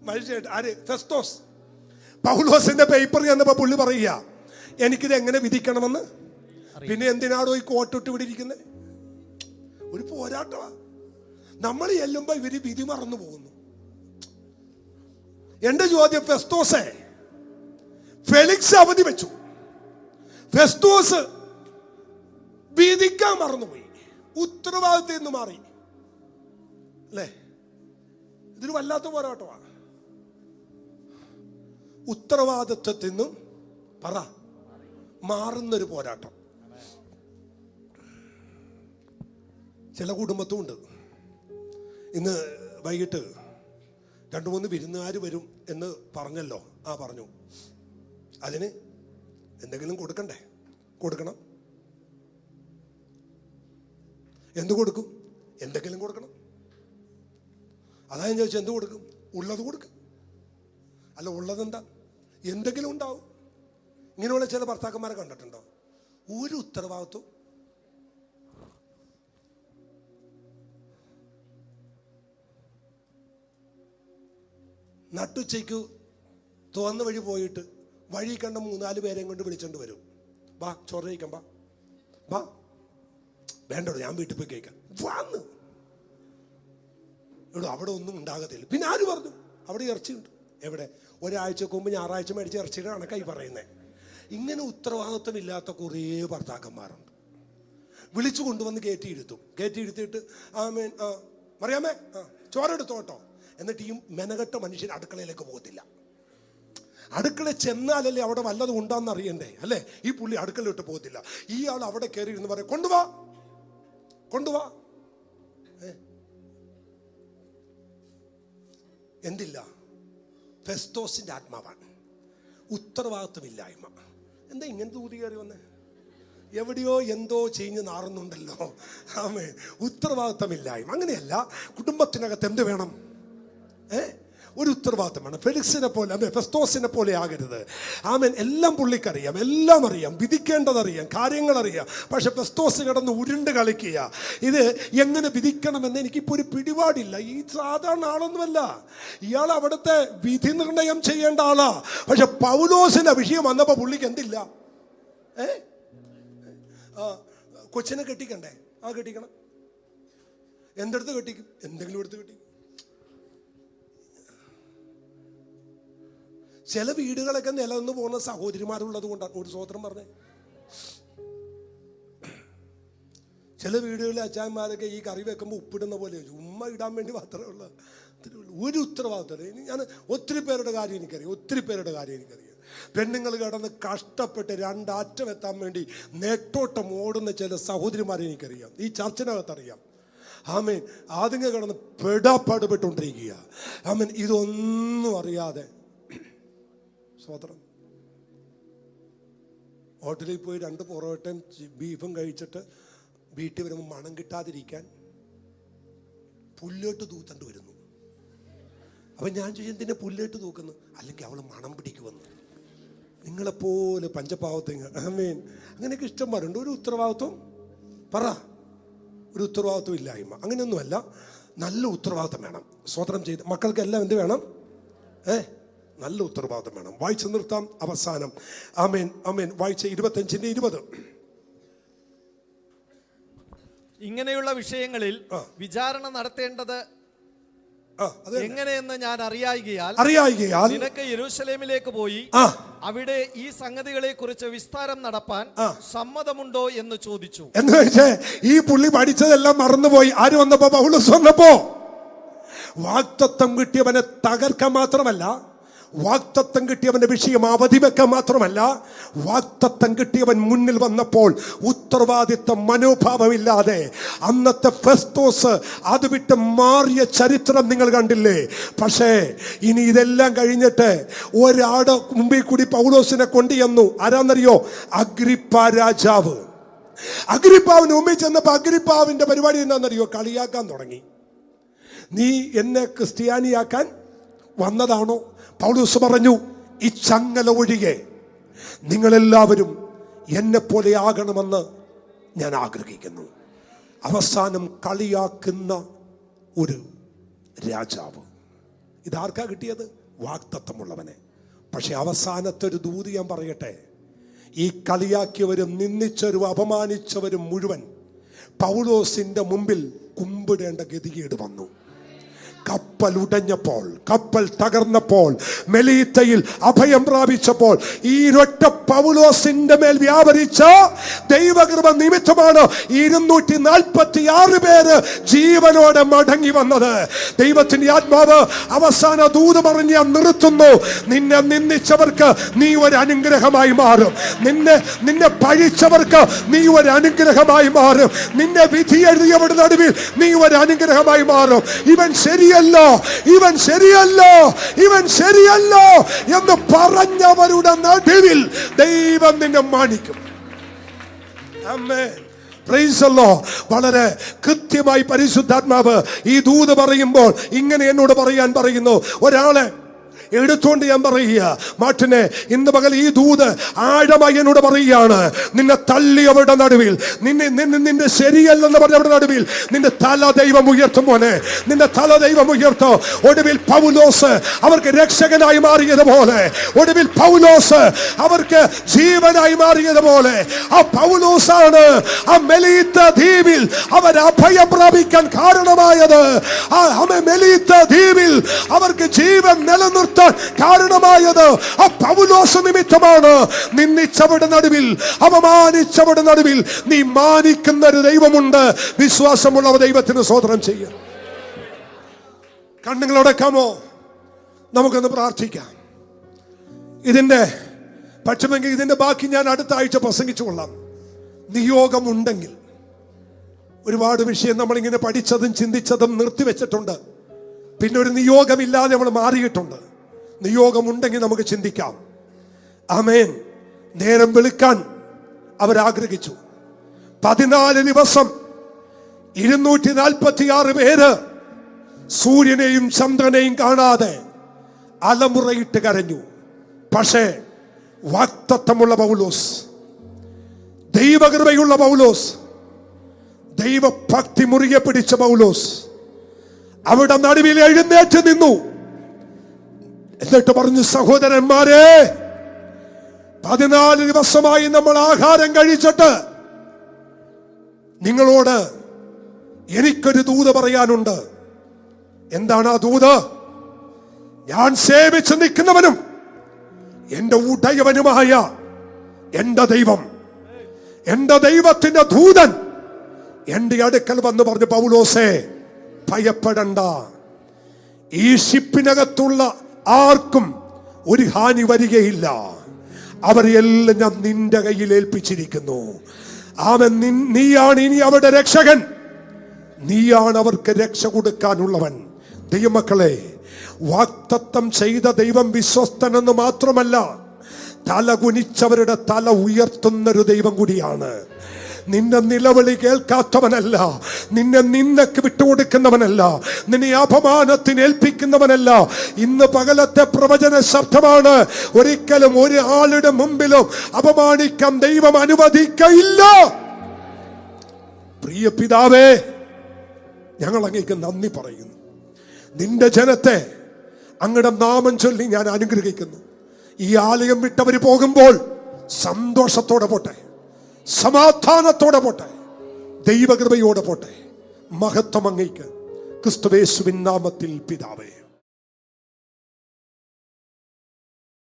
മജിസ്ട്രേറ്റ് ആര്? ഫെസ്തോസ്. പൗലോസിന്റെ പേപ്പർ എന്നപ്പോ പുള്ളി പറയുക എനിക്കിത് എങ്ങനെ വിധിക്കണമെന്ന്. പിന്നെ എന്തിനാണോ ഈ കോട്ടിട്ട് ഇവിടെ ഇരിക്കുന്നത്? ഒരു പോരാട്ടമാ. നമ്മൾ ചെല്ലുമ്പോ ഇവര് വിധി മറന്നു പോകുന്നു. എന്റെ ചോദ്യം, ഫെസ്തോസേ, ഫെലിക്സ് അവധി വെച്ചു, ഫെസ്തോസ് വിധിക്കാൻ മറന്നുപോയി, ഉത്തരവാദിത്തത്തിൽ നിന്ന് മാറി അല്ലേ? ഇതൊരു വല്ലാത്ത പോരാട്ടമാണ്. ഉത്തരവാദിത്വത്തിൽ നിന്നും മാറുന്നൊരു പോരാട്ടം ചില കുടുംബത്തും ഉണ്ട്. ഇന്ന് വൈകിട്ട് 2-3 വിരുന്നുകാർ വരും എന്ന് പറഞ്ഞല്ലോ. പറഞ്ഞു. അതിന് എന്തെങ്കിലും കൊടുക്കണ്ടേ? കൊടുക്കണം. എന്ത് കൊടുക്കും? എന്തെങ്കിലും കൊടുക്കണം. അതാ ഞാൻ ചോദിച്ചത്, എന്ത് കൊടുക്കും? ഉള്ളത് കൊടുക്കും. അല്ല, ഉള്ളതെന്താ? എന്തെങ്കിലും ഉണ്ടാവും. ഇങ്ങനെയുള്ള ചില ഭർത്താക്കന്മാരെ കണ്ടിട്ടുണ്ടോ? ഒരു ഉത്തരവാദിത്വം. നട്ടുച്ചയ്ക്ക് തുറന്ന വഴി പോയിട്ട് വഴി കണ്ട 3-4 പേരെയും കൊണ്ട് വിളിച്ചോണ്ട് വരും. വാ ചോറ് കഴിക്കാം, വാ വാ, വേണ്ടോ ഞാൻ വീട്ടിൽ പോയി കഴിക്കാം, വന്ന് ഇവിടെ അവിടെ ഒന്നും ഉണ്ടാകത്തില്ല. പിന്നെ ആര് പറഞ്ഞു അവിടെ ഇറച്ചിയുണ്ട്? എവിടെ? ഒരാഴ്ചക്ക് മുമ്പ് ഞായറാഴ്ച മേടിച്ച ഇറച്ചിയുടെ കണക്കായി പറയുന്നേ. ഇങ്ങനെ ഉത്തരവാദിത്വമില്ലാത്ത കുറേ ഭർത്താക്കന്മാരുണ്ട്. വിളിച്ചു കൊണ്ടുവന്ന് കയറ്റിയിരുത്തിയിട്ട് ആമേൻ മറിയാമേ ചോറെടുത്തോട്ടോ, എന്നിട്ട് ഈ മെനകെട്ട മനുഷ്യൻ അടുക്കളയിലേക്ക് പോകത്തില്ല. അടുക്കള ചെന്നാലല്ലേ അവിടെ വല്ലതും ഉണ്ടാന്ന് അറിയണ്ടേ, അല്ലേ? ഈ പുള്ളി അടുക്കളയിലോട്ട് പോകത്തില്ല. ഇയാൾ അവിടെ കയറി ഇരുന്ന് പറയും കൊണ്ടുവാ. എന്തില്ല? ഫെസ്തോസിന്റെ ആത്മാവാണ്, ഉത്തരവാദിത്വമില്ലായ്മ. എന്താ ഇങ്ങനെ തൂതി കയറി വന്നേ? എവിടെയോ എന്തോ ചെയ്ഞ്ഞ് നാറുന്നുണ്ടല്ലോ. ആമേൻ. ഉത്തരവാദിത്വമില്ലായ്മ. അങ്ങനെയല്ല, കുടുംബത്തിനകത്ത് എന്ത് വേണം? ഒരു ഉത്തരവാദിത്തം വേണം. ഫെലിക്സിനെ പോലെ, ഫെസ്തോസിനെ പോലെ ആകരുത്. ആമേൻ. എല്ലാം പുള്ളിക്കറിയാം, എല്ലാം അറിയാം, വിധിക്കേണ്ടതറിയാം, കാര്യങ്ങളറിയാം. പക്ഷെ ഫെസ്തോസ് കിടന്ന് ഉരുണ്ട് കളിക്കുക. ഇത് എങ്ങനെ വിധിക്കണമെന്ന് എനിക്കിപ്പോൾ ഒരു പിടിപാടില്ല. ഈ സാധാരണ ആളൊന്നുമല്ല, ഇയാൾ അവിടുത്തെ വിധി നിർണയം ചെയ്യേണ്ട ആളാ. പക്ഷെ പൗലോസിന്റെ വിഷയം വന്നപ്പോൾ പുള്ളിക്ക് എന്തില്ല? കൊച്ചിനെ കെട്ടിക്കണ്ടേ? കെട്ടിക്കണം. എന്തെടുത്ത് കെട്ടിക്കും? എന്തെങ്കിലും എടുത്ത് കെട്ടിക്കും. ചില വീടുകളൊക്കെ നിലനിന്ന് പോകുന്ന സഹോദരിമാരുള്ളത് കൊണ്ടാണ്. ഒരു സ്വതന്ത്രം പറഞ്ഞേ. ചില വീടുകളിൽ അച്ചായന്മാരൊക്കെ ഈ കറി വെക്കുമ്പോൾ ഉപ്പിടുന്ന പോലെ ഉമ്മ ഇടാൻ വേണ്ടി മാത്രമേ ഉള്ളൂ. ഒരു ഉത്തരവാദിത്തം. ഞാൻ ഒത്തിരി പേരുടെ കാര്യം എനിക്കറിയാം. പെണ്ണുങ്ങൾ കിടന്ന് കഷ്ടപ്പെട്ട് 2 അറ്റം എത്താൻ വേണ്ടി നെട്ടോട്ടം ഓടുന്ന ചില സഹോദരിമാരെ എനിക്കറിയാം. ഈ ചർച്ചിനകത്തറിയാം. ആമേൻ. ആദ്യം കിടന്ന് പെടാപ്പാടുപെട്ടുകൊണ്ടിരിക്കുക. ആമേൻ. ഇതൊന്നും അറിയാതെ സ്വതന്ത്രം ഹോട്ടലിൽ പോയി 2 പൊറോട്ടയും ബീഫും കഴിച്ചിട്ട് വീട്ടിൽ വരുമ്പോൾ മണം കിട്ടാതിരിക്കാൻ പുല്ലോട്ട് തൂത്തണ്ട് വരുന്നു. അപ്പം ഞാൻ ചോദിച്ചു, എന്തിനാ പുല്ലോട്ട് തൂക്കുന്നു? അല്ലെങ്കിൽ അവൾ മണം പിടിക്കുമെന്ന്. നിങ്ങളെപ്പോലെ പഞ്ചപാവത്തിങ്ങ. ആമേൻ. അങ്ങനെയൊക്കെ ഇഷ്ടംമാരുണ്ട്. ഒരു ഉത്തരവാദിത്വം പറ. ഒരു ഉത്തരവാദിത്വം ഇല്ലായ്മ. അങ്ങനെയൊന്നുമല്ല, നല്ല ഉത്തരവാദിത്വം വേണം. സ്വതന്ത്രം ചെയ്ത് മക്കൾക്കെല്ലാം എന്ത് വേണം? നല്ല ഉത്തരവാദിത്വം വേണം. വായിച്ചു നിർത്താം. അവസാനം ആമേൻ. വായിച്ച 25-20. ഇങ്ങനെയുള്ള വിഷയങ്ങളിൽ വിചാരണ നടത്തേണ്ടത് എങ്ങനെയെന്ന് ഞാൻ അറിയായികയാൽ നിനക്ക് യെരൂശലേമിലേക്ക് പോയി അവിടെ ഈ സംഗതികളെ കുറിച്ച് വിസ്താരം നടപ്പാൻ സമ്മതമുണ്ടോ എന്ന് ചോദിച്ചു. എന്ന് വെച്ചേ ഈ പുള്ളി പഠിച്ചതെല്ലാം മറന്നുപോയി. ആര് വന്നപ്പോ? പൗലോസ് വന്നപ്പോ. വാഗ്ദത്തം കിട്ടിയവനെ തകർക്കാൻ മാത്രമല്ല, വാഗ്ദത്തം കിട്ടിയവന്റെ വിഷയം അവധി വെക്കാൻ മാത്രമല്ല, വാഗ്ദത്തം കിട്ടിയവൻ മുന്നിൽ വന്നപ്പോൾ ഉത്തരവാദിത്വ മനോഭാവമില്ലാതെ അന്നത്തെ ഫെസ്തോസ് അത് വിട്ട് മാറിയ ചരിത്രം നിങ്ങൾ കണ്ടില്ലേ? പക്ഷേ ഇനി ഇതെല്ലാം കഴിഞ്ഞിട്ട് ഒരാട് മുമ്പിൽ കൂടി പൗലോസിനെ കൊണ്ടുചെന്നു. ആരാന്നറിയോ? അഗ്രിപ്പ രാജാവ്. അഗ്രിപ്പാവിന് മുമ്പിൽ ചെന്നപ്പോൾ അഗ്രിപ്പാവിന്റെ പരിപാടി എന്താണെന്നറിയോ? കളിയാക്കാൻ തുടങ്ങി. നീ എന്നെ ക്രിസ്ത്യാനിയാക്കാൻ വന്നതാണോ? പൗലോസ് പറഞ്ഞു, ഈ ചങ്ങല ഒഴികെ നിങ്ങളെല്ലാവരും എന്നെ പോലെ ആകണമെന്ന് ഞാൻ ആഗ്രഹിക്കുന്നു. അവസാനം കളിയാക്കുന്ന ഒരു രാജാവ്. ഇതാർക്കാ കിട്ടിയത്? വാഗ്ദത്തമുള്ളവനെ. പക്ഷെ അവസാനത്തെ ഒരു ദൂത് ഞാൻ പറയട്ടെ. ഈ കളിയാക്കിയവരും നിന്ദിച്ചവരും അപമാനിച്ചവരും മുഴുവൻ പൗലോസിന്റെ മുമ്പിൽ കുമ്പിടേണ്ട ഗതികേട് വന്നു. കപ്പൽ ഉടഞ്ഞപ്പോൾ, കപ്പൽ തകർന്നപ്പോൾ, മെലീത്തയിൽ അഭയം പ്രാപിച്ചപ്പോൾ ഈ ഒറ്റ പൗലോസിന്റെ മേൽ വ്യാപരിച്ച ദൈവകൃപ നിമിത്തമാണ് 246 പേര് ജീവനോടെ മടങ്ങി വന്നത്. ദൈവത്തിന്റെ ആത്മാവ് അവസാന ദൂത് പറഞ്ഞ് ഞാൻ നിർത്തുന്നു. നിന്നെ നിന്ദിച്ചവർക്ക് നീ ഒരു അനുഗ്രഹമായി മാറും. നിന്നെ പഴിച്ചവർക്ക് നീ ഒരു അനുഗ്രഹമായി മാറും. നിന്നെ വിധി എഴുതിയവരുടെ നടുവിൽ നീ ഒരു അനുഗ്രഹമായി മാറും. ഇവൻ ശരിയല്ലോ എന്ന് പറഞ്ഞവരുടെ നടുവിൽ ദൈവം നിന്നെ മാനിക്കും. ആമേൻ. Praise the Lord. വളരെ കൃത്യമായി പരിശുദ്ധാത്മാവ് ഈ ദൂത് പറയുമ്പോൾ ഇങ്ങനെ എന്നോട് പറയാൻ പറയുന്നു. ഒരാളെ എടുത്തുകൊണ്ട് ഞാൻ പറയുക, മാറ്റിനെ ഇന്ന് പകൽ ഈ ദൂത് ആഴമായി എന്നോട് പറയുകയാണ്. നിന്നെ തള്ളിയവരുടെ നടുവിൽ, നിന്റെ ശരിയല്ലെന്ന് പറഞ്ഞവരുടെ നടുവിൽ നിന്റെ തല ദൈവം ഉയർത്തും മോനെ, നിന്റെ തല ദൈവം ഉയർത്തോ. ഒടുവിൽ പൗലോസ് അവർക്ക് രക്ഷകനായി മാറിയതുപോലെ, ഒടുവിൽ പൗലോസ് അവർക്ക് ജീവനായി മാറിയതുപോലെ, ആ പൗലോസാണ് ആ മെലീത്ത ദ്വീപിൽ അവർ അഭയം പ്രാപിക്കാൻ കാരണമായത്. ആ മെലീത്ത ദ്വീപിൽ അവർക്ക് ജീവൻ നിലനിർത്താൻ കാരണമായത് ആ പൗലോസ് നിമിത്തമാണ്. നിന്ദിച്ചവരുടെ നടുവിൽ, അപമാനിച്ചവരുടെ നടുവിൽ നീ മാനിക്കുന്ന ഒരു ദൈവമുണ്ട്. വിശ്വാസമുള്ള ദൈവത്തിന് സ്തോത്രം ചെയ്യാം. കണ്ണുകളടക്കാമോ? നമുക്കൊന്ന് പ്രാർത്ഥിക്കാം. ഇതിന്റെ പക്ഷമെങ്കിൽ ഇതിന്റെ ബാക്കി ഞാൻ അടുത്ത ആഴ്ച പ്രസംഗിച്ചു കൊള്ളാം. നിയോഗമുണ്ടെങ്കിൽ ഒരുപാട് വിഷയം നമ്മളിങ്ങനെ പഠിച്ചതും ചിന്തിച്ചതും നിർത്തിവെച്ചിട്ടുണ്ട്. പിന്നെ ഒരു നിയോഗമില്ലാതെ നമ്മൾ മാറിയിട്ടുണ്ട്. നിയോഗമുണ്ടെങ്കിൽ നമുക്ക് ചിന്തിക്കാം. ആമേൻ. നേരം വെളുക്കാൻ അവരാഗ്രഹിച്ചു. 14 ദിവസം 246 പേര് സൂര്യനെയും ചന്ദ്രനെയും കാണാതെ അലമുറയിട്ട് കരഞ്ഞു. പക്ഷേ വാഗ്ദത്തമുള്ള പൗലോസ്, ദൈവകൃപയുള്ള പൗലോസ്, ദൈവഭക്തി മുറുകെ പിടിച്ച പൗലോസ് അവിടെ നടുവിൽ എഴുന്നേറ്റ് നിന്നു. എന്നിട്ട് പറഞ്ഞു, സഹോദരന്മാരെ, 14 ദിവസമായി നമ്മൾ ആഹാരം കഴിച്ചിട്ട് നിങ്ങളോട് എനിക്കൊരു ദൂത് പറയാനുണ്ട്. എന്താണ് ആ ദൂത്? ഞാൻ സേവിച്ച് നിൽക്കുന്നവനും എന്റെ ഉടയവനുമായ എന്റെ ദൈവം, എന്റെ ദൈവത്തിന്റെ ദൂതൻ എന്റെ അടുക്കൽ വന്ന് പറഞ്ഞു, പൗലോസേ ഭയപ്പെടണ്ട, ഈ ഷിപ്പിനകത്തുള്ള ആർക്കും ഒരു ഹാനി വരികയില്ല. അവരെല്ലാം ഞാൻ നിന്റെ കയ്യിൽ ഏൽപ്പിച്ചിരിക്കുന്നു. അവൻ നീയാണ് ഇനി അവരുടെ രക്ഷകൻ, നീയാണ് അവർക്ക് രക്ഷ കൊടുക്കാനുള്ളവൻ. ദൈവമക്കളെ, വാഗ്ദത്തം ചെയ്ത ദൈവം വിശ്വസ്തനെന്ന് മാത്രമല്ല, തല കുനിച്ചവരുടെ തല ഉയർത്തുന്നൊരു ദൈവം കൂടിയാണ്. നിന്റെ നിലവിളി കേൾക്കാത്തവനല്ല, നിന്നെ നിന്നക്ക് വിട്ടുകൊടുക്കുന്നവനല്ല, നിന്നെ അപമാനത്തിന് ഏൽപ്പിക്കുന്നവനല്ല. ഇന്ന് പകലത്തെ പ്രവചന ശബ്ദമാണ്. ഒരിക്കലും ഒരു ആളുടെ മുമ്പിലും അപമാനിക്കാൻ ദൈവം അനുവദിക്കയില്ല. പ്രിയ പിതാവേ, ഞങ്ങൾ അങ്ങേക്ക് നന്ദി പറയുന്നു. നിന്റെ ജനത്തെ അങ്ങയുടെ നാമം ചൊല്ലി ഞാൻ അനുഗ്രഹിക്കുന്നു. ഈ ആലയം വിട്ടവർ പോകുമ്പോൾ സന്തോഷത്തോടെ പോട്ടെ, സമാധാനത്തോടെ പോട്ടെ, ദൈവകൃപയോടെ പോട്ടെ. മഹത്വം അങ്ങേക്ക്. ക്രിസ്തുയേശുവിൻ നാമത്തിൽ പിതാവേ.